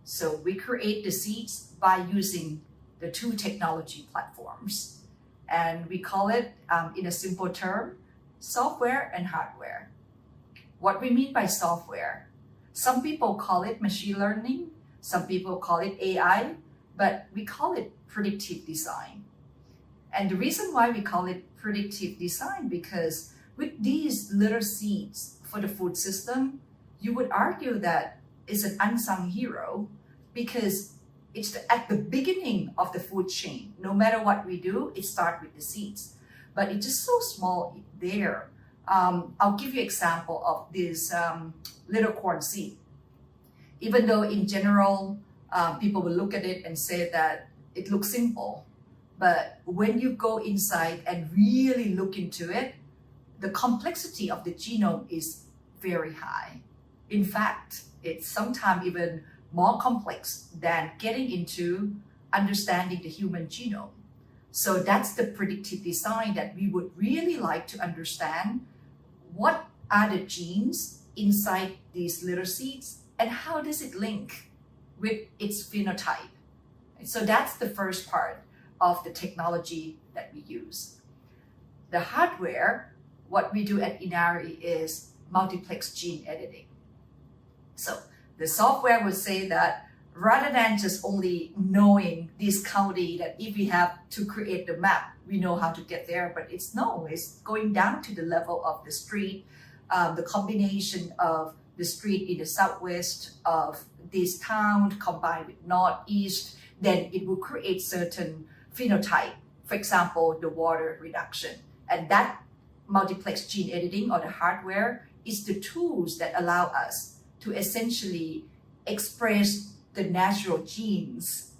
Speaker 19: So we create the seeds by using the two technology platforms, and we call it, in a simple term, software and hardware. What we mean by software, some people call it machine learning, some people call it AI, but we call it predictive design. And the reason why we call it predictive design, because with these little seeds for the food system, you would argue that it's an unsung hero because it's at the beginning of the food chain. No matter what we do, it starts with the seeds. But it's just so small there. I'll give you an example of this little corn seed. Even though in general, people will look at it and say that it looks simple, but when you go inside and really look into it, the complexity of the genome is very high. In fact, it's sometimes even more complex than getting into understanding the human genome. So that's the predictive design that we would really like to understand. What are the genes inside these little seeds and how does it link with its phenotype? So that's the first part of the technology that we use. The hardware, what we do at Inari is multiplex gene editing. So the software would say that rather than just only knowing this county, that if we have to create the map, we know how to get there, but it's going down to the level of the street, the combination of the street in the southwest of this town combined with northeast, then it will create certain phenotype, for example, the water reduction. And that multiplex gene editing or the hardware is the tools that allow us to essentially express the natural genes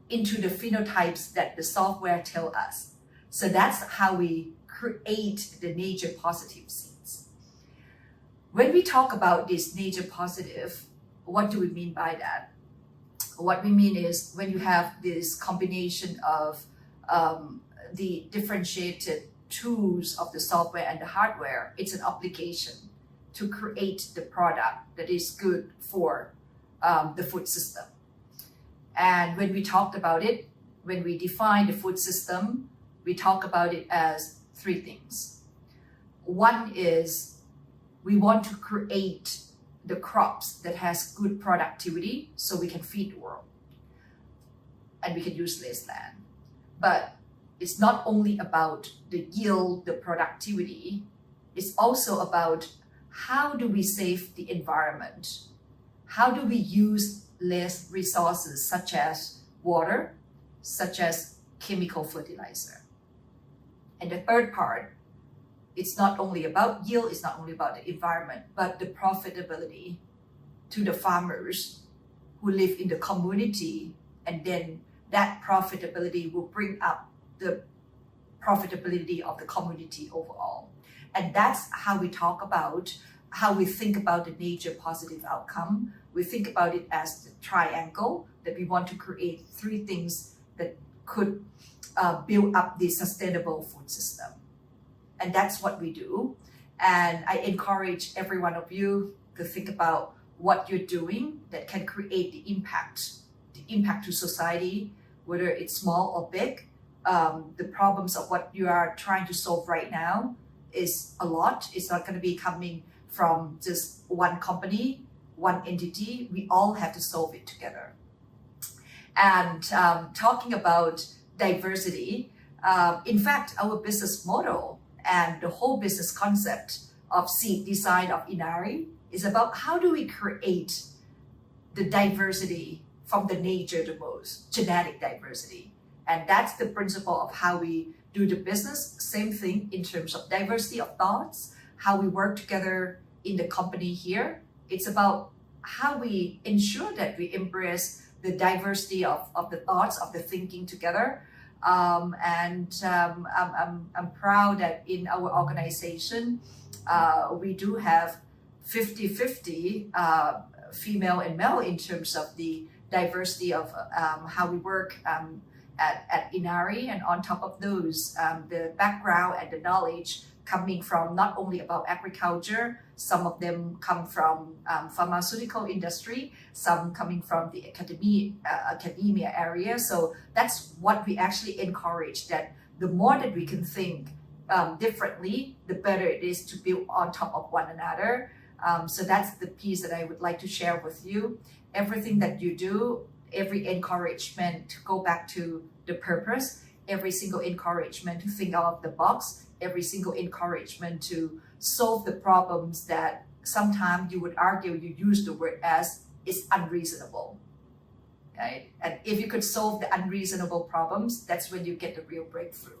Speaker 19: into the phenotypes that the software tell us. So that's how we create the nature positive seeds. When we talk about this nature positive, what do we mean by that? What we mean is when you have this combination of the differentiated tools of the software and the hardware, it's an obligation to create the product that is good for the food system. And when we talked about it, when we define the food system, we talk about it as three things. One is we want to create the crops that has good productivity so we can feed the world and we can use less land. But it's not only about the yield, the productivity, it's also about how do we save the environment? How do we use less resources such as water, such as chemical fertilizer? And the third part, it's not only about yield, it's not only about the environment, but the profitability to the farmers who live in the community, and then that profitability will bring up the profitability of the community overall. And that's how we talk about, how we think about the nature positive outcome. We think about it as the triangle, that we want to create three things that could build up the sustainable food system. And that's what we do. And I encourage every one of you to think about what you're doing that can create the impact to society, whether it's small or big. The problems of what you are trying to solve right now is a lot. It's not going to be coming from just one company, one entity. We all have to solve it together. And talking about diversity, in fact, our business model and the whole business concept of seed design of Inari is about how do we create the diversity from the nature the most, genetic diversity. And that's the principle of how we do the business. Same thing in terms of diversity of thoughts, how we work together in the company here. It's about how we ensure that we embrace the diversity of the thoughts, of the thinking together. I'm proud that in our organization, we do have 50-50 female and male in terms of the diversity of how we work at Inari. And on top of those, the background and the knowledge coming from not only about agriculture, some of them come from pharmaceutical industry, some coming from the academia area. So that's what we actually encourage, that the more that we can think differently, the better it is to build on top of one another. So that's the piece that I would like to share with you. Everything that you do, every encouragement to go back to the purpose, every single encouragement to think out of the box, every single encouragement to solve the problems that sometimes you would argue, you use the word as, is unreasonable. Right? And if you could solve the unreasonable problems, that's when you get the real breakthrough.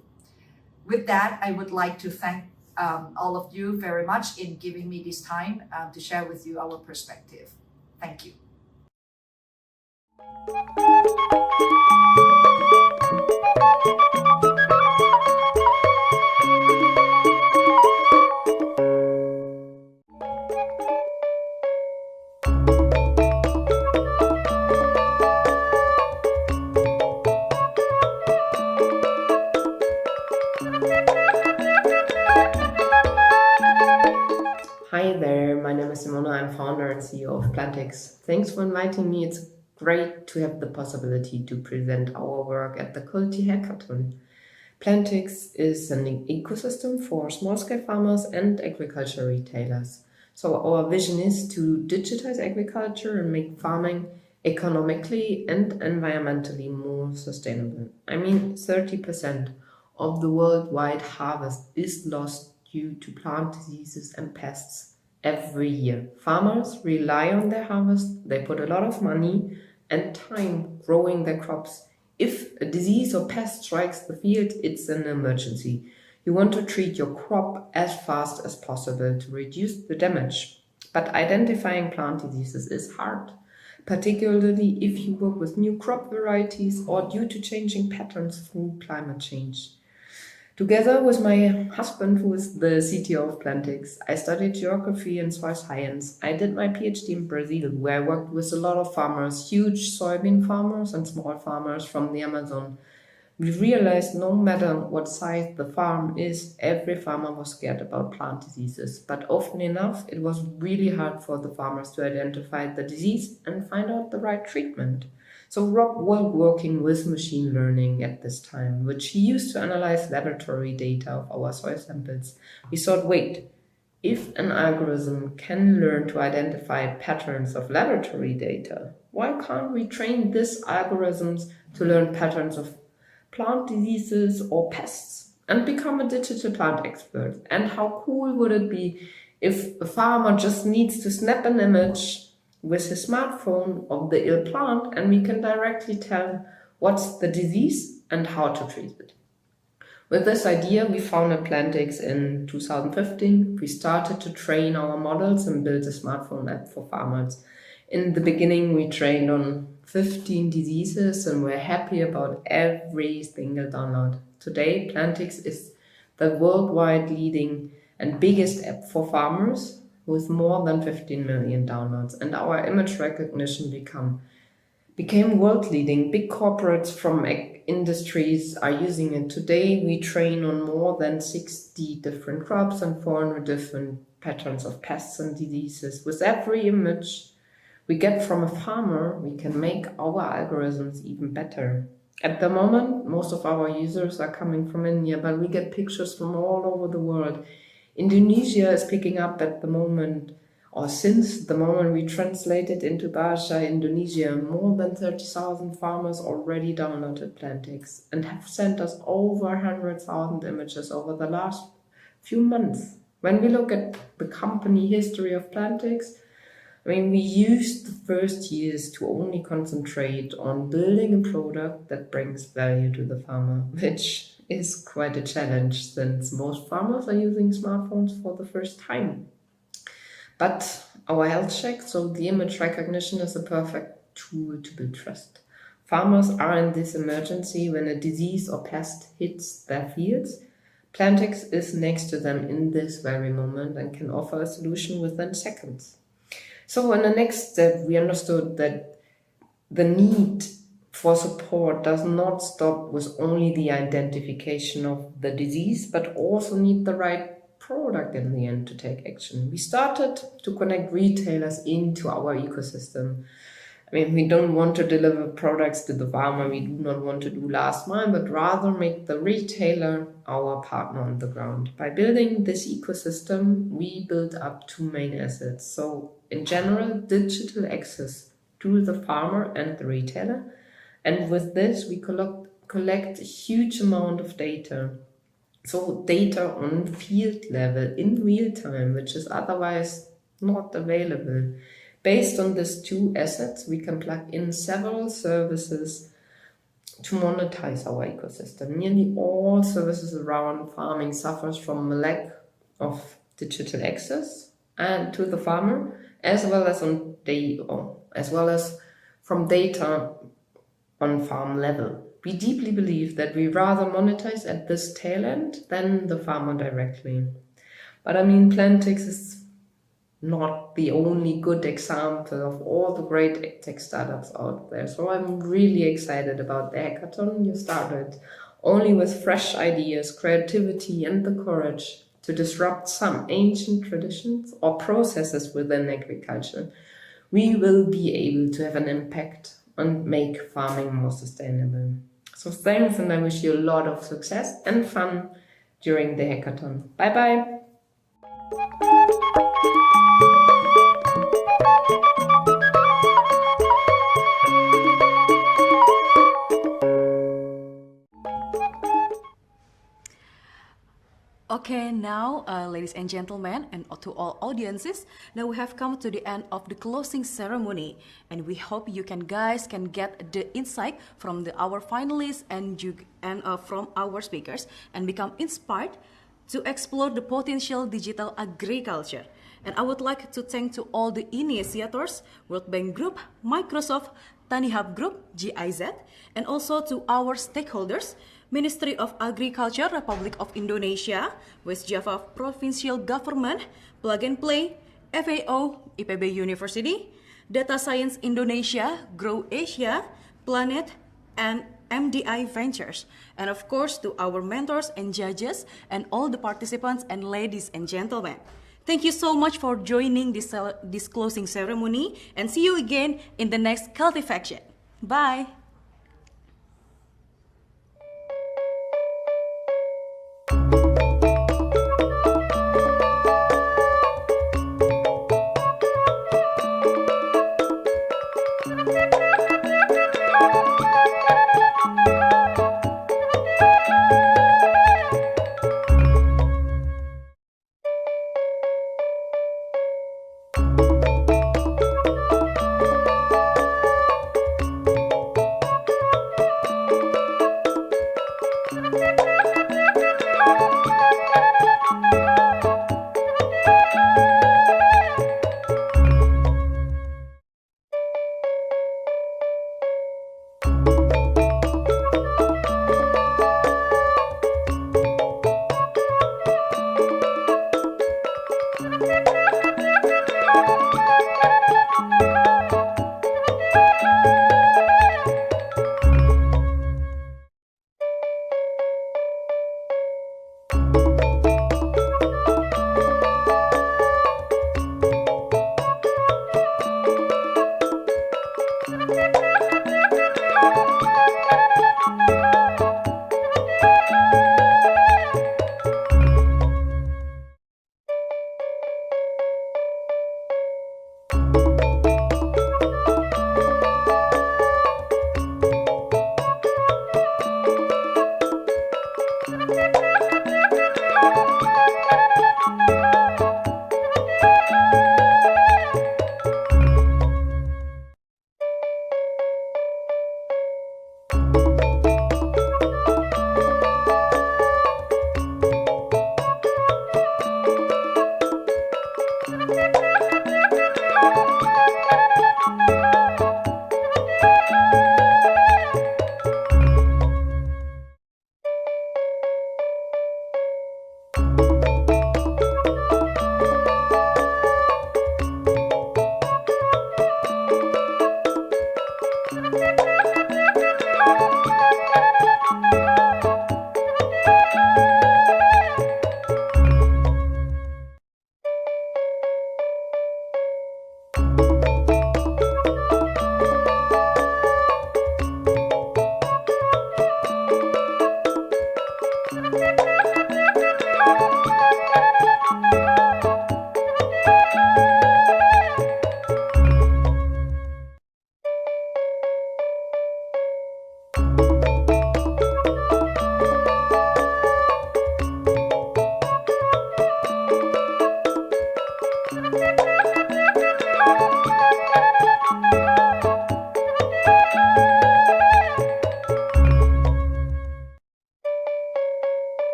Speaker 19: With that, I would like to thank all of you very much in giving me this time to share with you our perspective. Thank you.
Speaker 20: Hi there, my name is Simona. I'm founder and CEO of Plantix. Thanks for inviting me. It's great to have the possibility to present our work at the Cultivhacktion. Plantix is an ecosystem for small-scale farmers and agriculture retailers. So our vision is to digitize agriculture and make farming economically and environmentally more sustainable. I mean, 30% of the worldwide harvest is lost due to plant diseases and pests every year. Farmers rely on their harvest, they put a lot of money and time growing their crops. If a disease or pest strikes the field, it's an emergency. You want to treat your crop as fast as possible to reduce the damage. But identifying plant diseases is hard, particularly if you work with new crop varieties or due to changing patterns through climate change. Together with my husband, who is the CTO of Plantix, I studied geography and soil science. I did my PhD in Brazil, where I worked with a lot of farmers, huge soybean farmers and small farmers from the Amazon. We realized no matter what size the farm is, every farmer was scared about plant diseases. But often enough, it was really hard for the farmers to identify the disease and find out the right treatment. So Rob was working with machine learning at this time, which he used to analyze laboratory data of our soil samples. We thought, wait, if an algorithm can learn to identify patterns of laboratory data, why can't we train these algorithms to learn patterns of plant diseases or pests and become a digital plant expert? And how cool would it be if a farmer just needs to snap an image with his smartphone of the ill plant and we can directly tell what's the disease and how to treat it. With this idea, we founded Plantix in 2015. We started to train our models and build a smartphone app for farmers. In the beginning, we trained on 15 diseases and we're happy about every single download. Today, Plantix is the worldwide leading and biggest app for farmers with more than 15 million downloads, and our image recognition became world leading. Big corporates from industries are using it. Today, we train on more than 60 different crops and 400 different patterns of pests and diseases. With every image we get from a farmer, we can make our algorithms even better. At the moment, most of our users are coming from India, but we get pictures from all over the world. Indonesia is picking up at the moment, or since the moment we translated into Bahasa Indonesia. More than 30,000 farmers already downloaded Plantix and have sent us over 100,000 images over the last few months. When we look at the company history of Plantix, we used the first years to only concentrate on building a product that brings value to the farmer, which is quite a challenge since most farmers are using smartphones for the first time. But our health check, so the image recognition, is a perfect tool to build trust. Farmers are in this emergency when a disease or pest hits their fields. Plantix is next to them in this very moment and can offer a solution within seconds. So in the next step, we understood that the need for support does not stop with only the identification of the disease, but also need the right product in the end to take action. We started to connect retailers into our ecosystem. We don't want to deliver products to the farmer, we do not want to do last mile, but rather make the retailer our partner on the ground. By building this ecosystem, we build up two main assets. So in general, digital access to the farmer and the retailer. And with this, we collect a huge amount of data. So data on field level in real time, which is otherwise not available. Based on these two assets, we can plug in several services to monetize our ecosystem. Nearly all services around farming suffers from a lack of digital access and to the farmer, as well as from data on farm level. We deeply believe that we rather monetize at this tail end than the farmer directly. But Plantix is not the only good example of all the great tech startups out there. So I'm really excited about the hackathon you started, only with fresh ideas, creativity, and the courage to disrupt some ancient traditions or processes within agriculture. We will be able to have an impact and make farming more sustainable. So thanks, and I wish you a lot of success and fun during the hackathon. Bye-bye.
Speaker 7: Okay, now, ladies and gentlemen, and to all audiences, now we have come to the end of the closing ceremony, and we hope you guys can get the insight from our finalists and from our speakers, and become inspired to explore the potential digital agriculture. And I would like to thank to all the initiators, World Bank Group, Microsoft, Tani Hub Group, GIZ, and also to our stakeholders, Ministry of Agriculture, Republic of Indonesia, West Java Provincial Government, Plug and Play, FAO, IPB University, Data Science Indonesia, Grow Asia, Planet, and MDI Ventures. And of course, to our mentors and judges and all the participants and ladies and gentlemen. Thank you so much for joining this closing ceremony, and see you again in the next Cultivhacktion. Bye.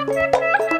Speaker 1: Thank you.